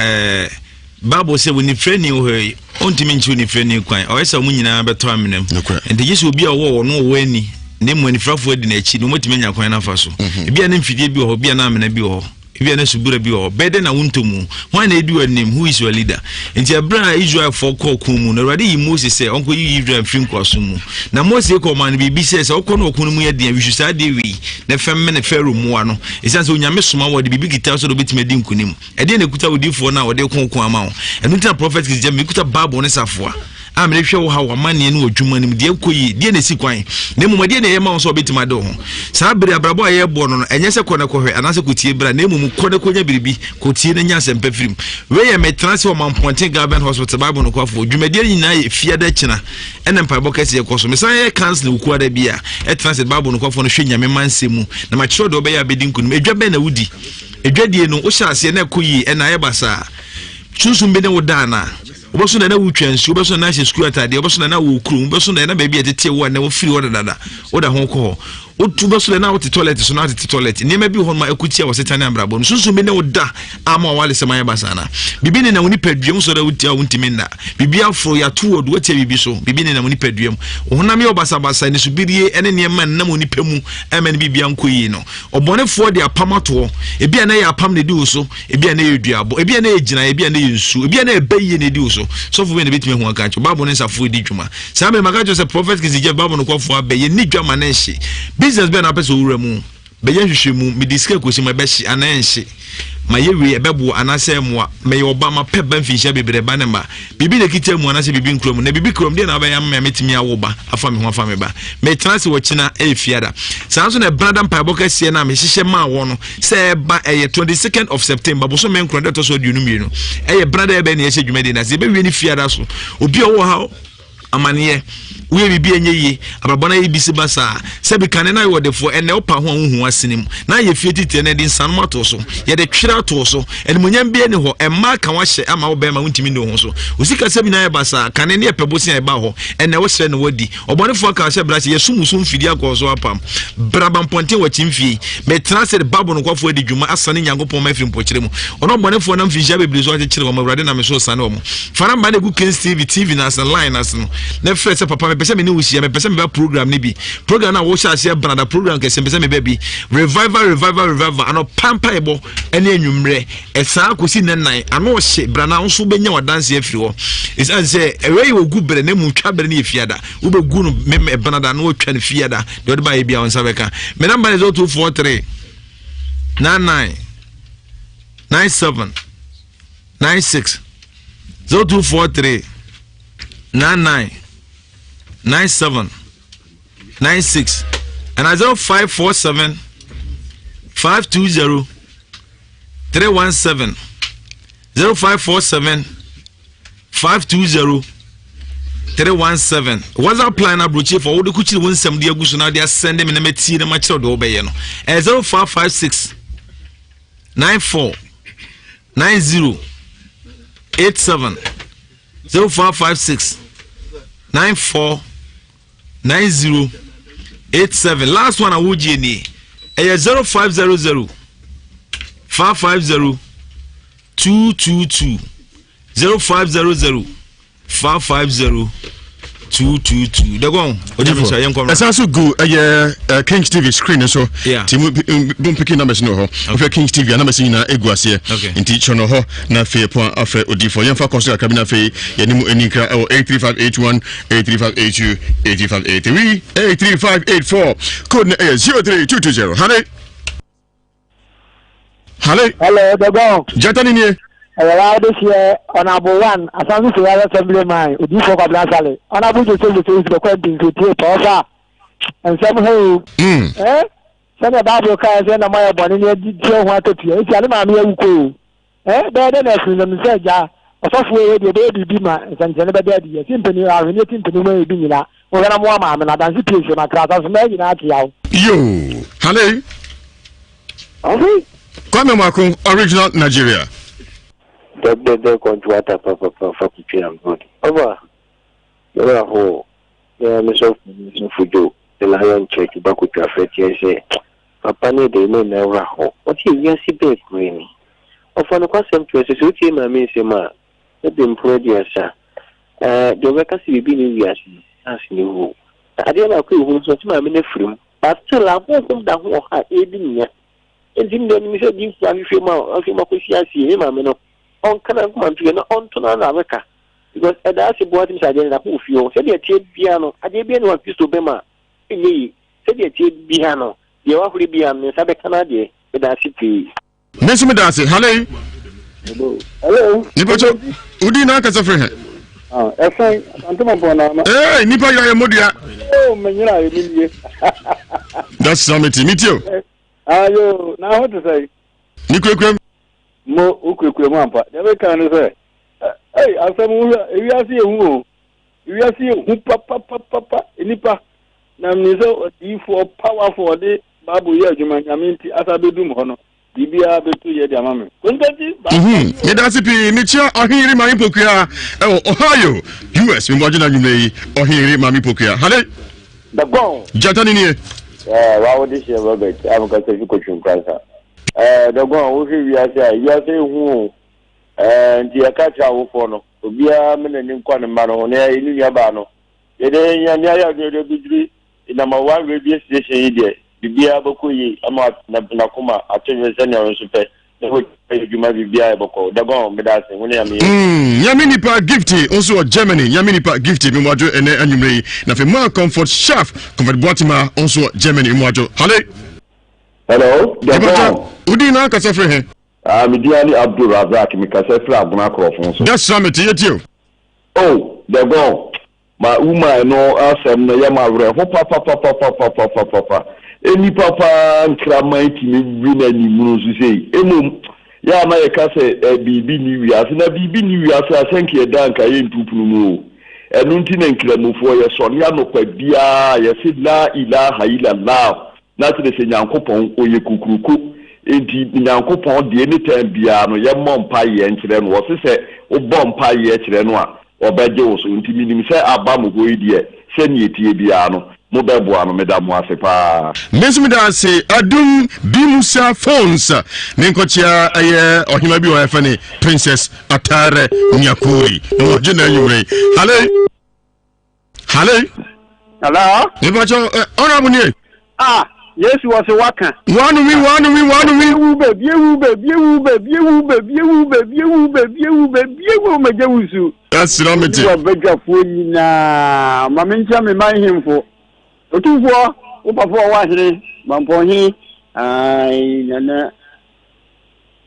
Speaker 4: Bible say when you friend you hey ontimi nchi ni friend you kwan o yesa mu nyina beto amenam enti yesu obi a wo no wo ani ne mu anifrafo adi na echi no motimi nya kwan na fa so bia na mfidie bi ho bia na amena bi ho bia na subura bi ho bede na wontomu wan na edu anim who is your leader enti abra Israel for call kumu na rade yi Moses say onko yi Israel free kwaso mu na Moses ko man bi say okọ na okunu mu ye dia wishu sa de wi na fem me na Pharaoh mu ano esan so onyame soma wo de bibi kita so do betime di nkunim e de na kuta odifo na wo de konkon ama wo enu ta prophet kizia me kuta Bible ne safoa amene hwe wo ha wa mane ne odwuma nim de koyi de na sikwan na mu de na ye ma wo so betima de ho sa bere abrabo aye bo no enye se kɔ na kɔhwe anase kotie bra na mu kɔ na konya biribi kotie na nya sempa firim we ye metranse o Mamponten Government Hospital Bible no kwafo odwuma de nyina ye fia da kina ene mpa bo kase ye kɔ so me san ye cancel ukuwa da bia transe Bible no kwafo no hwe nyame mansemu na ma kyerɛ de obeya bedin kunu edwa be na wudi edwadie no wo hyase na koyi ena ye basa susum be ne wodana oboso na wutwansu oboso na school atade oboso na wo kru oboso na baby atete wo na wo free wo dada wo da ho ko otu oboso na wo te toilet so na te toilet ni ma bi ho ma akutia wo setane ambrabo susu me ne wo da ama wale sema ya basana bibi ne na woni paduam so da wutia wo ntimi na bibi afro ya to wo do tia bibi so bibi ne na woni paduam wo na me obasa basa ne subirie ene ne ma na woni pamu ema ne bibi ankoyi no obonefo de apamato ebi na ya apam ne di wo so ebi na ye duabo ebi na ye gina ebi na ye nsu ebi na ebaye ne di wo so for when bit me ho aka cho Bible nsa fo di dwuma sa me maka jo se prophet kizije Bible no kwafo abaye ni dwuma na nhye business be na person wura mu be ye hwehwe mu me diska kosi ma be hye ana nhye ma ye wi ebebo anase moa me yoba ma pe ban finhia bebre ba ne ma bibi ne kita mu anase bibi nkrom na bibi krom de na ba ya ma metimi awoba afa me ho afa me ba me transe wo kina efiada sanso na brother mpa boka sie na me hyehye ma wo no se ba 22nd of September bo so me nkron de to so diunu mienu brother be na ye hye dwumade na se be wi ni fiada so obi owo ha amane we bibi enye yi ababona yi bisi basa se bi kane na wo defo ene opa ho hu asenim na ye fie tite na din sanma to so ye de twira to so ene munyam bi ene ho emma kan wa hye ama wo be ma wuntimi ne ho so osika se bi na ye basa kane ne pebosi e ba ho ene wo hye ne wodi obonefo ka hye bra ye sumusu mfidi akoso apam braba Mamponten wa chimfie me transfer Bible no kwafo edi dwuma asane nyankopon ma firi mpokire mu ono obonefo na mfidi abebri so akire wo ma brade na me so sane wo mo fara mba ne gu Kings TV na as line as no na frese papa pese me ni wusia me pese me ba program ni bi program na wo sha ase brada program ke pese me baby revival ano pampa ebo ene anwumre esa akosi nan ano hye brana nso benya wadanse afiri ho is as say ewe wo gu bre na mu twa bre na efiada wo be gu no me brada na wo twa ne fiada de ode ba ye bia onsa beka me number is 0243 99 97 96 0243 99 97 96 and 0547 520 317 0547 520 317 WhatsApp line abrochi for would kuchi won sem de aguso na de send me na meti na ma kire do obeye no 0556 94 90 87 0556 94 90 87 last one awuji ni 0500 550 222 0500 550 222 dagon odifo
Speaker 2: esanso go Kings TV screen so timu picking numbers no ho of Kings TV numbers na eguase nti chono ho na fe point afa odifo yemfa consider kabina fe yenimu enika 83581 83582 83583 83584 code 03220
Speaker 21: hello dagon
Speaker 2: jatani ni
Speaker 21: this year honorable one asansu sewara assembly man odifo kwabla sale honorable jose the kwending to take offer and some who send a bible car send a my body near the ho atotia esi ale ma me awuko bɛɛ na afiri na mesɛ gya ɔsɔfoɔ yɛ deɛ bɛyɛ biribi ma nsɛnkyɛne bɛda adi yɛ timpani ahwene timpani ma yɛbi nyina wɔhwɛna mo ama me na danse pie hwɛ makrasa so mɛɛ nyinaa te yaw
Speaker 2: yo hale Kwame Mako, original Nigeria.
Speaker 3: The contractor for Pipiam good. Over. You are whole. Yeah, Miss Fujo, the Lion Church, Baku Café, say, Papa, they may never hold. What you see, big green. Of one of us, some places, which came a miss, ma. Let them play dear, sir. The workers will be in Ewiase, as you. I didn't know who was my ministry, but still I won't come down who are aiding me. And in the Mr. Jim, if you see him, I mean, on Canada, on to America. Because that's a boy inside the who feel, said the tape piano, I did be one piece to Bema. Said the tape piano, you are free beyond the Sabe Canada, but that's it.
Speaker 2: Miss Medasi, hello.
Speaker 3: Hello.
Speaker 2: Nipacho, Udina Casafre.
Speaker 3: Ah, fine.
Speaker 2: Hey, Nipa, you are a modia.
Speaker 3: Oh, Mania,
Speaker 2: that's something. Meet you.
Speaker 3: Ayo, now what to say?
Speaker 2: Nikwem
Speaker 3: Mo Ukwemampa. Never can say. Hey, I said, Ewiase Mu Papa, Nipa. Now, Nizo, for powerful day, Babu Yajuman, Yaminti, Asabedum Hono, Dibia Betu Yamame.
Speaker 2: Yedasipi, Nicha, or here in my Pokia, Ohio, US, in Wajina, you may, or here in Mammy Pokia. Hale?
Speaker 3: The bone.
Speaker 2: Jatanini.
Speaker 3: Why would this year, Robert? I'm going to coach you, Grandson. The one who you are saying, and the Akacha for no, be a man and Quanamano, in Yabano. The day Yanya degree in number one radio station, the Bia Bokui, Amat Nakuma, a change senior super. You might be able to go on, but that's when I mean.
Speaker 2: Yaminipa Gifty, also Germany, Yaminipa Gifty, Mwajo, and Anumre, Nafima Comfort Chef, Comfort Baltimore, also Germany, Mwajo.
Speaker 3: Hello,
Speaker 2: Udina Casafre.
Speaker 3: I'm Diani Abdul Razak, Mikasefra, Bunakro.
Speaker 2: That's summit, you.
Speaker 3: Oh, the go. My Uma, no, Asam, Yama, Papa. Any papa and Kramite, win any moons, you say. Emum, Yama, Cassa, a BB New Year's, and a BB New Year's, I think you're done, Kayin Pupumu. And Untin and Kramu for your son, Yano, Dia, Yasidla, Ila, Haila, now. Not the same Yankopon or Yakuku. Indeed, Yankopon, the anytime Biano, Yamon Pie and Chilen was it, or Bomb Pie Chilenoa, or Bajo, so intimidating, say, Abamu, go idiot, send ye Biano. Madame Wasepa.
Speaker 2: Miss Medasi, Adum Bimusa phones. Minkotia, or he might be a funny Princess Atare Nyakuri. No, Jenna, you may. Hello? Honorable.
Speaker 3: Ah, yes, was a worker.
Speaker 2: One of me. That's Romity.
Speaker 3: You are better for you now. Mamma, me mind him for. Two for Washington, Mamponi, I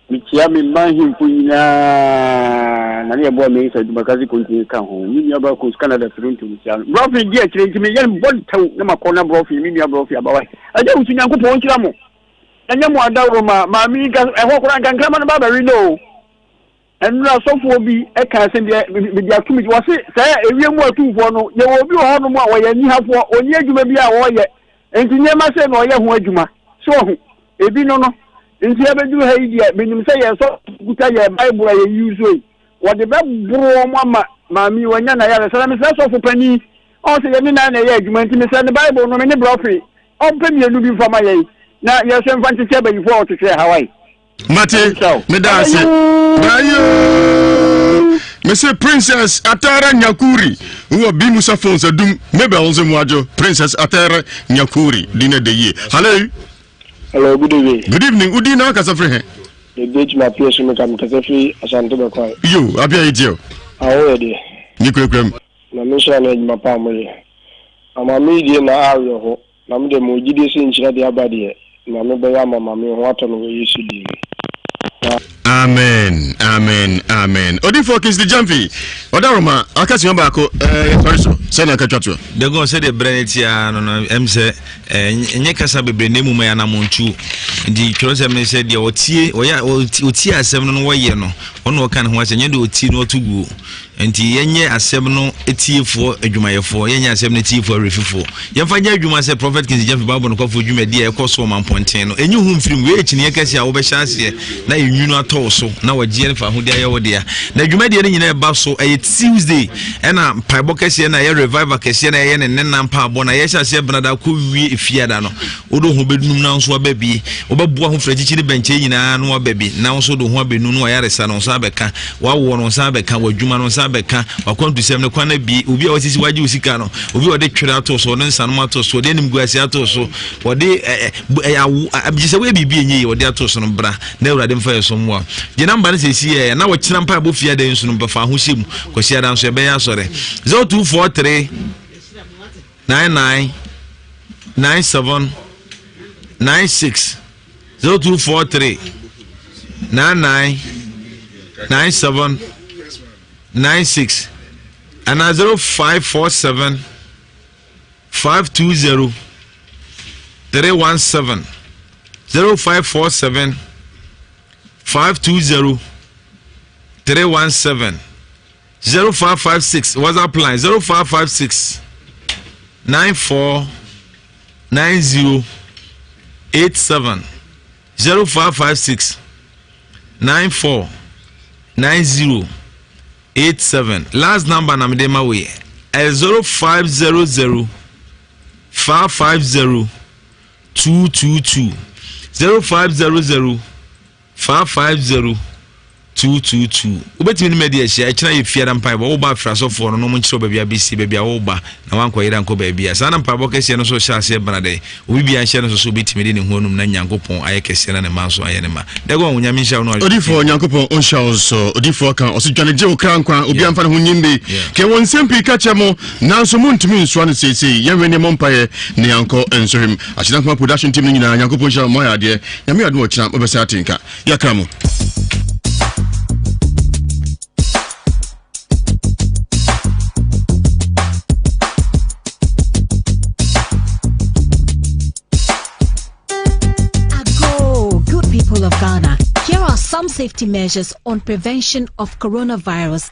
Speaker 3: Michiami mind him for you now. Nania boy makes a Bakazi continue come home. You never could Canada through to Brophy, dear, to me, young one town, no corner Brophy, Minia Brophy about. I don't see Uncle Ponchamo. And you more down, Mammy, I walk around and come on about a window. And now so for be a castle with your two was it, say, a real more two for no, you will be on more way and you have one, or yet you may be a warrior. And to never say, no, you have Juma. So, if you know, in Seven do Hadia, when you say, so good a Bible I usually. What the Bible, Mamma, Mammy, when I have a salami for penny, also, you mean, you meant to send the Bible, no many brophy. Open your looking for my age. Now, you're some fancy table before to say Hawaii.
Speaker 2: Mate, Medasi. Monsieur Princess Atara Nyakuri, who are Bimusa phones a doom, maybe also Mwajo, Princess Atara Nyakuri, dinner de ye.
Speaker 3: Hello, good evening.
Speaker 2: Good evening, Udina Casafre.
Speaker 3: The bitch, my person, become Casafi, as I'm to call
Speaker 2: you. Appear it you.
Speaker 3: Already.
Speaker 2: Nikrem.
Speaker 3: My mission is my family. I'm a media now. I'm the Mujidi since the Abadia. My mother, my mammy, what on we used to do.
Speaker 2: Amen. Odi focus the jumpy. Odaroma, akasi yamba ko sorry so. Send aka twatwa.
Speaker 4: The go say the brenetia no em say enye kasa bebre nemu ma ya na montu. Ndi twose me say de otie otie asem no wo ye no. Ono ka ne ho ase nye de otie no otugu. Enti yenye asem no etiefo adwumayefo yenye asem no etiefo arefifo. Yemfa nya adwuma say prophet King Jeff Bible no kofo adwumadi e koso mamponten no. Enye hu mfirim we ekini ye kasi a wo be hyase na enwunu ato so na wagie ne fa hode aye wo dia. Na adwumadi ne nyina e ba so e Tuesday ena paibo kasi na ye revival kasi na ye ne nenam pa abo na ye hyase brada ko wie efiada no. Odo ho bedunum na nso ababi. Obabua ho fragichi ne benche nyina no ababi. Na nso do ho abenu no ayaresa no nso abeka. Wa wo no nso abeka wadwuma no nso beka wakwantu sem ne kwana bi obi a wasisi waji usika no obi wode twere ato so ne nsanoma ato so de nim guasi ato so wode abjise we bibi enyi wode ato so no bra na urade mfa yeso mwa je namba ne sesi na wakina mpa abofia de nso no befa ho hyem kwasi ada nso ebe ya sore 0243 99 97 96 0243 99 97 96 and 0547 520 317 0547 520 317 0556 WhatsApp line 0556 94 90 87 0556 94 90 87. Last number na mdema we 0500 550 222 0500 550 222. Ubetimi media share china ye fiada mpa bo ba fra so for no mo nchiro babia bisi babia wo ba na wanko yira nko babia sana mpa bo kese no so sha se brade obi bia share no so betimi de ne honum na nyankopon aye kese na ne manso aye ne ma de go wonya mi sha no
Speaker 2: odifo nyankopon on sha so odifo kan o so dwane je okra nkwa obi amfa ne ho nyimbe ke won sempi ka chemo nanso muntumi nso ane sese yenwe ne mompa ye ne yanko ensohim achina kuma production team nyina nyankopon sha mo ya de nyame ade wo china obesa atinka yakramo.
Speaker 1: Of Ghana, here are some safety measures on prevention of coronavirus.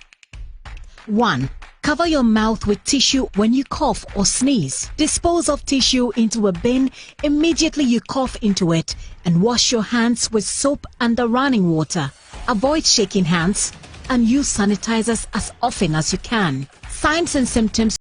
Speaker 1: 1. Cover your mouth with tissue when you cough or sneeze. Dispose of tissue into a bin immediately you cough into it and wash your hands with soap and running water. Avoid shaking hands and use sanitizers as often as you can. Signs and symptoms